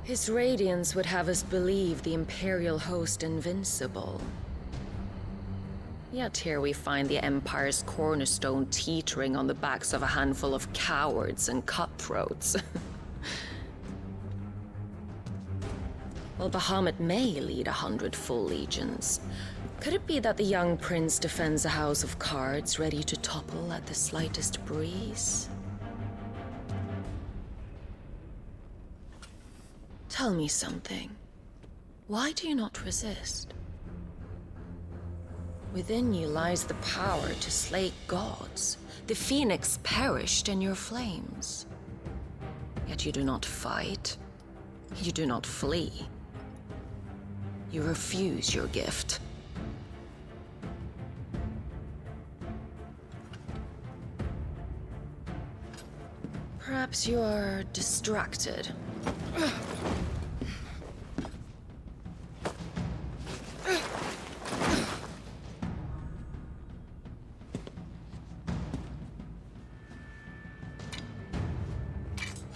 His radiance would have us believe the Imperial host invincible. Yet here we find the Empire's cornerstone teetering on the backs of a handful of cowards and cutthroats. Well, Bahamut may lead 100 full legions. Could it be that the young prince defends a house of cards ready to topple at the slightest breeze? Tell me something. Why do you not resist? Within you lies the power to slay gods. The Phoenix perished in your flames. Yet you do not fight. You do not flee. You refuse your gift. Perhaps you're distracted.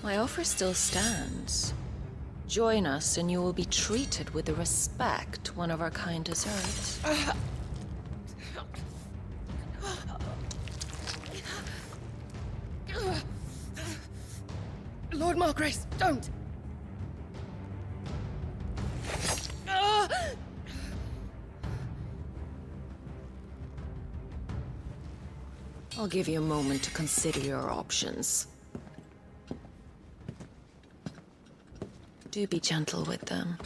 My offer still stands. Join us and you will be treated with the respect one of our kind deserves. Lord Margrace, don't! I'll give you a moment to consider your options. Do be gentle with them.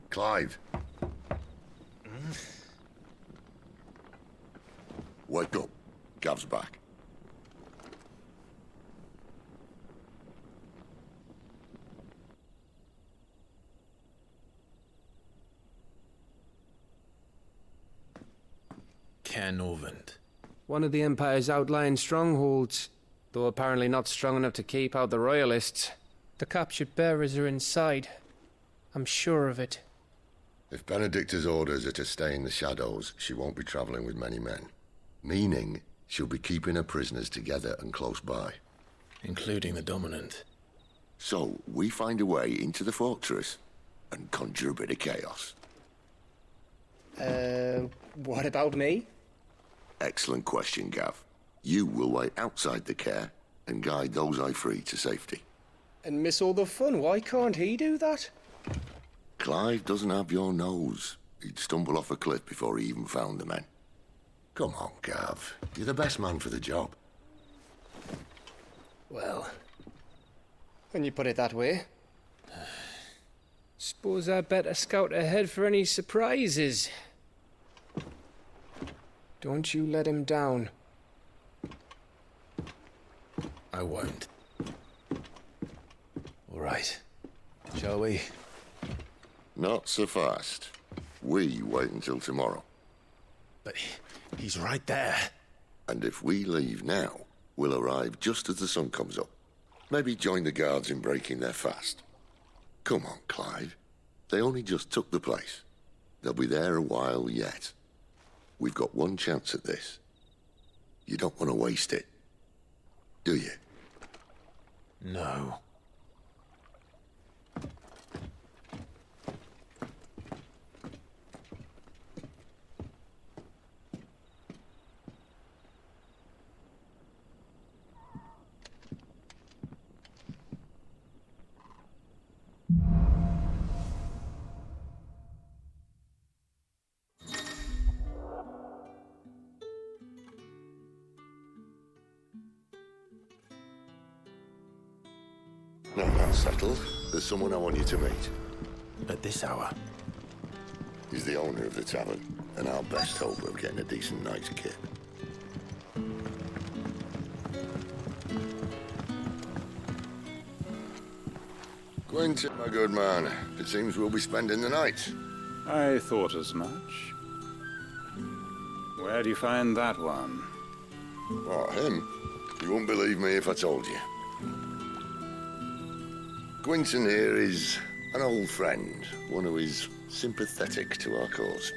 Clive. Wake up. Gav's back. Orvand. One of the Empire's outlying strongholds, though apparently not strong enough to keep out the Royalists. The captured bearers are inside. I'm sure of it. If Benedicta's orders are to stay in the shadows, she won't be travelling with many men. Meaning, she'll be keeping her prisoners together and close by. Including the Dominant. So, we find a way into the fortress and conjure a bit of chaos. What about me? Excellent question, Gav. You will wait outside the care and guide those I free to safety. And miss all the fun. Why can't he do that? Clive doesn't have your nose. He'd stumble off a cliff before he even found the men. Come on, Gav. You're the best man for the job. Well, when you put it that way. Suppose I'd better scout ahead for any surprises. Don't you let him down. I won't. All right. Shall we? Not so fast. We wait until tomorrow. But he's right there. And if we leave now, we'll arrive just as the sun comes up. Maybe join the guards in breaking their fast. Come on, Clive. They only just took the place. They'll be there a while yet. We've got one chance at this. You don't want to waste it, do you? No. Now that's settled. There's someone I want you to meet. At this hour? He's the owner of the tavern, and our best hope of getting a decent night's kit. Quinton, my good man. It seems we'll be spending the night. I thought as much. Where do you find that one? What, him? You wouldn't believe me if I told you. Quinton here is an old friend, one who is sympathetic to our cause.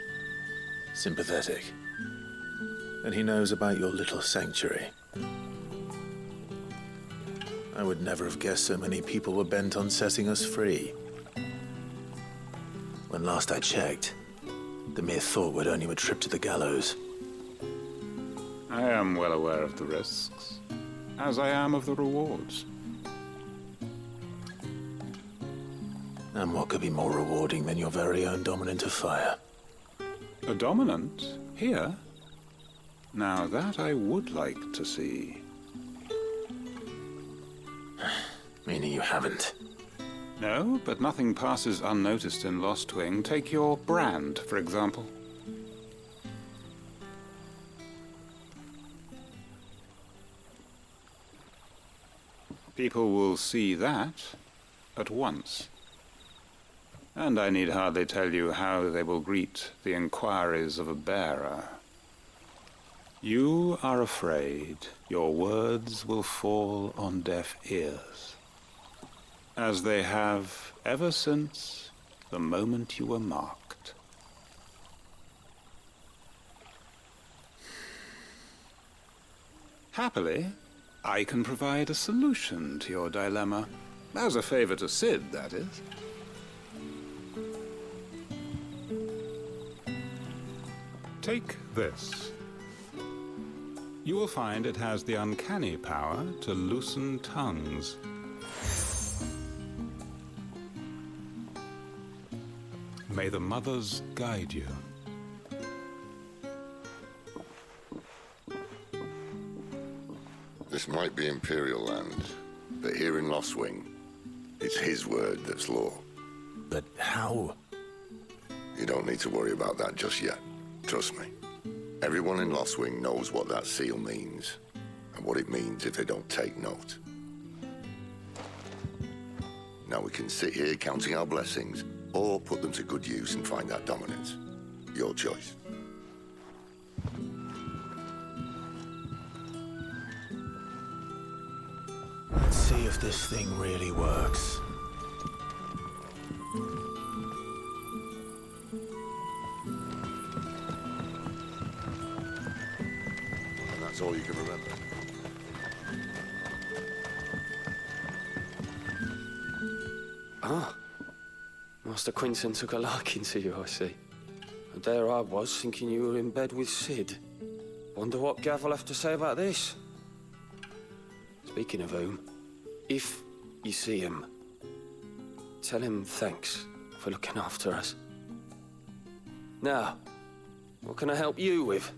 Sympathetic? And he knows about your little sanctuary. I would never have guessed so many people were bent on setting us free. When last I checked, the mere thought would earn you a trip to the gallows. I am well aware of the risks, as I am of the rewards. And what could be more rewarding than your very own Dominant of Fire? A Dominant? Here? Now that I would like to see. Meaning you haven't? No, but nothing passes unnoticed in Lostwing. Take your brand, for example. People will see that at once. And I need hardly tell you how they will greet the inquiries of a bearer. You are afraid your words will fall on deaf ears, as they have ever since the moment you were marked. Happily, I can provide a solution to your dilemma. As a favor to Sid, that is. Take this. You will find it has the uncanny power to loosen tongues. May the mothers guide you. This might be Imperial land, but here in Lostwing, it's his word that's law. But how? You don't need to worry about that just yet. Trust me. Everyone in Lostwing knows what that seal means, and what it means if they don't take note. Now we can sit here counting our blessings, or put them to good use and find that dominance. Your choice. Let's see if this thing really works. And that's all you can remember. Ah. Master Quinton took a liking to you, I see. And there I was, thinking you were in bed with Sid. Wonder what Gav will have to say about this. Speaking of whom, if you see him, tell him thanks for looking after us. Now, what can I help you with?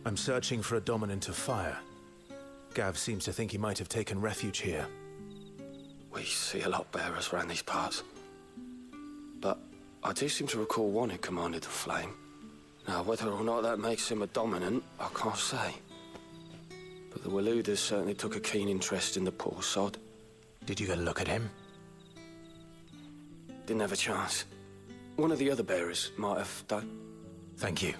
I'm searching for a dominant of fire. Gav seems to think he might have taken refuge here. We see a lot bearers around these parts. But I do seem to recall one who commanded the flame. Now, whether or not that makes him a dominant, I can't say. But the Waluders certainly took a keen interest in the poor sod. Did you get a look at him? Didn't have a chance. One of the other bearers might have done. Thank you.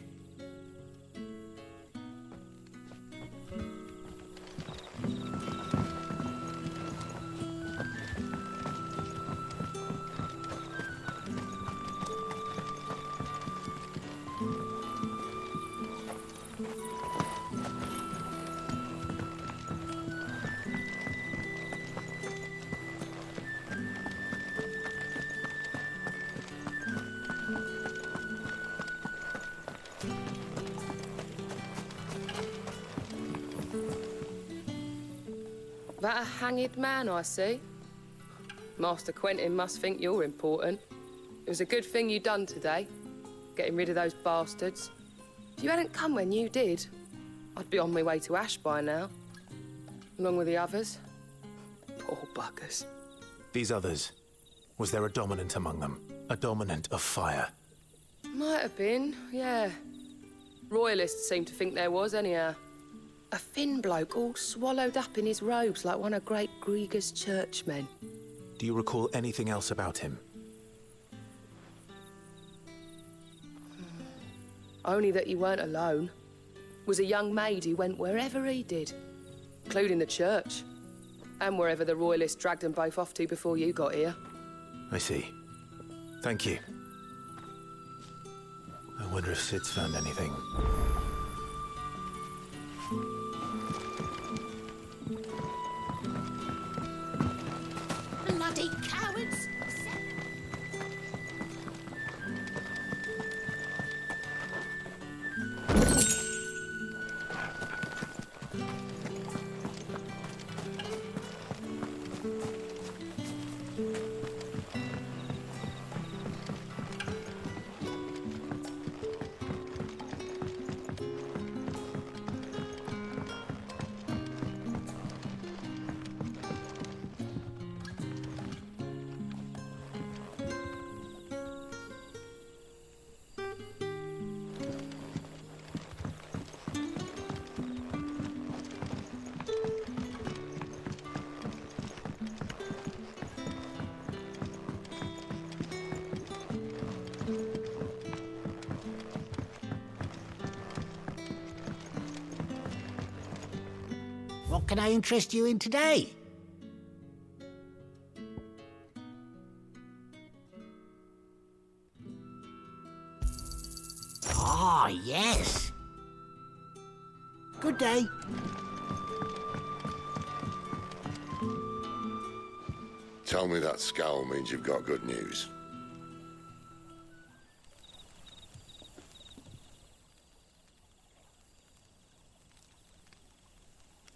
That a hanged man, I see. Master Quentin must think you're important. It was a good thing you done today, getting rid of those bastards. If you hadn't come when you did, I'd be on my way to Ash by now, along with the others. Poor buggers. These others, was there a dominant among them? A dominant of fire? Might have been, yeah. Royalists seem to think there was, anyhow. A thin bloke all swallowed up in his robes like one of great Grieger's churchmen. Do you recall anything else about him? Only that he weren't alone. Was a young maid who went wherever he did, including the church, and wherever the Royalists dragged them both off to before you got here. I see. Thank you. I wonder if Sid's found anything. Bloody cowards! What can I interest you in today? Ah, yes. Good day. Tell me that scowl means you've got good news.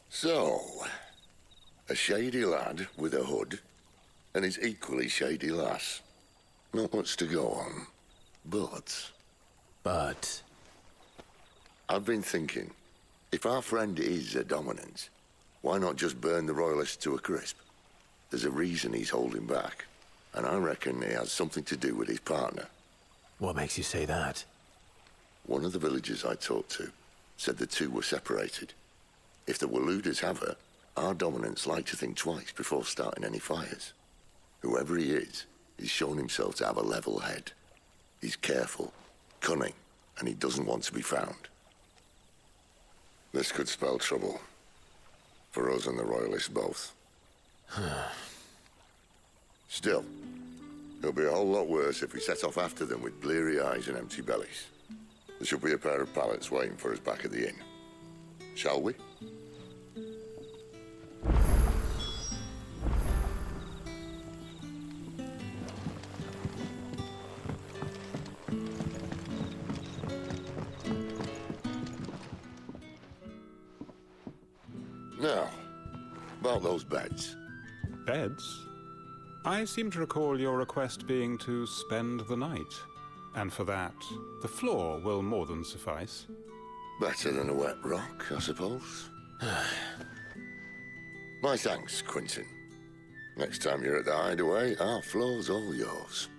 So, a shady lad with a hood, and his equally shady lass. Not much to go on, but... I've been thinking, if our friend is a dominant, why not just burn the Royalists to a crisp? There's a reason he's holding back, and I reckon it has something to do with his partner. What makes you say that? One of the villagers I talked to said the two were separated. If the Waluders have her, our dominants like to think twice before starting any fires. Whoever he is, he's shown himself to have a level head. He's careful, cunning, and he doesn't want to be found. This could spell trouble. For us and the Royalists both. Still, it'll be a whole lot worse if we set off after them with bleary eyes and empty bellies. There should be a pair of pallets waiting for us back at the inn. Shall we? Now, about those beds. Beds? I seem to recall your request being to spend the night. And for that, the floor will more than suffice. Better than a wet rock, I suppose. My thanks, Quinton. Next time you're at the hideaway, our floor's all yours.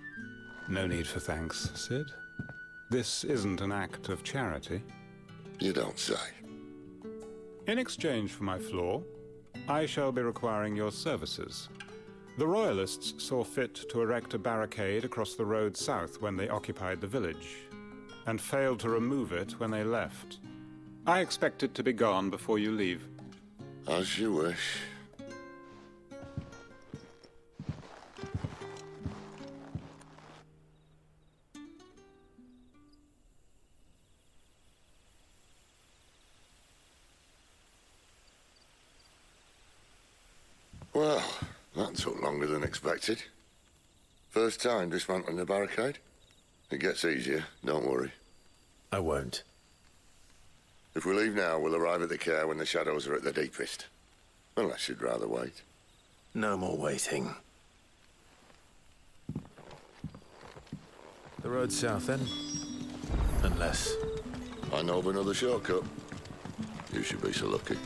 No need for thanks, Sid. This isn't an act of charity. You don't say. In exchange for my floor, I shall be requiring your services. The Royalists saw fit to erect a barricade across the road south when they occupied the village, and failed to remove it when they left. I expect it to be gone before you leave. As you wish. Well, that took longer than expected. First time dismantling the barricade? It gets easier, don't worry. I won't. If we leave now, we'll arrive at the care when the shadows are at their deepest. Unless you'd rather wait. No more waiting. The road south, then? Unless... I know of another shortcut. You should be so lucky.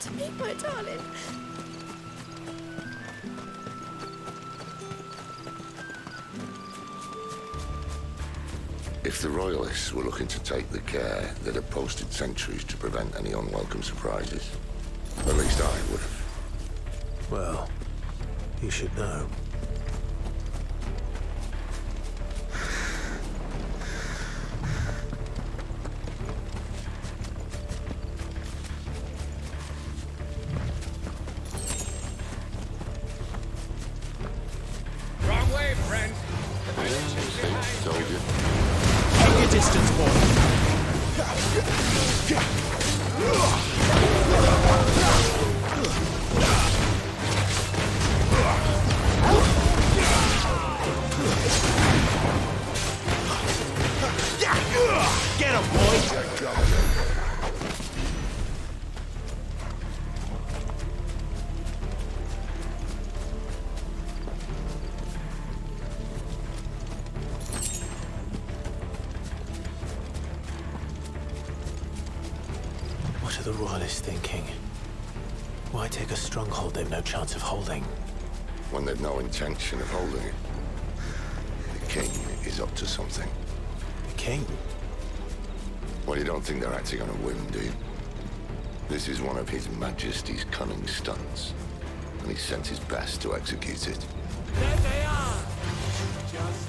To me, my darling. If the Royalists were looking to take the care, they'd have posted sentries to prevent any unwelcome surprises. At least I would have. Well, you should know. Distance, boy. Get him, boy. What are the Royalists thinking? Why take a stronghold they've no chance of holding? When they've no intention of holding it. The king is up to something. The king? Well, you don't think they're acting on a whim, do you? This is one of His Majesty's cunning stunts, and he sent his best to execute it. There they are! Just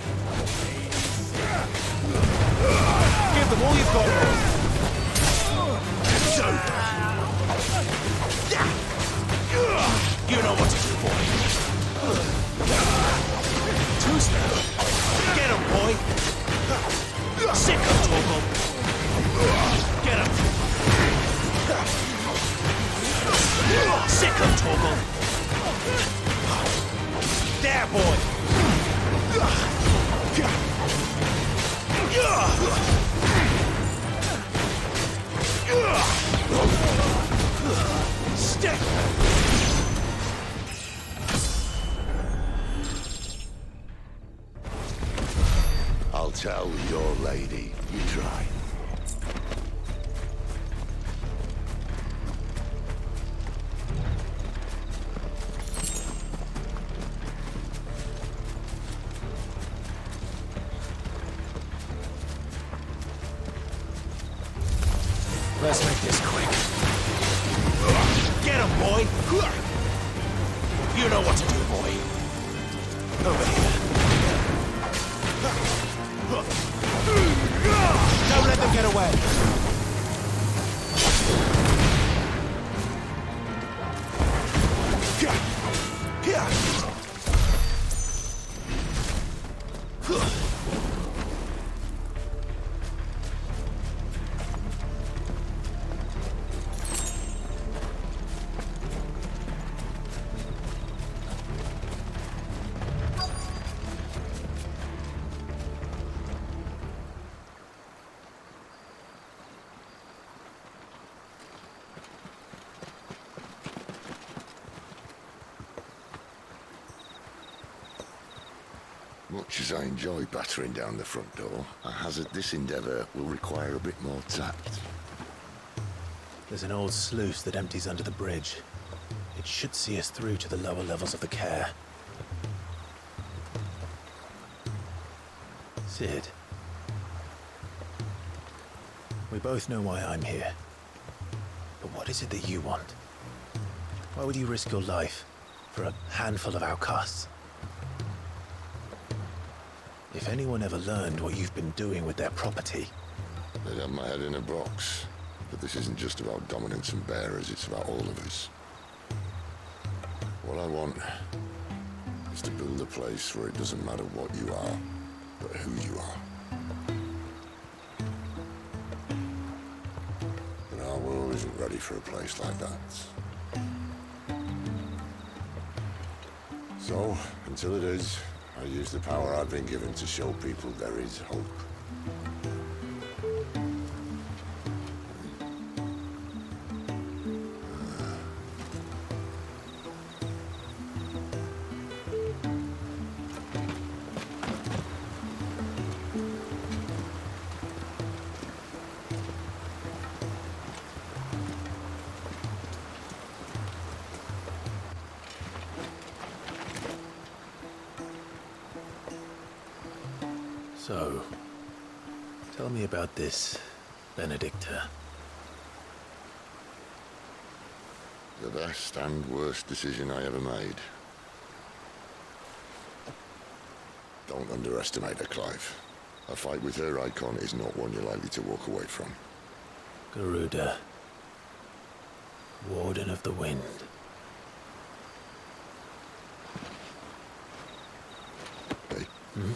Give them all you've got. So, you know what to do, boy. Two-step. Get him, boy. Sick of Toggle. Get him. Sick of Toggle. There, boy. Stick. I'll tell your lady. You try. Let's make this quick. Get him, boy! You know what to do, boy. Over here. Don't let them get away. Much as I enjoy battering down the front door, I hazard this endeavour will require a bit more tact. There's an old sluice that empties under the bridge. It should see us through to the lower levels of the care. Sid. We both know why I'm here. But what is it that you want? Why would you risk your life for a handful of outcasts? If anyone ever learned what you've been doing with their property... They'd have my head in a box. But this isn't just about dominance and bearers, it's about all of us. What I want is to build a place where it doesn't matter what you are, but who you are. And our world isn't ready for a place like that. So, until it is, I use the power I've been given to show people there is hope. So, tell me about this, Benedicta. The best and worst decision I ever made. Don't underestimate her, Clive. A fight with her Eikon is not one you're likely to walk away from. Garuda. Warden of the Wind. Hey. Hmm?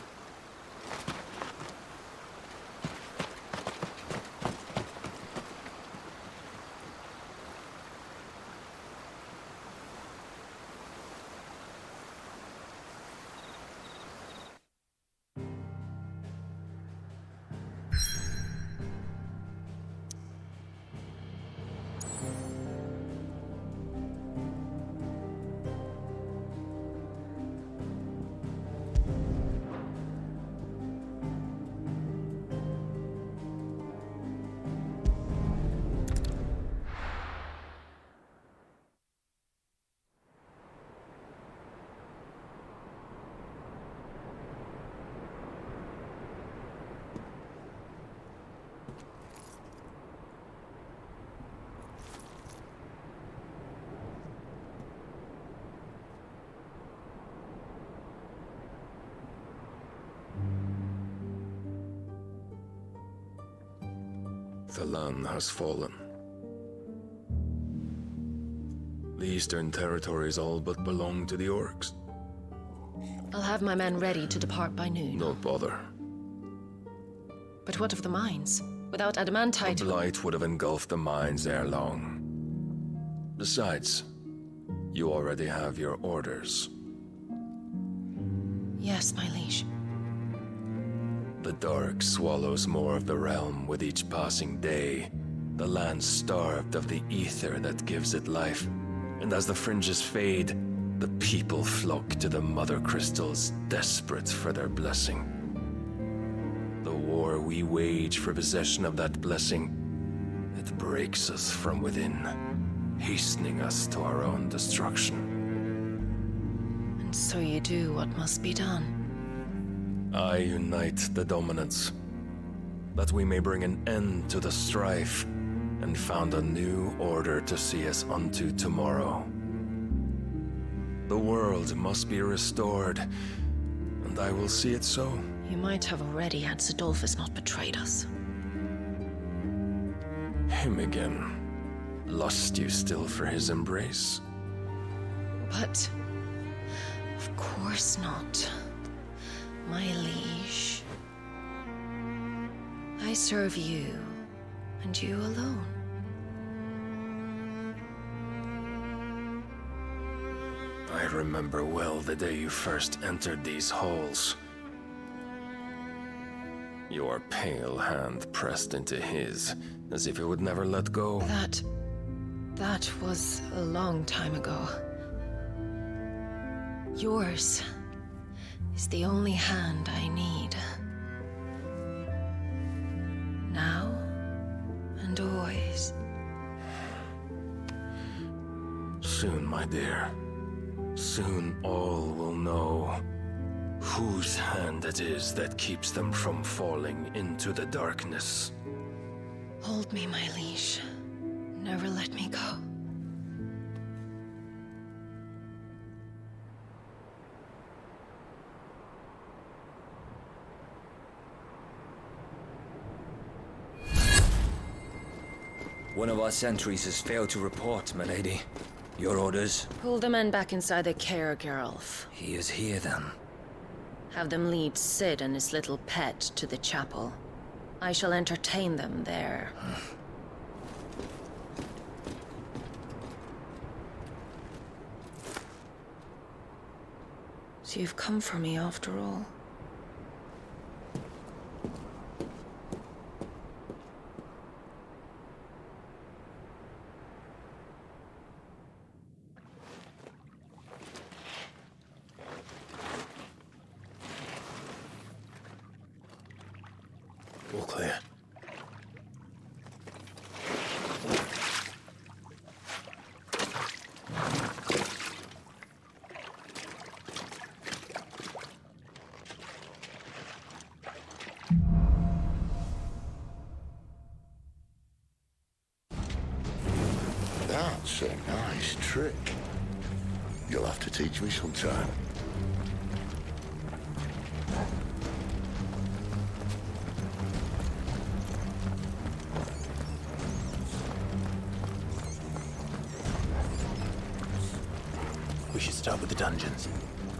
The land has fallen. The Eastern Territories all but belong to the orcs. I'll have my men ready to depart by noon. Don't bother. But what of the mines? Without adamantite... The Blight would have engulfed the mines ere long. Besides, you already have your orders. Yes, my liege. The dark swallows more of the realm with each passing day. The land starved of the ether that gives it life. And as the fringes fade, the people flock to the mother crystals, desperate for their blessing. The war we wage for possession of that blessing, it breaks us from within, hastening us to our own destruction. And so you do what must be done. I unite the dominants, that we may bring an end to the strife, and found a new order to see us unto tomorrow. The world must be restored, and I will see it so. You might have already had Sidolphus not betrayed us. Him again. Lust you still for his embrace? But... of course not. My liege. I serve you, and you alone. I remember well the day you first entered these halls. Your pale hand pressed into his, as if it would never let go. That was a long time ago. Yours is the only hand I need. Now and always. Soon, my dear. Soon all will know whose hand it is that keeps them from falling into the darkness. Hold me, my liege. Never let me go. One of our sentries has failed to report, my lady. Your orders? Pull the men back inside the care, Geralf. He is here, then. Have them lead Sid and his little pet to the chapel. I shall entertain them there. So you've come for me after all. All clear. That's a nice trick. You'll have to teach me sometime. We should start with the dungeons.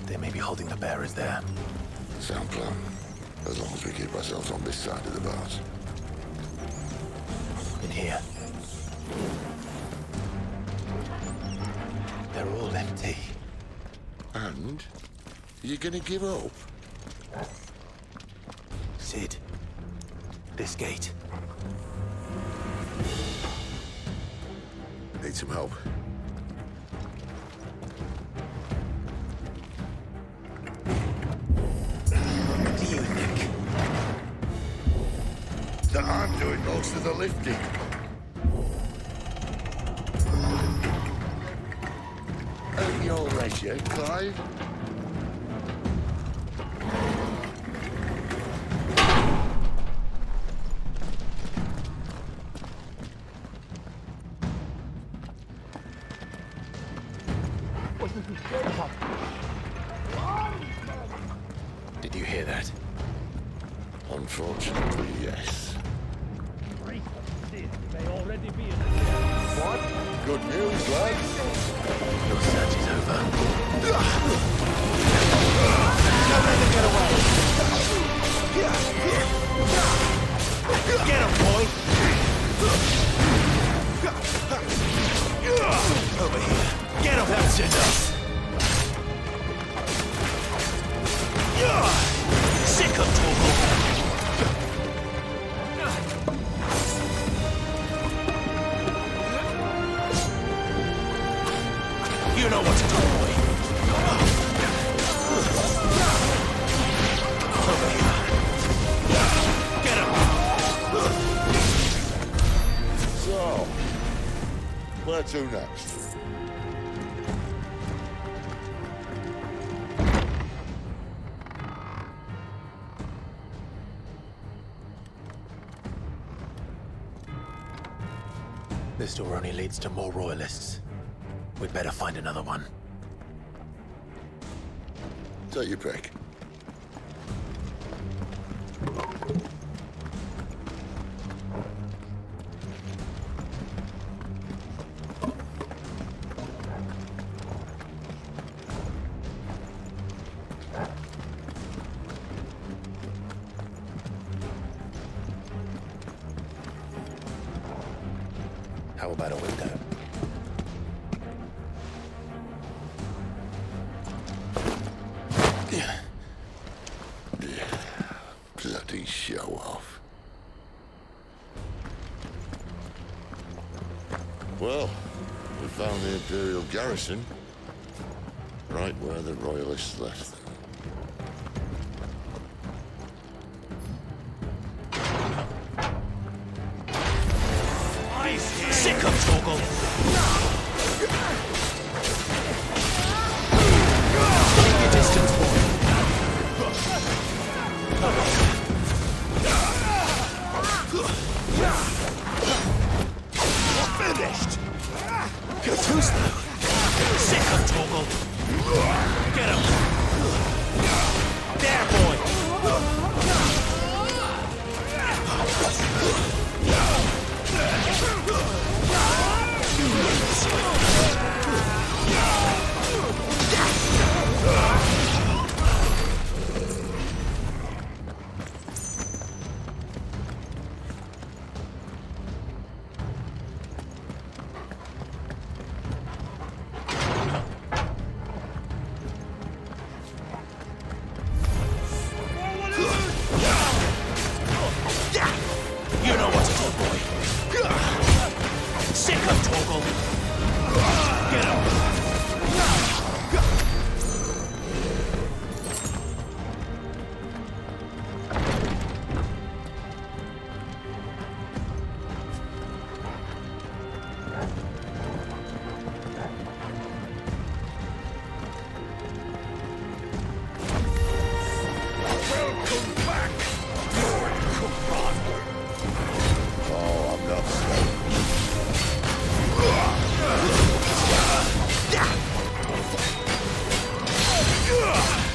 They may be holding the bearers there. Sound plan. As long as we keep ourselves on this side of the bars. In here. They're all empty. And? You're gonna give up? Sid. This gate. Need some help. What do you think? That I'm doing most of the lifting. At your leisure, Clive. Did you hear that? Unfortunately, yes. already be in the What? Good news, lads. Your search is over. Don't let them get away. Get him, boy. Over here. Get him. That's enough. Sick of Torgal. You know what to do, boy. Over here. Get him. So, where to next? This door only leads to more royalists. We'd better find another one. Take your pick. How about a window? Bloody show off. Well, we found the Imperial garrison. Right where the Royalists left them. Sick of Torgal. Take your distance, boy. Finished. You're too slow. Sick of Torgal. Get him. There, boy. You know what to do, boy. Sick of Torgal. Get him. Welcome back, Lord Commander. Oh, I'm not slow.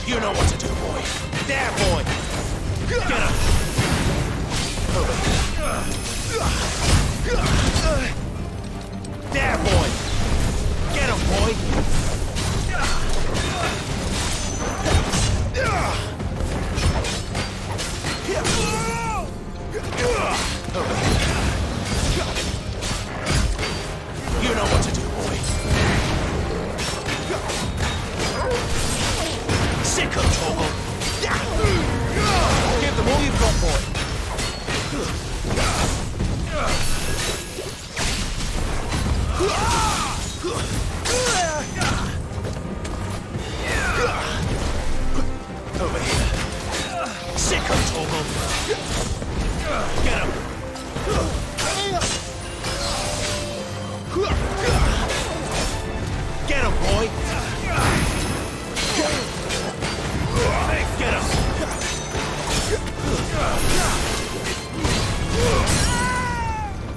You know what to do, boy. There, boy. Get him. Over here. There, boy. Get him, boy. Over here. You know what to do, boy. Sick of Torgal. Give them all you've got, boy. Over here. Sick of Torgal. Get him. Get him, boy. Get him.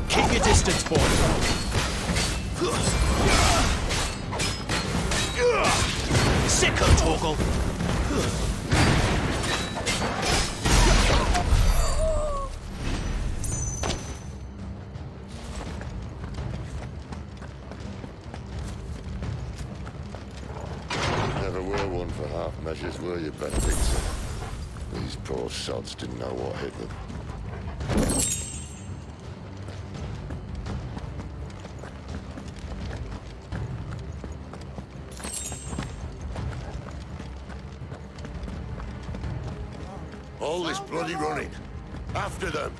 Keep your distance, boy. Sick of Torgal. never were one for half measures, were you, Benedicta? These poor sods didn't know what hit them. All this bloody running. After them.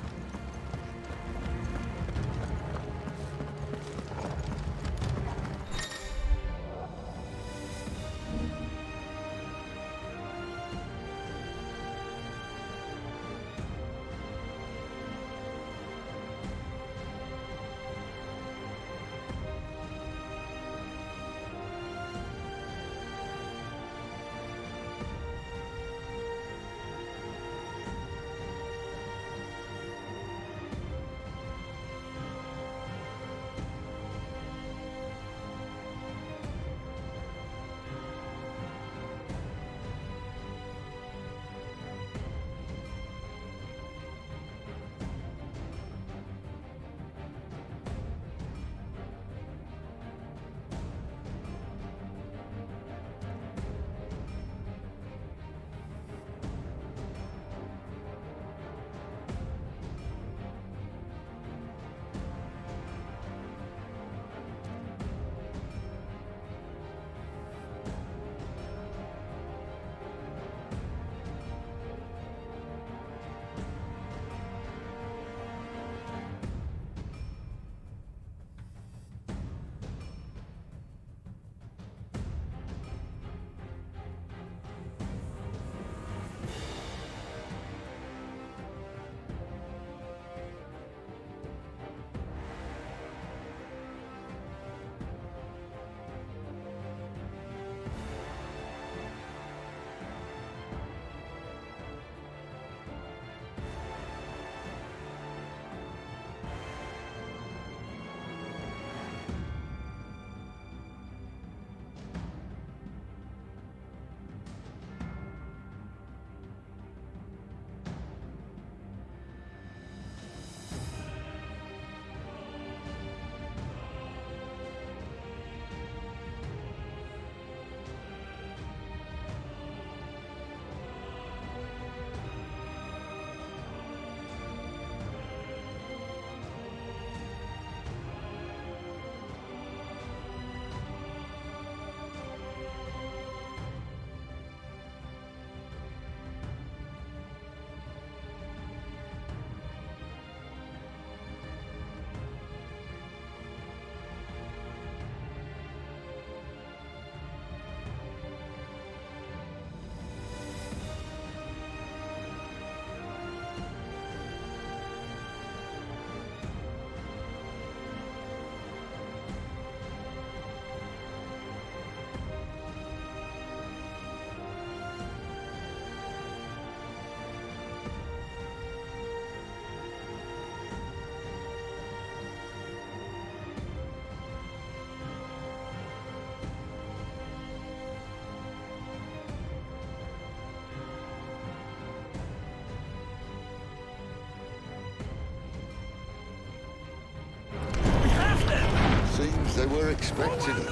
Seems they were expecting us.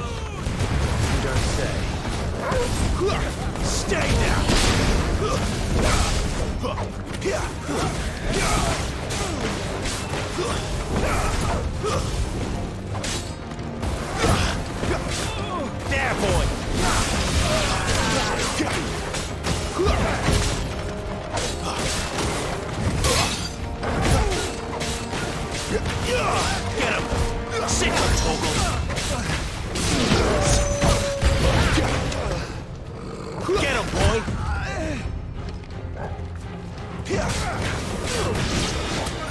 You don't say. Stay down! There, boy! Get him! Sick of Toggle! Get him, boy!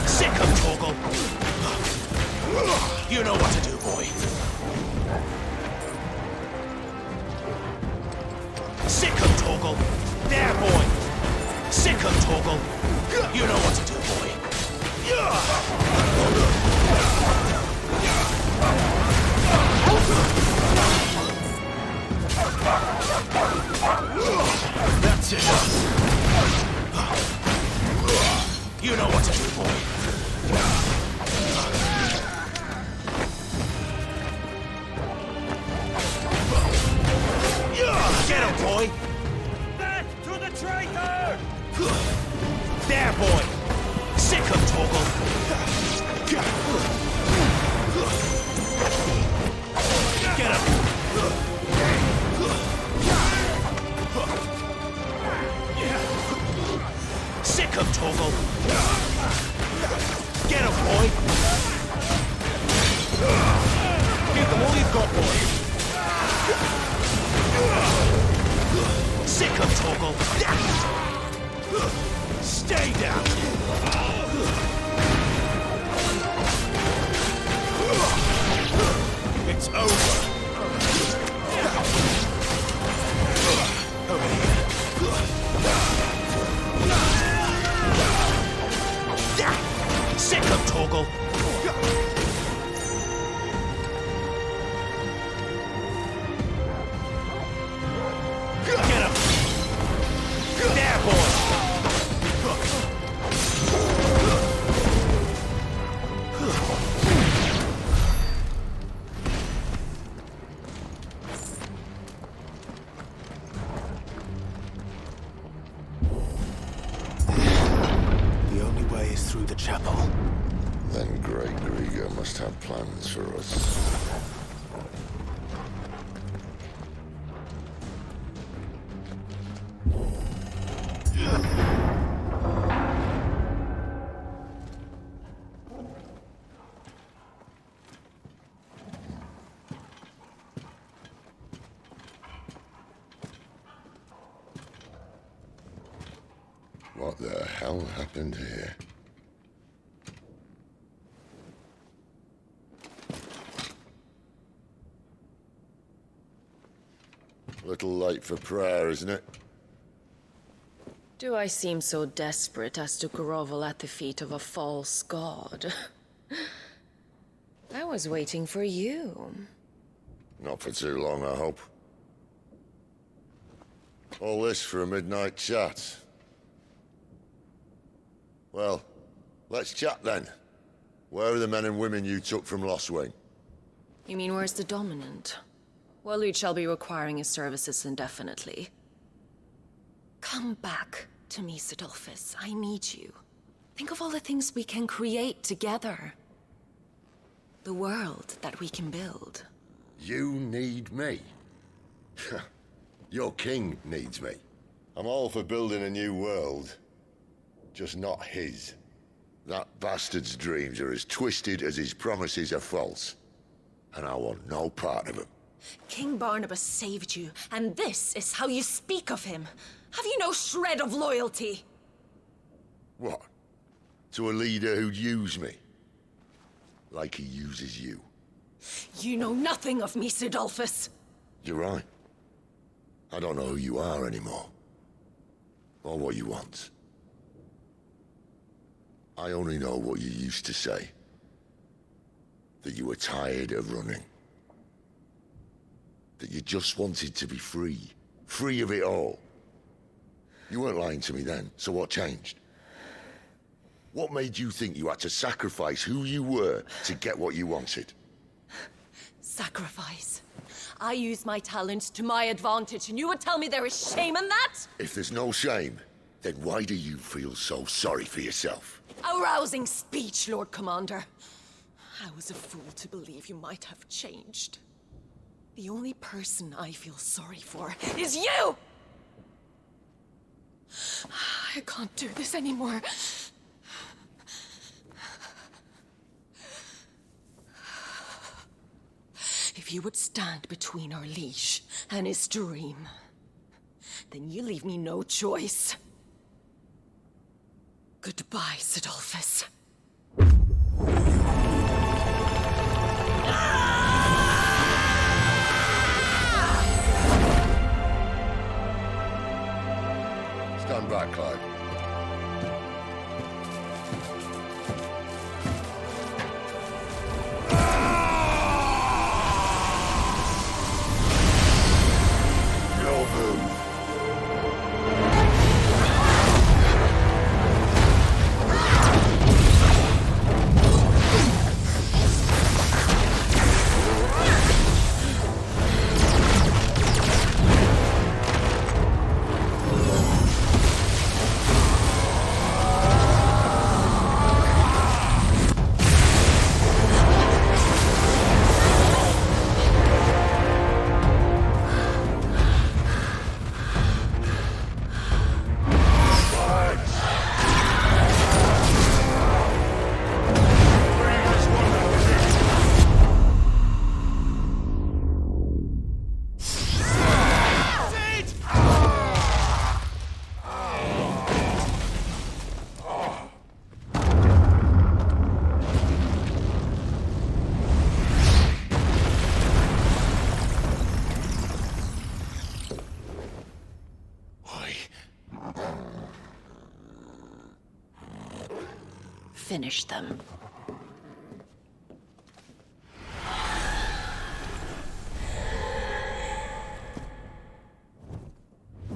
Sick of Toggle! You know what to do, boy. Sick of Toggle! There, boy! Sick of Toggle! You know what to do, boy. That's it. You know what to do, boy. Get him! boy! Back to the traitor! There, boy! Sick him, Torgal! Get him! Sick him, Torgal! Get him, boy! Give them all you've got, boy! Sick him, Torgal! Stay down! It's over! Over here. Sick him, Torgal! Get him! There, boy! The only way is through the chapel. Then Great Grieger must have plans for us. What the hell happened here? A little late for prayer, isn't it? Do I seem so desperate as to grovel at the feet of a false god? I was waiting for you. Not for too long, I hope. All this for a midnight chat. Well, let's chat then. Where are the men and women you took from Lostwing? You mean where's the dominant? Well, you shall be requiring his services indefinitely. Come back to me, Sidolphus. I need you. Think of all the things we can create together. The world that we can build. You need me? Your king needs me. I'm all for building a new world. Just not his. That bastard's dreams are as twisted as his promises are false. And I want no part of them. King Barnabas saved you, and this is how you speak of him. Have you no shred of loyalty? What? To a leader who'd use me? Like he uses you. You know nothing of me, Sidolphus. You're right. I don't know who you are anymore. Or what you want. I only know what you used to say. That you were tired of running. That you just wanted to be free. Free of it all. You weren't lying to me then, so what changed? What made you think you had to sacrifice who you were to get what you wanted? Sacrifice. I use my talents to my advantage, and you would tell me there is shame in that? If there's no shame, then why do you feel so sorry for yourself? A rousing speech, Lord Commander. I was a fool to believe you might have changed. The only person I feel sorry for is you! I can't do this anymore. If you would stand between our liege and his dream, then you leave me no choice. Goodbye, Sidolphus. Stand back, Clive. Your move. finish them.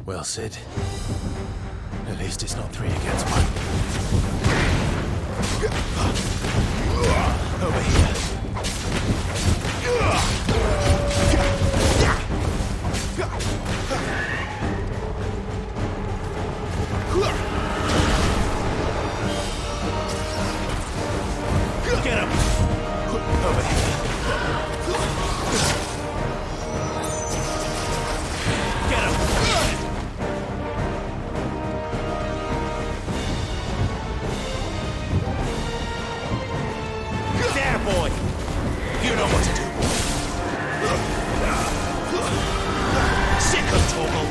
Well, Sid. At least it's not 3 against 1. Over here. Get him! Over here. Get him! There, boy! You know what to do, boy. Sick of Torgal.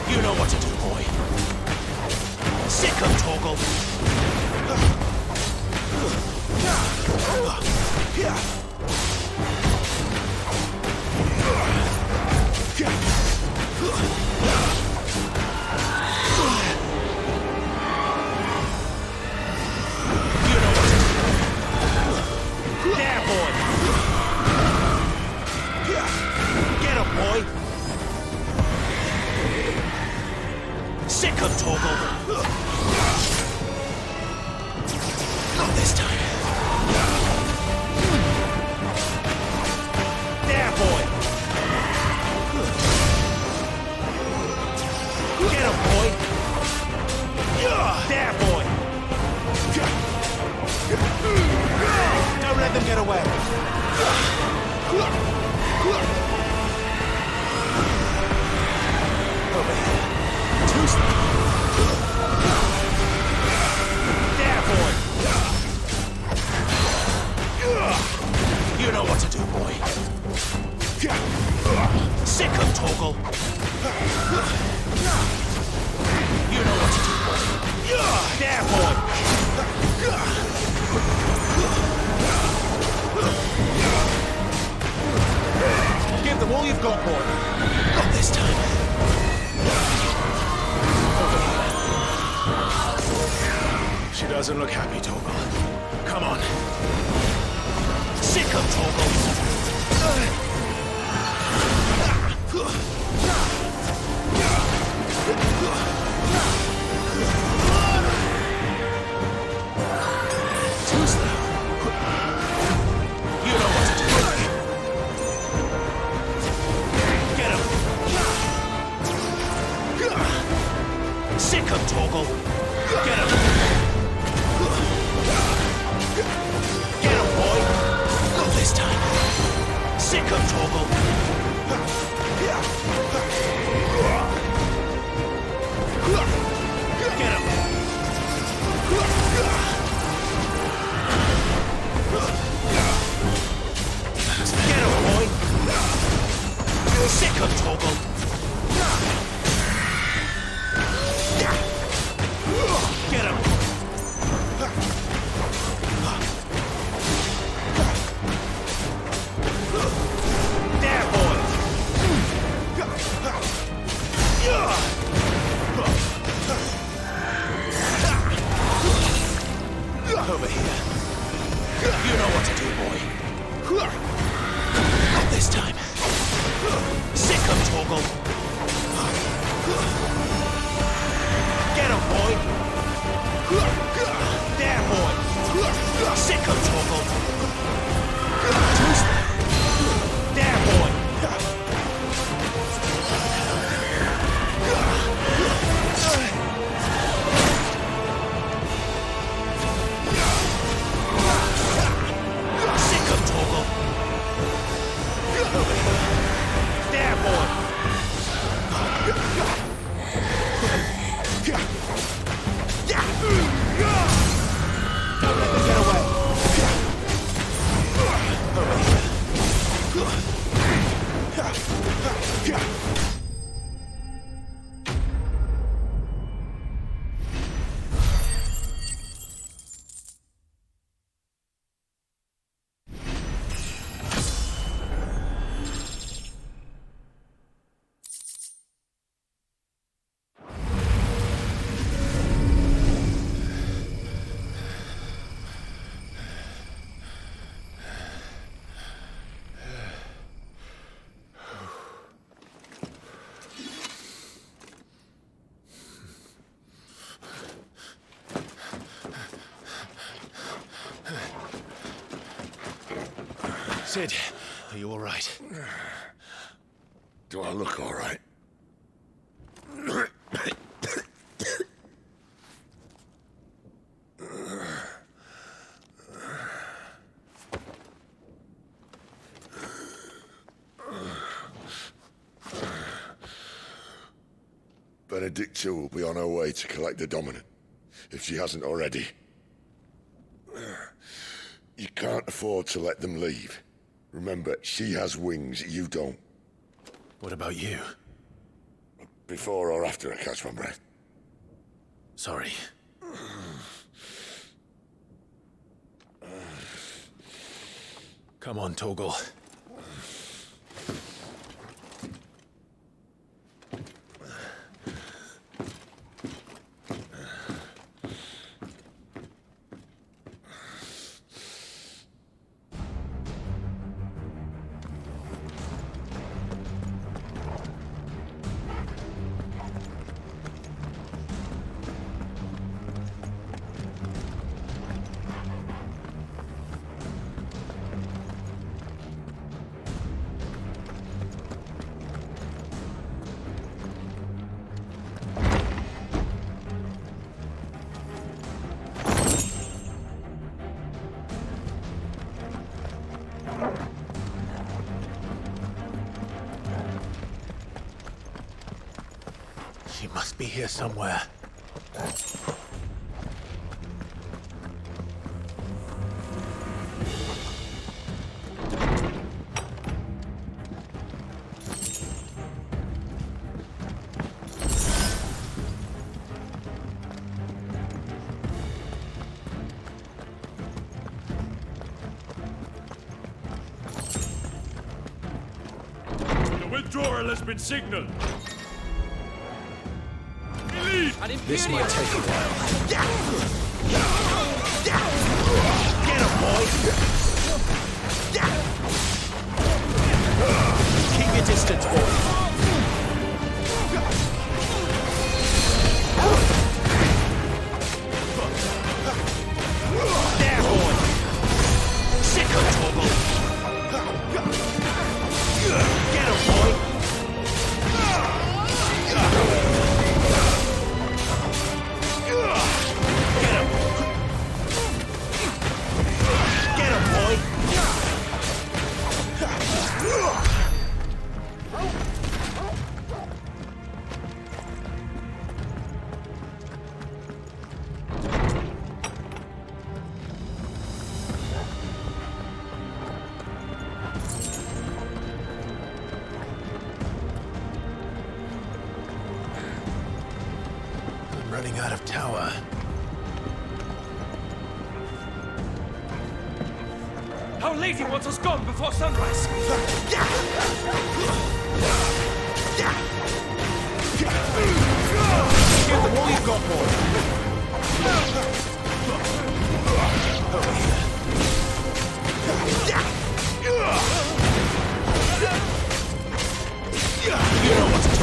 You know what to do, boy. Sick of Torgal. There, boy. Get him, boy. Sick of Torgal. Not this time. There, boy. Get him, boy. There, boy. Don't let them get away. Over here. Too slow. There, boy. You know what to do, boy. Sick of Torgal. You know what to do, boy. There, boy. Give them all you've got, boy. Not this time. She doesn't look happy, Torgal. Come on. Sick of Torgal. Too slow. You know what to do. Get him. Sick of Torgal. Get him. Get him, boy. Not this time. Sick of Torgal. Get him. Get him, boy. Sick of Torgal. Get him. There, boy. Over here. You know what to do, boy. Not this time. Sick of Torgal. Get him, boy. There, boy. Sick of Torgal. Too slow. There, boy. Sick of Torgal. There, boy. Sid, are you all right? Do I look all right? Benedicta will be on her way to collect the Dominant, if she hasn't already. You can't afford to let them leave. Remember, she has wings, you don't. What about you? Before or after I catch my breath? Sorry. Come on, Torgal. She must be here somewhere. The withdrawal has been signaled. This might take a while. Get him, boy! Keep your distance, boy. There, boy! Sick of trouble! Get him, boy! I'm running out of tower. How lady wants us gone before sunrise? Give them all you've got, boy. Over here. You know what to do.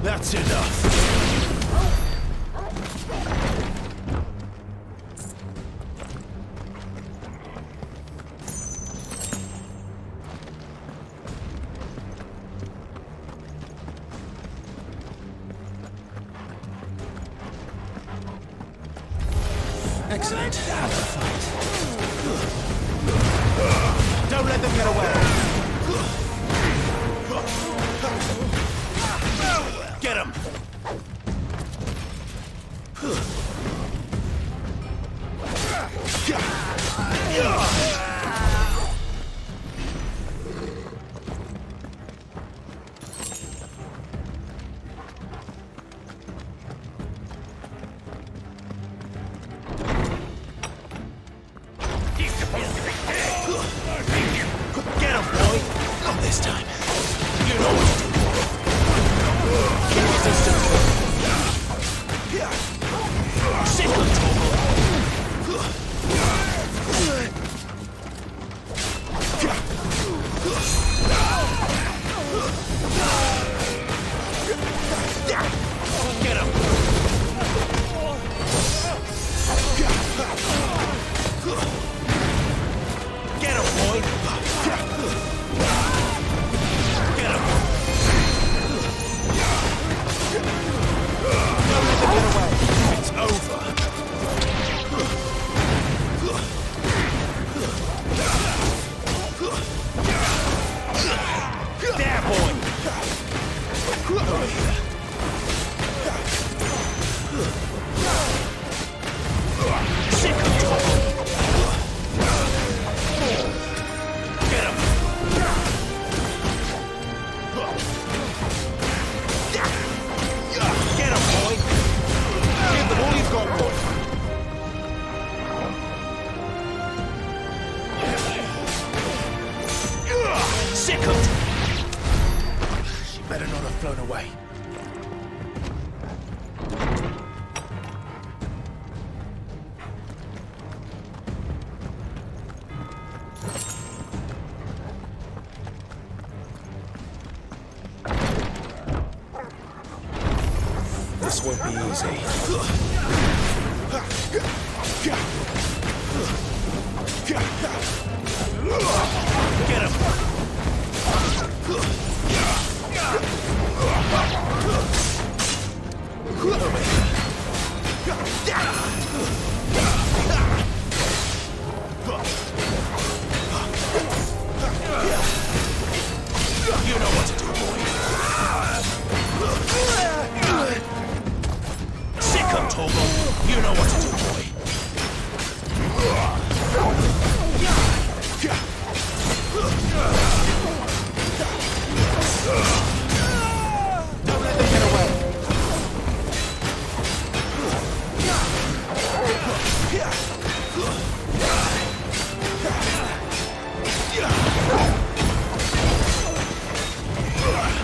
That's enough. Excellent. Have a fight. Don't let them get away. Get him. Not this time. You know what to do. You know what to do, boy. Sick 'em, Togo. You know what to do, boy. Don't let them get away.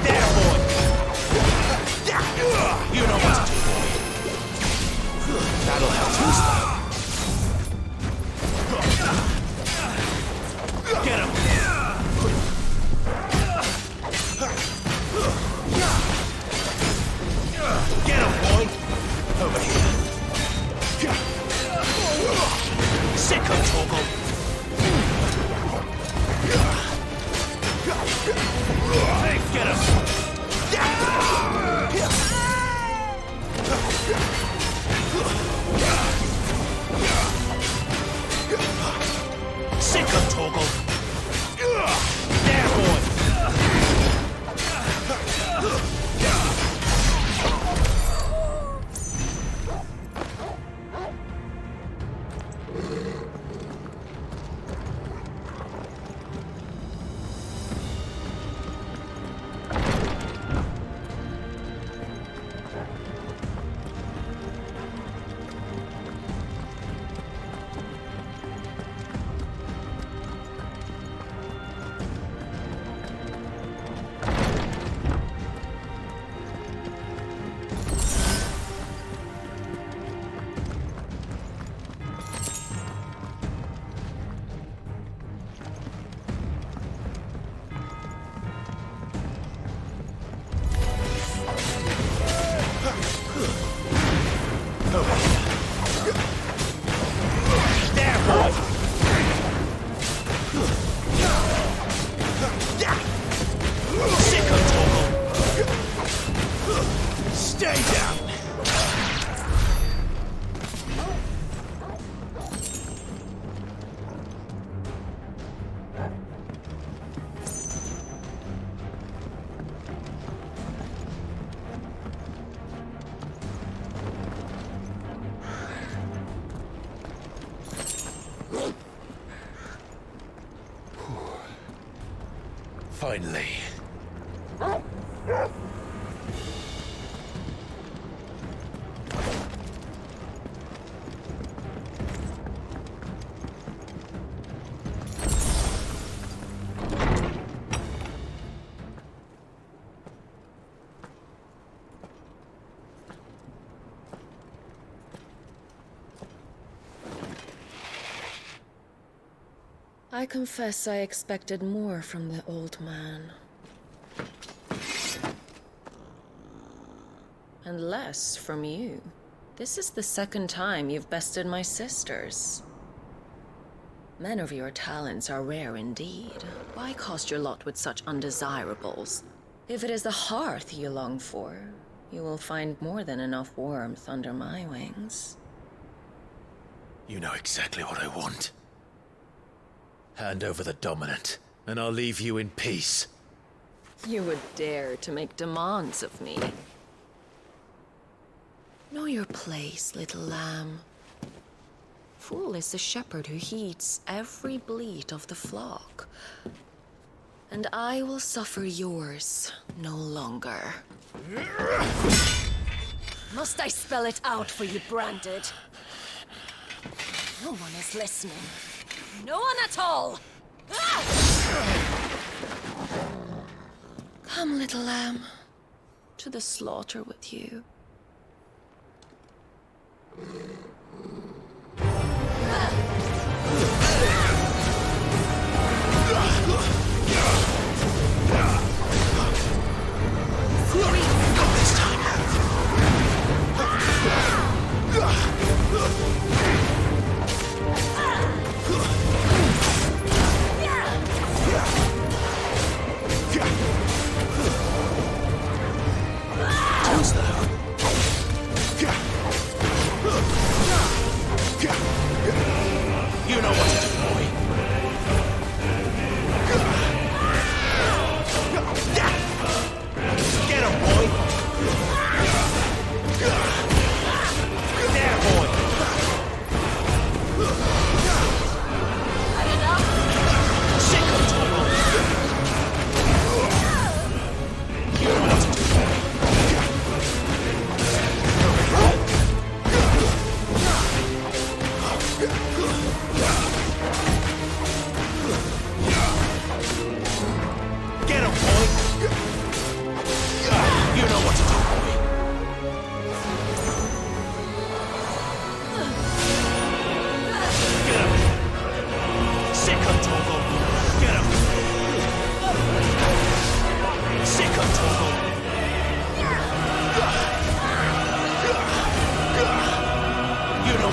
There, boy. You know what to do, boy. That'll help you stop. Get him. Get him, boy. Over here. Sick of Togo. Hey, get him. Sick of Togo. There, boy. Finally. I confess I expected more from the old man. And less from you. This is the second time you've bested my sisters. Men of your talents are rare indeed. Why cast your lot with such undesirables? If it is the hearth you long for, you will find more than enough warmth under my wings. You know exactly what I want. Hand over the dominant, and I'll leave you in peace. You would dare to make demands of me. Know your place, little lamb. Fool is the shepherd who heeds every bleat of the flock. And I will suffer yours no longer. Must I spell it out for you, Branded? No one is listening. No one at all! Come, little lamb, to the slaughter with you. Not this time. Who's that?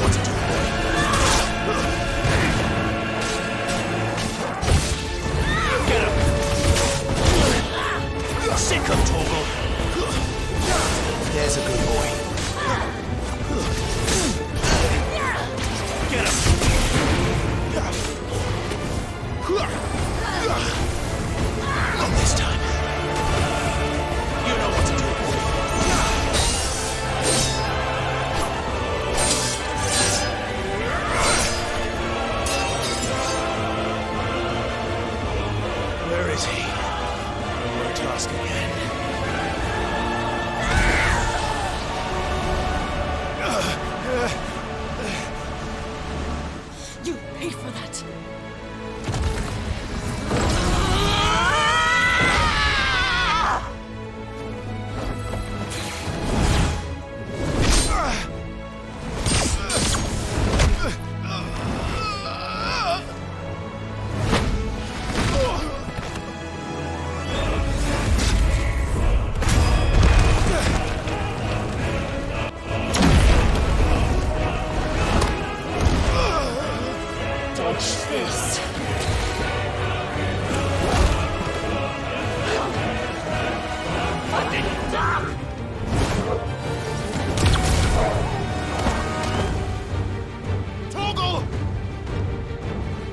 what to do, boy. Get him! Sick him, Torgal! There's a good boy. Get him! Not this time. You know what to do, boy. Where is he? More task again. You pay for that.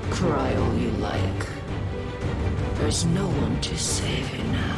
Cry all you like. There's no one to save you now.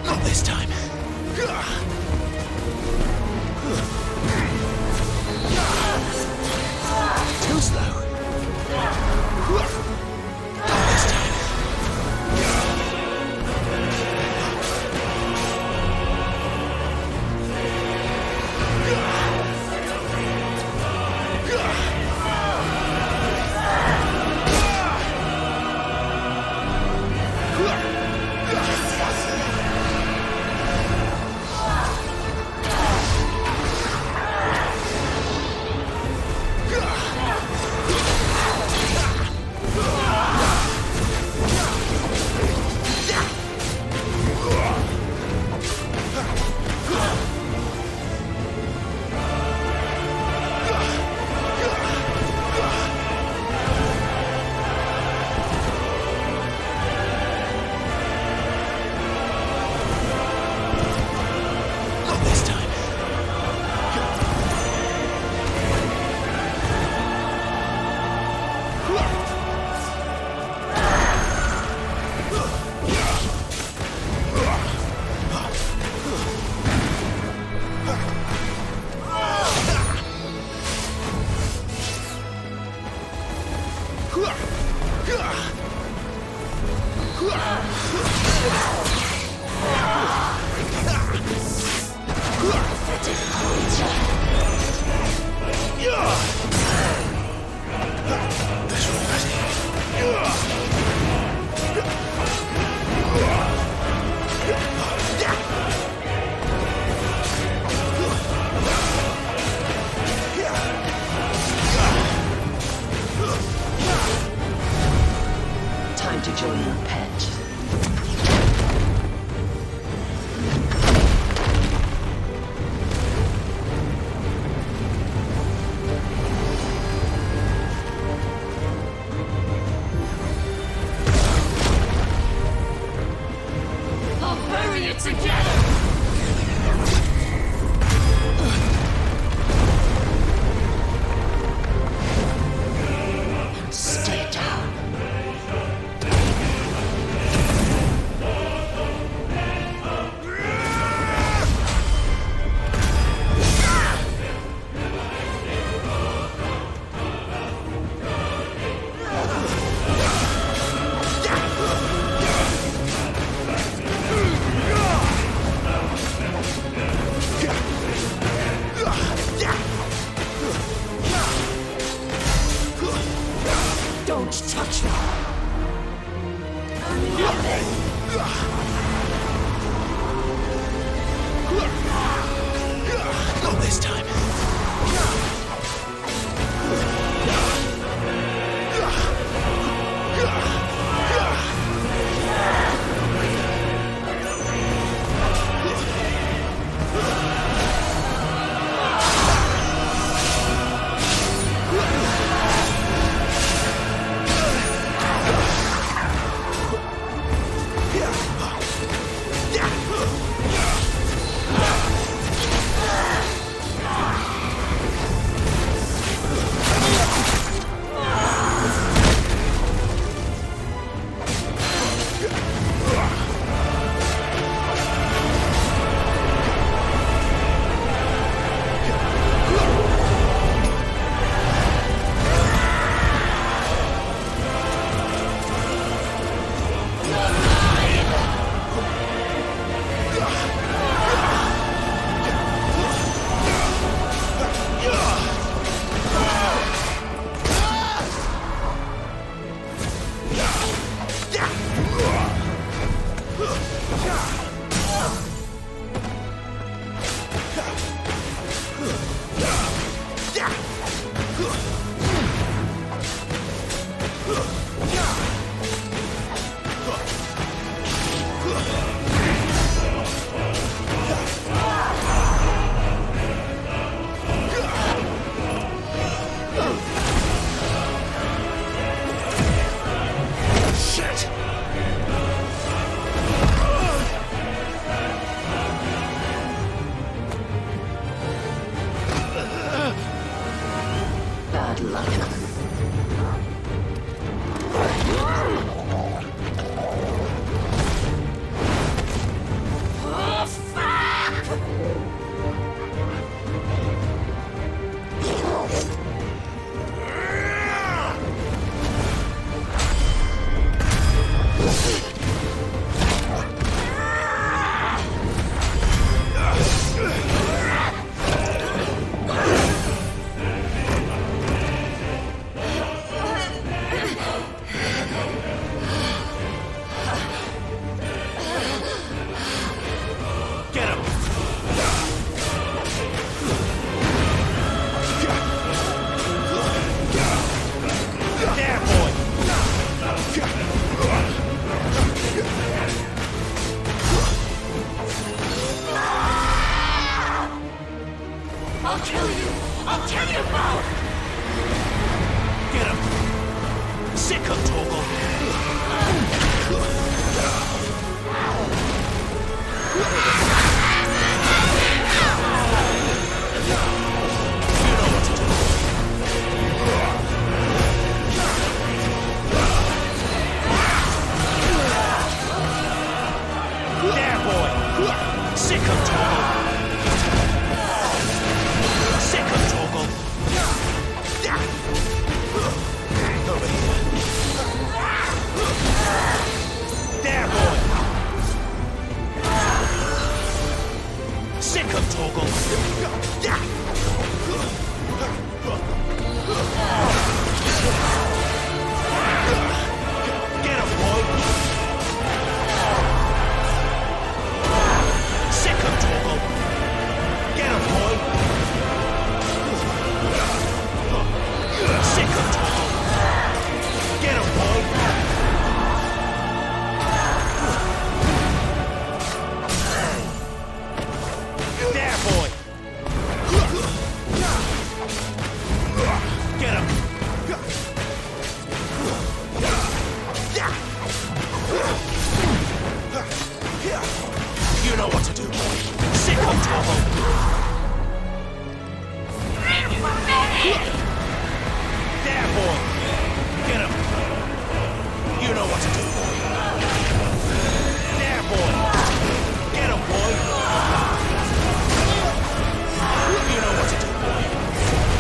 Not this time. Too slow. Not this time. Time to join your pet. I'll kill you! I'll kill you both! Get him! Sick of Torgal! There, boy! Sick of Torgal! Sick of Torgal! Over here. There, boy! Sick of Torgal! Get him, boy! Sick of Torgal! Get him, boy! Sick of Torgal! Get him, boy! There, boy! Get him! You know what to do, boy. Sick of trouble. There, boy. Get him. You know what to do, boy. There, boy. Get him, boy. You know what to do, boy.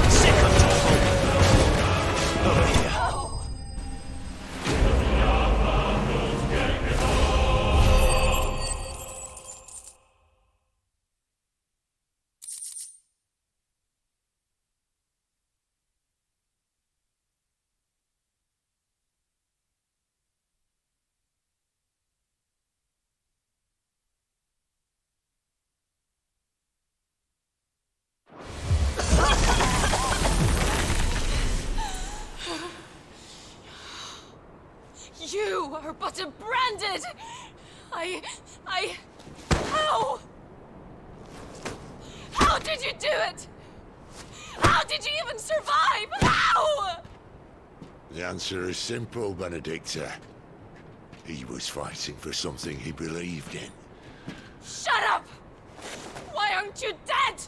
Sick of trouble. Over here. You are but a branded! How? How did you do it? How did you even survive? How? The answer is simple, Benedicta. He was fighting for something he believed in. Shut up! Why aren't you dead?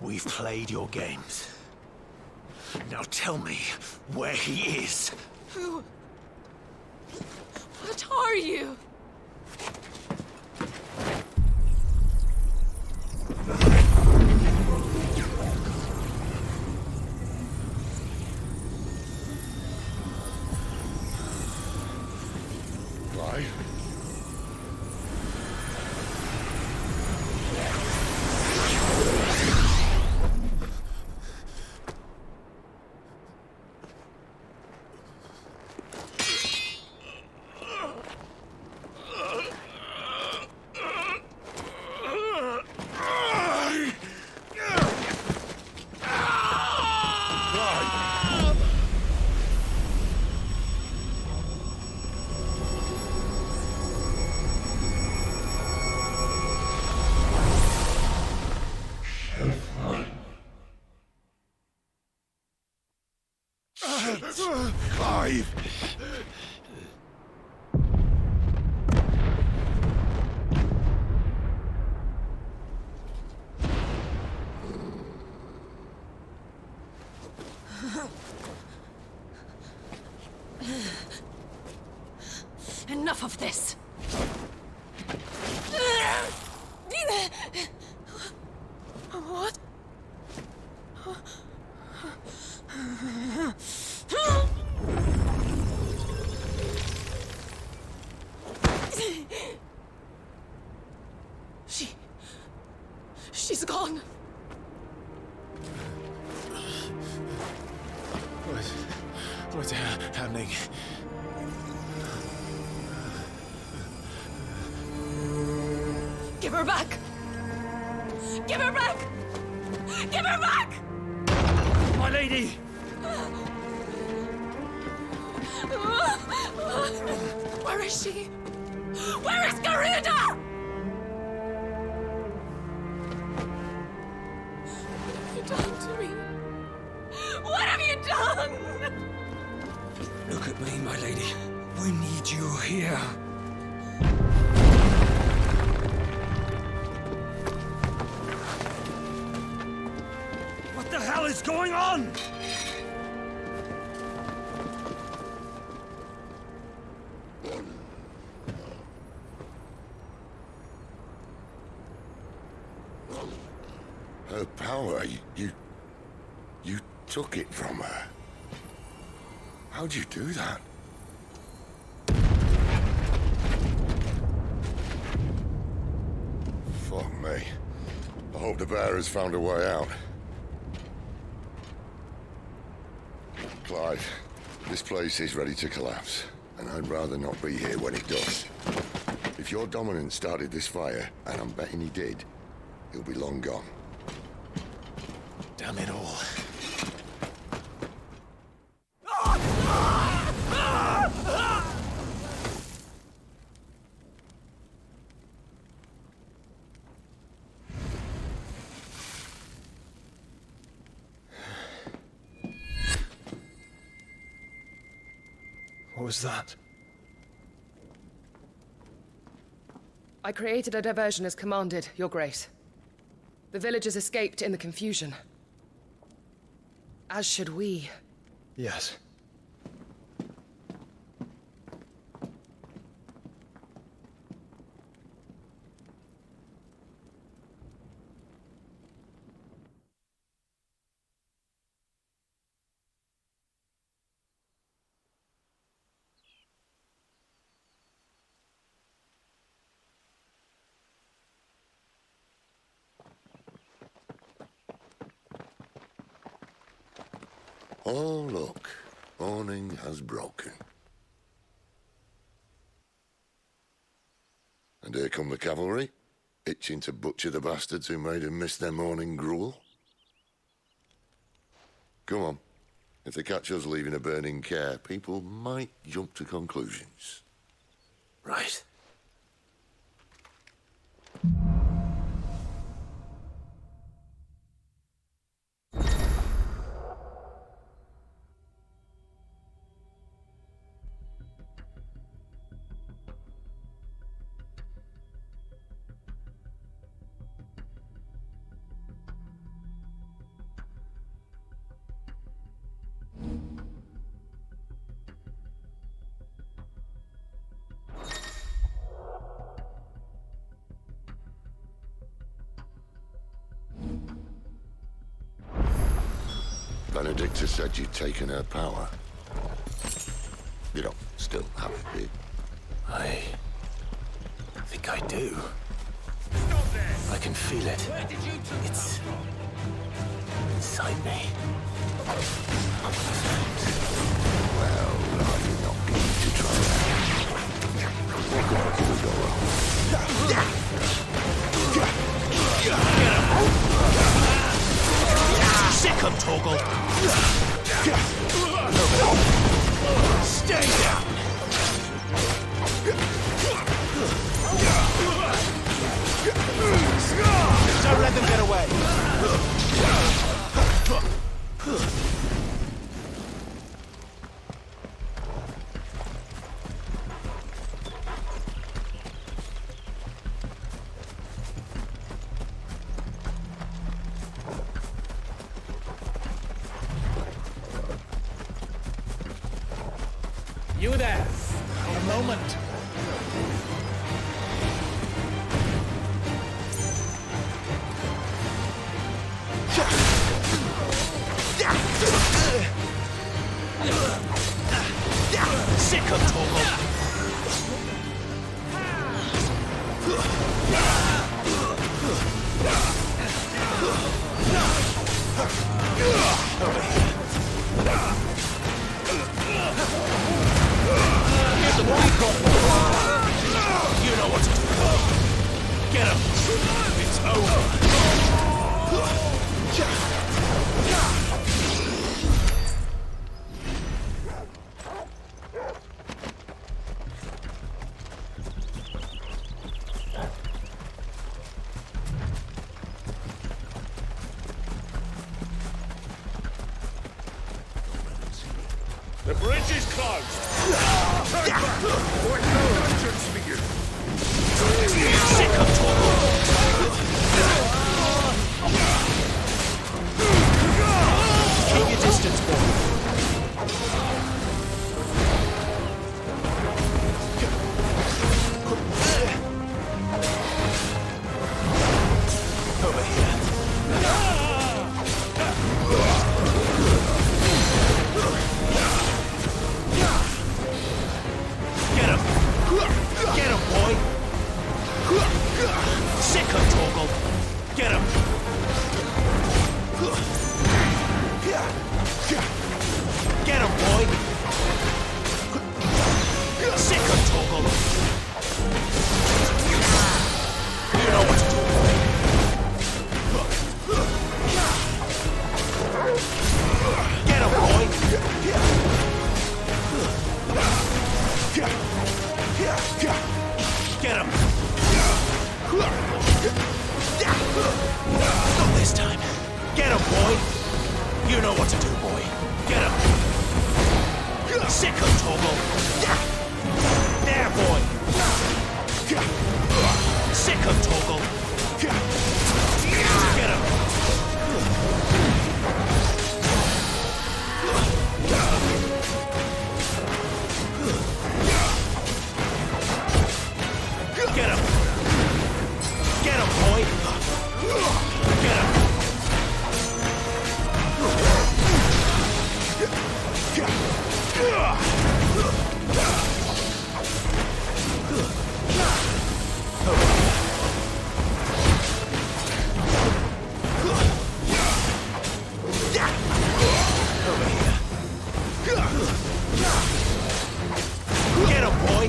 We've played your games. Now tell me where he is. Who? What are you? Why? Clive! Enough of this! What? She's gone. What's happening? Give her back! Give her back! Give her back! My lady! Where is she? Where is Garuda? done? Look at me, my lady. We need you here. What the hell is going on? Her power, you took it from her. How'd you do that? Fuck me. I hope the bearer's found a way out. Clive, this place is ready to collapse, and I'd rather not be here when it does. If your dominant started this fire, and I'm betting he did, he'll be long gone. Damn it all. What was that? I created a diversion as commanded, Your Grace. The villagers escaped in the confusion. As should we. Yes. Oh, look. Morning has broken. And here come the cavalry, itching to butcher the bastards who made them miss their morning gruel. Come on. If they catch us leaving a burning care, people might jump to conclusions. Right. Benedicta said you'd taken her power. You don't still have it, do you? I think I do. I can feel it. It's inside me. Well, are you not going to try that? Welcome back to the door. Sick of Toggle! Stay down! Don't let them get away! You there! A moment. Sick of Toggle! Get the recon! You know what to do. Get him! It's over! The bridge is closed! Turn back! Or no vengeance for you! Sick of keep your distance, boy. Over here. Get him! Get him, boy! Sick of Torgal! Get him! Get him, boy! Sick of Torgal! You know what to do, boy! Get him, boy! Get him! Not this time. Get him, boy! You know what to do, boy. Get him! Sick of Torgal! There, boy! Sick of Torgal! Get him! Get him! Get him, boy! Get him! Get him, boy!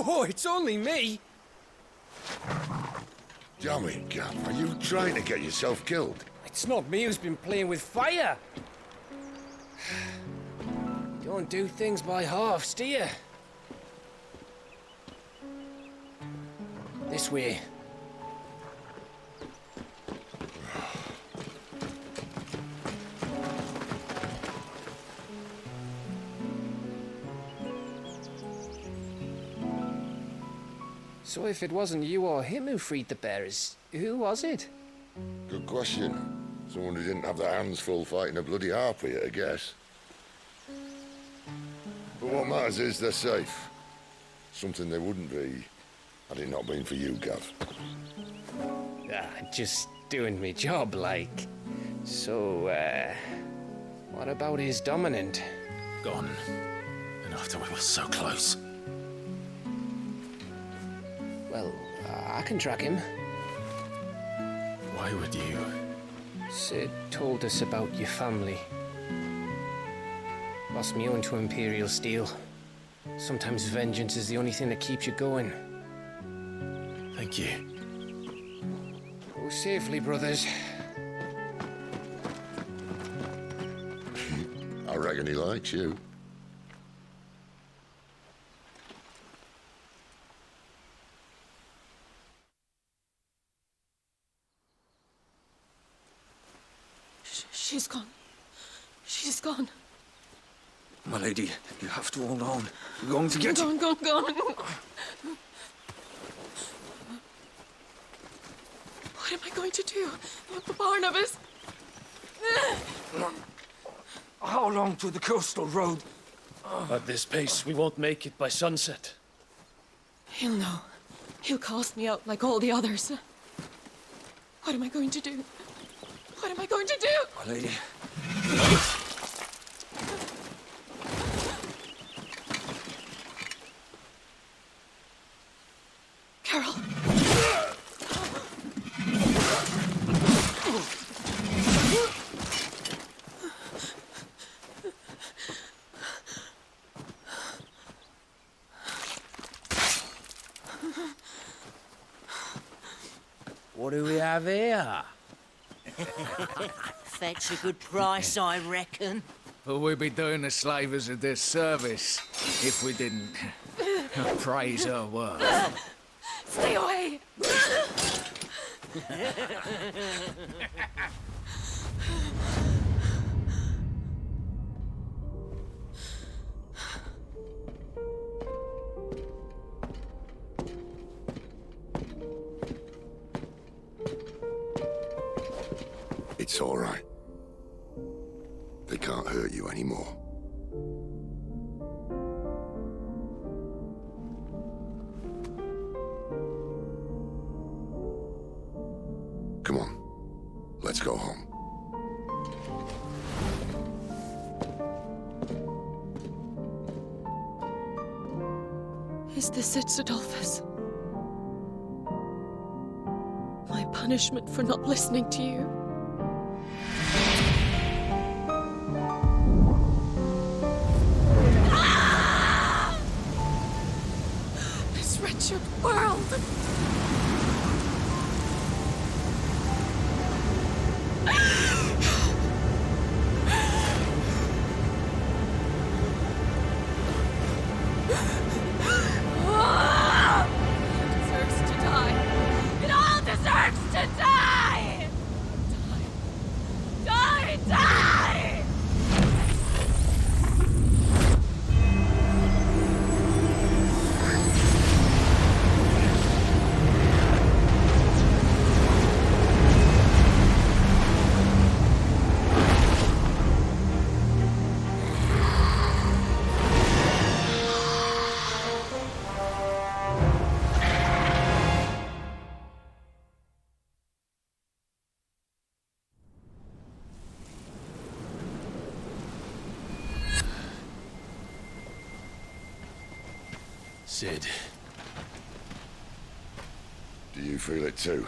Oh, it's only me! Damn it, Gav, are you trying to get yourself killed? It's not me who's been playing with fire! Don't do things by halves, do you? This way. So if it wasn't you or him who freed the bearers, who was it? Good question. Someone who didn't have their hands full fighting a bloody harpy, I guess. But what matters is they're safe. Something they wouldn't be, had it not been for you, Gav. Just doing me job, like. So, what about his dominant? Gone. And after we were so close. Well, I can track him. Why would you? Sid told us about your family. Lost me own to Imperial Steel. Sometimes vengeance is the only thing that keeps you going. Thank you. Go safely, brothers. I reckon he likes you. She's gone. She's gone. My lady, you have to hold on. We're going to get you. Gone. What am I going to do? Barnabas? How long to the coastal road? At this pace, we won't make it by sunset. He'll know. He'll cast me out like all the others. What am I going to do? What am I going to do? My lady. What do we have here? Fetch a good price, I reckon. But we'd be doing the slavers a disservice if we didn't praise her work. Stay away! It's all right. They can't hurt you anymore. Come on. Let's go home. Is this it, Adolphus? My punishment for not listening to you? This wretched world! Deserves to die. It all deserves to die! Die! Die! Sid. Do you feel it too?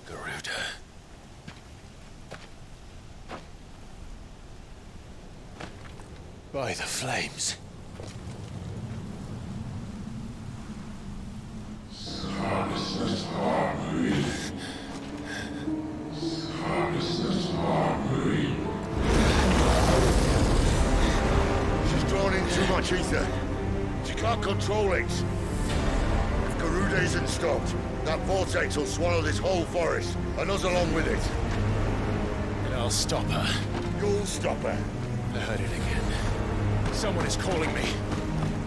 Garuda. By the flames. She's drawn in too much ether. She can't control it. If Garuda isn't stopped, that vortex will swallow this whole forest, and us along with it. And I'll stop her. You'll stop her. I heard it again. Someone is calling me.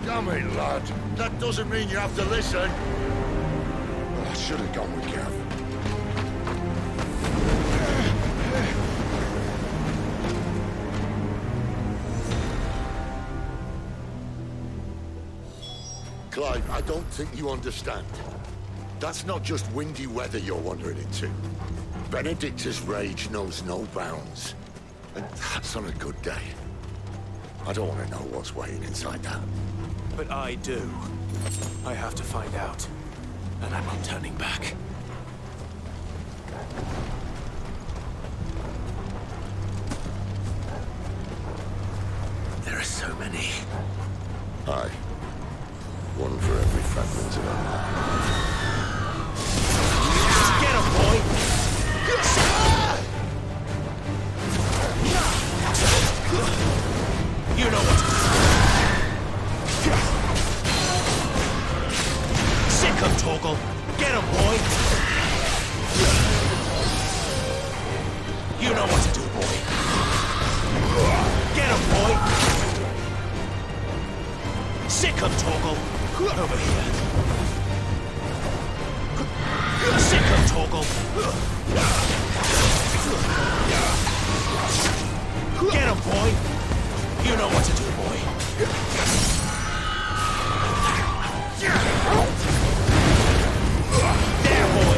Damn it, lad. That doesn't mean you have to listen. Oh, I should have gone with Gav. Clive, I don't think you understand. That's not just windy weather you're wandering into. Benedicta's rage knows no bounds. And that's on a good day. I don't want to know what's waiting inside that. But I do. I have to find out. And I'm not turning back. There are so many. Aye. One for every fragment of our mind. Get him, boy! You know what to do. Sick him, Torgal. Get him, boy! You know what to do, boy. Get him, boy! Sick him, Torgal. Over here. Sick him, Torgal. Get him, boy! You know what to do, boy. There, boy!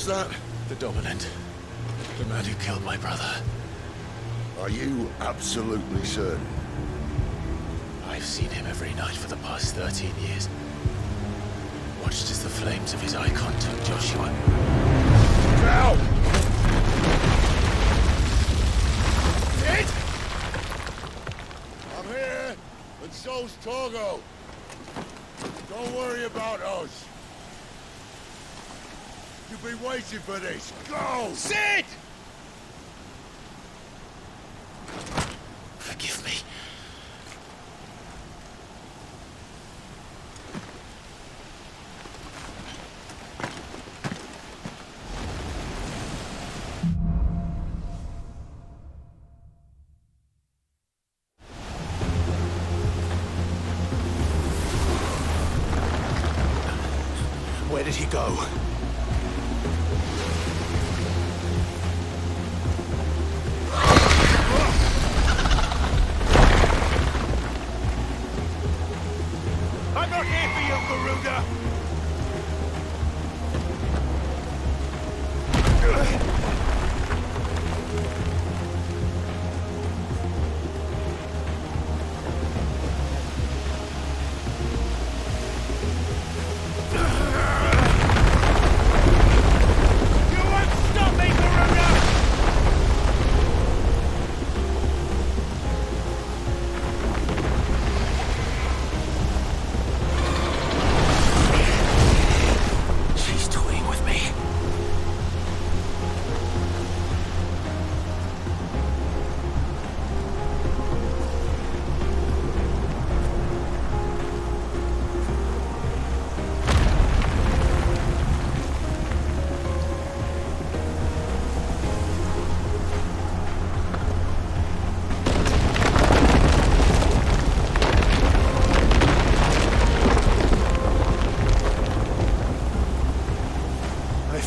What's that? The Dominant. The man who killed my brother. Are you absolutely certain? I've seen him every night for the past 13 years. Watched as the flames of his Eikon took Joshua. Now! Sid! I'm here, and so's Togo. Don't worry about us. You've been waiting for this. Go! Sid! Forgive me. Where did he go? I'm not here for you, Garuda!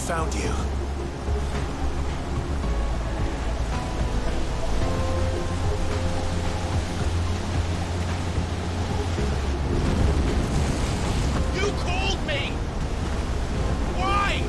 Found you. You called me! Why?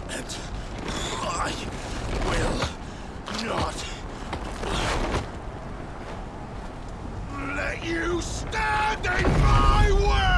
And I will not let you stand in my way!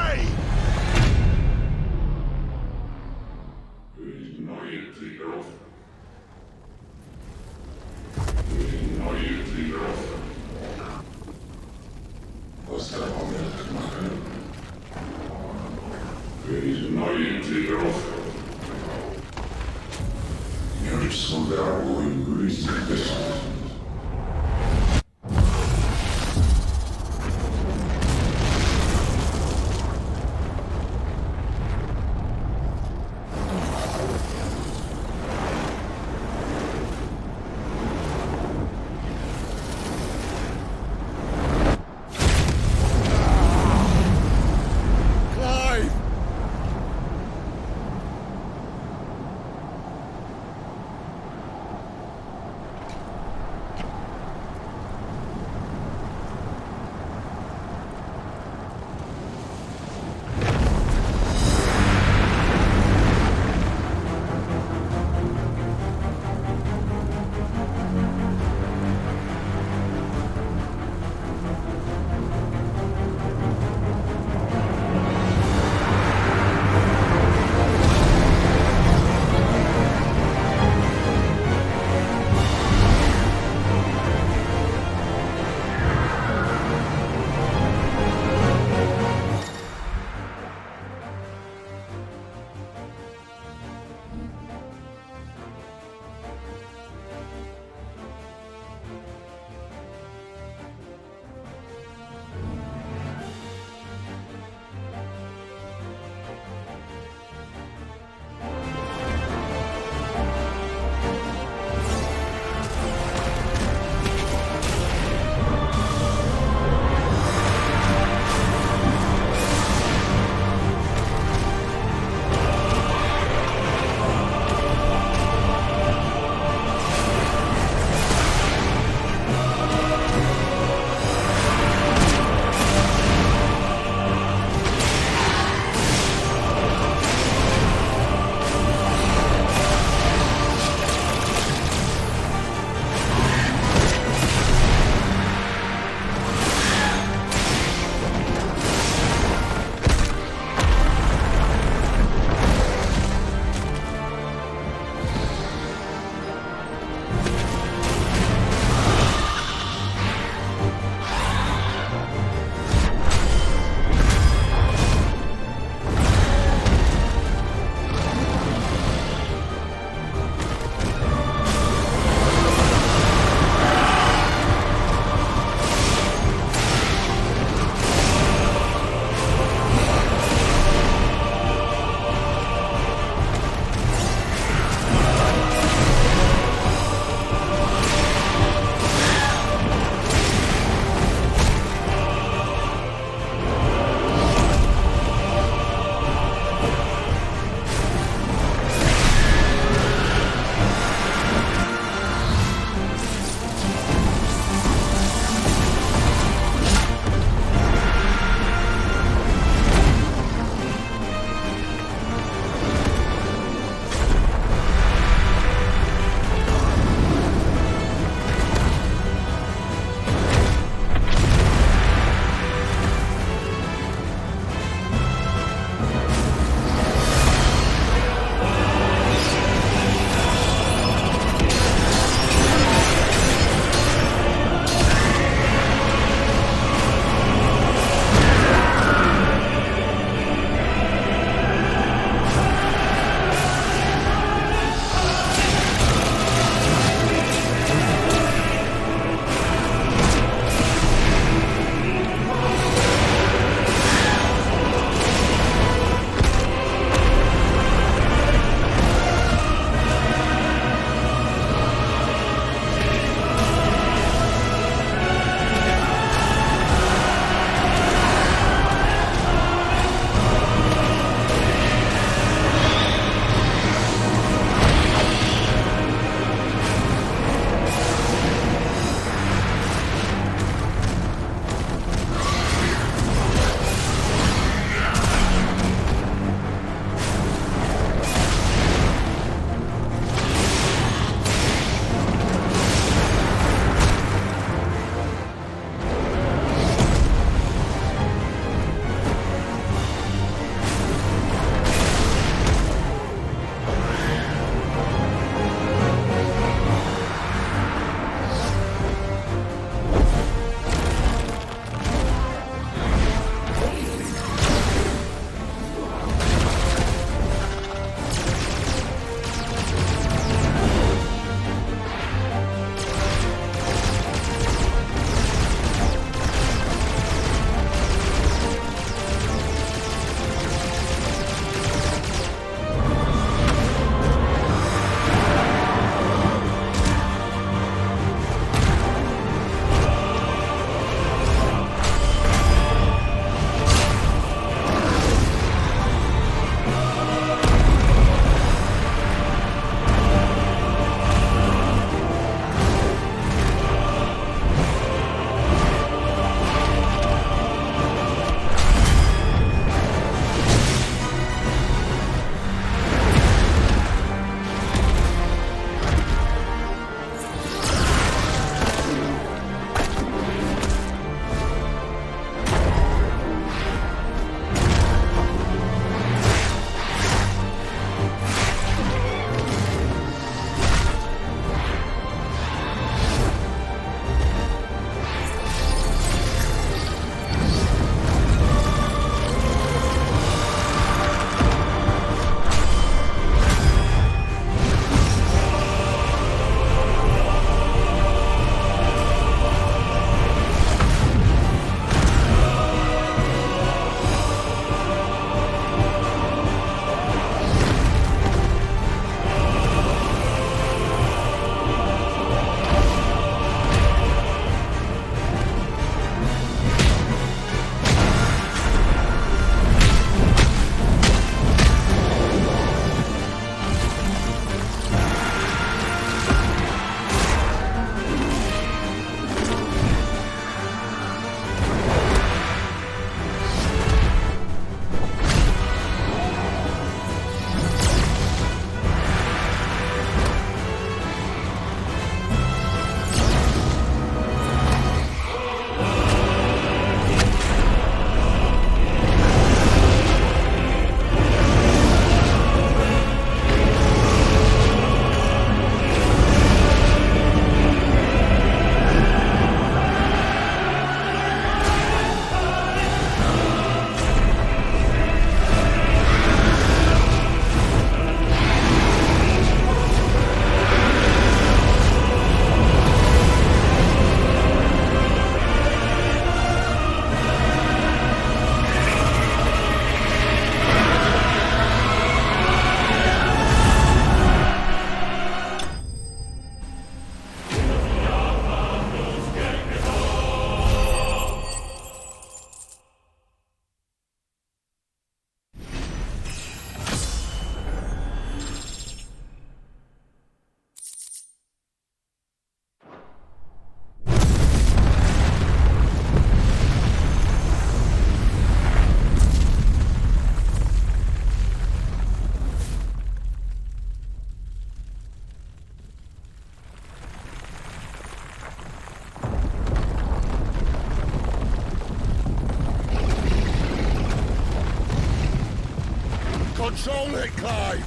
Control it, Clive!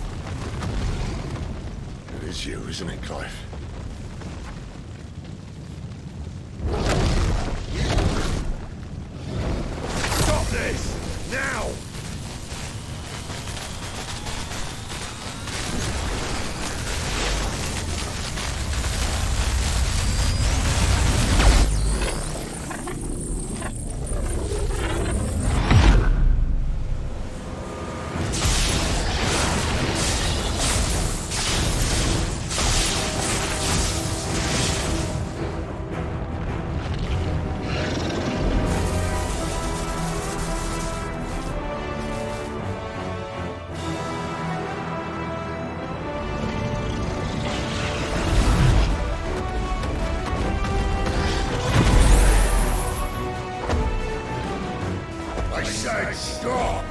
It is you, isn't it, Clive? Stop this! Now! Stop!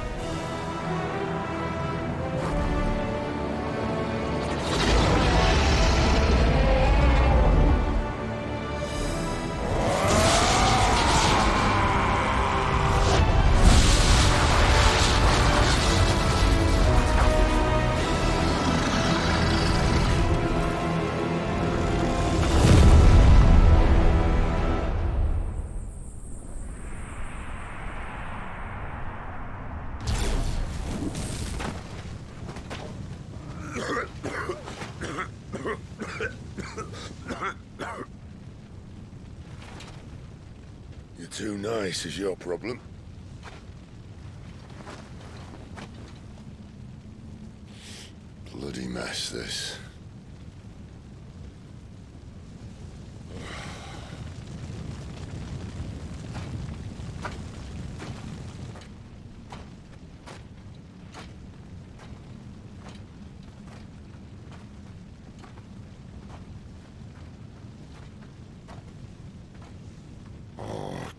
You're too nice is your problem. Bloody mess, this.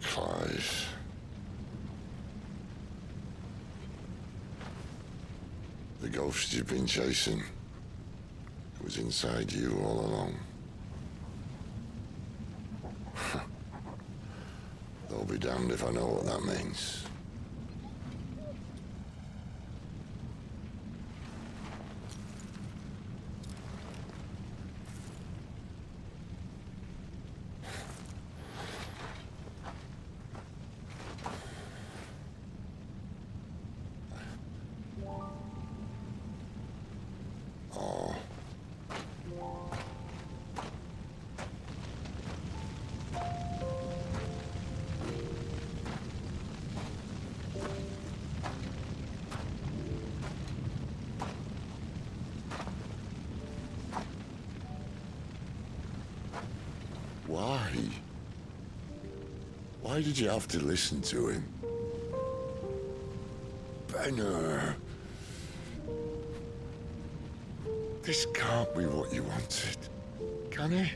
Clive. The ghost you've been chasing was inside you all along. They'll be damned if I know what that means. Why? Why did you have to listen to him? Benner. This can't be what you wanted, can it?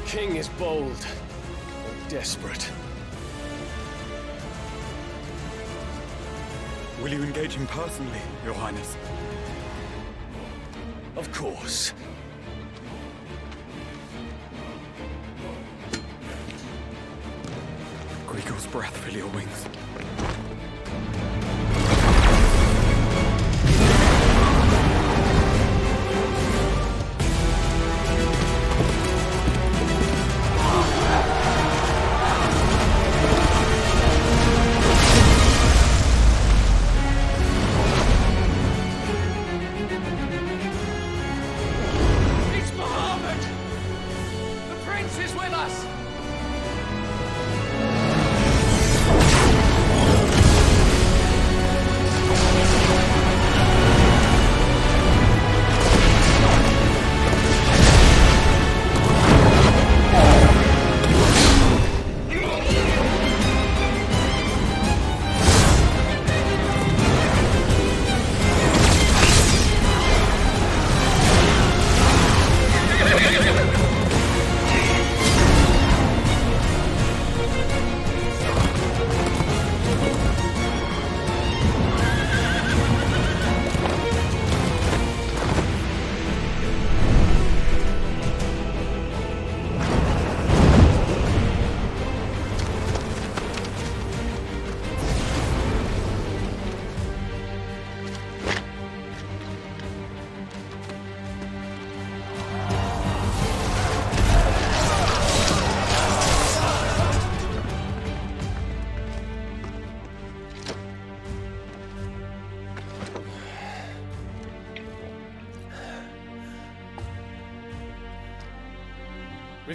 King is bold, or desperate. Will you engage him personally, Your Highness? Of course. Griego's breath fill your wings.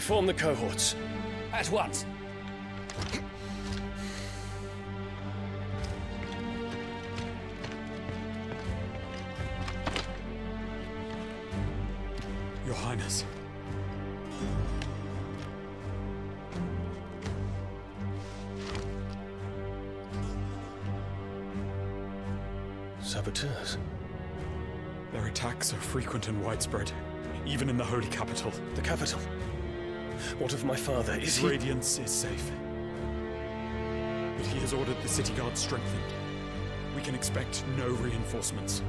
Reform the cohorts. At once. Your Highness. Saboteurs? Their attacks are frequent and widespread, even in the Holy Capital. The capital? What of my father? Is he— Radiance is safe. But he has ordered the city guard strengthened. We can expect no reinforcements.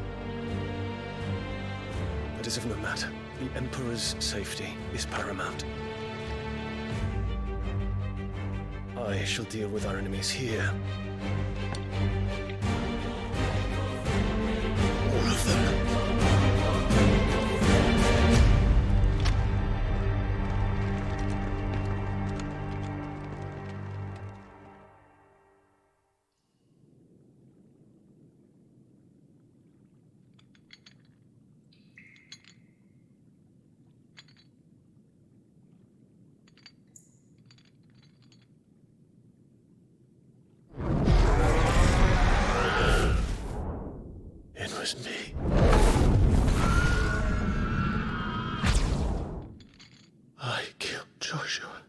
That is of no matter. The Emperor's safety is paramount. I shall deal with our enemies here. All of them. It was me. I killed Joshua.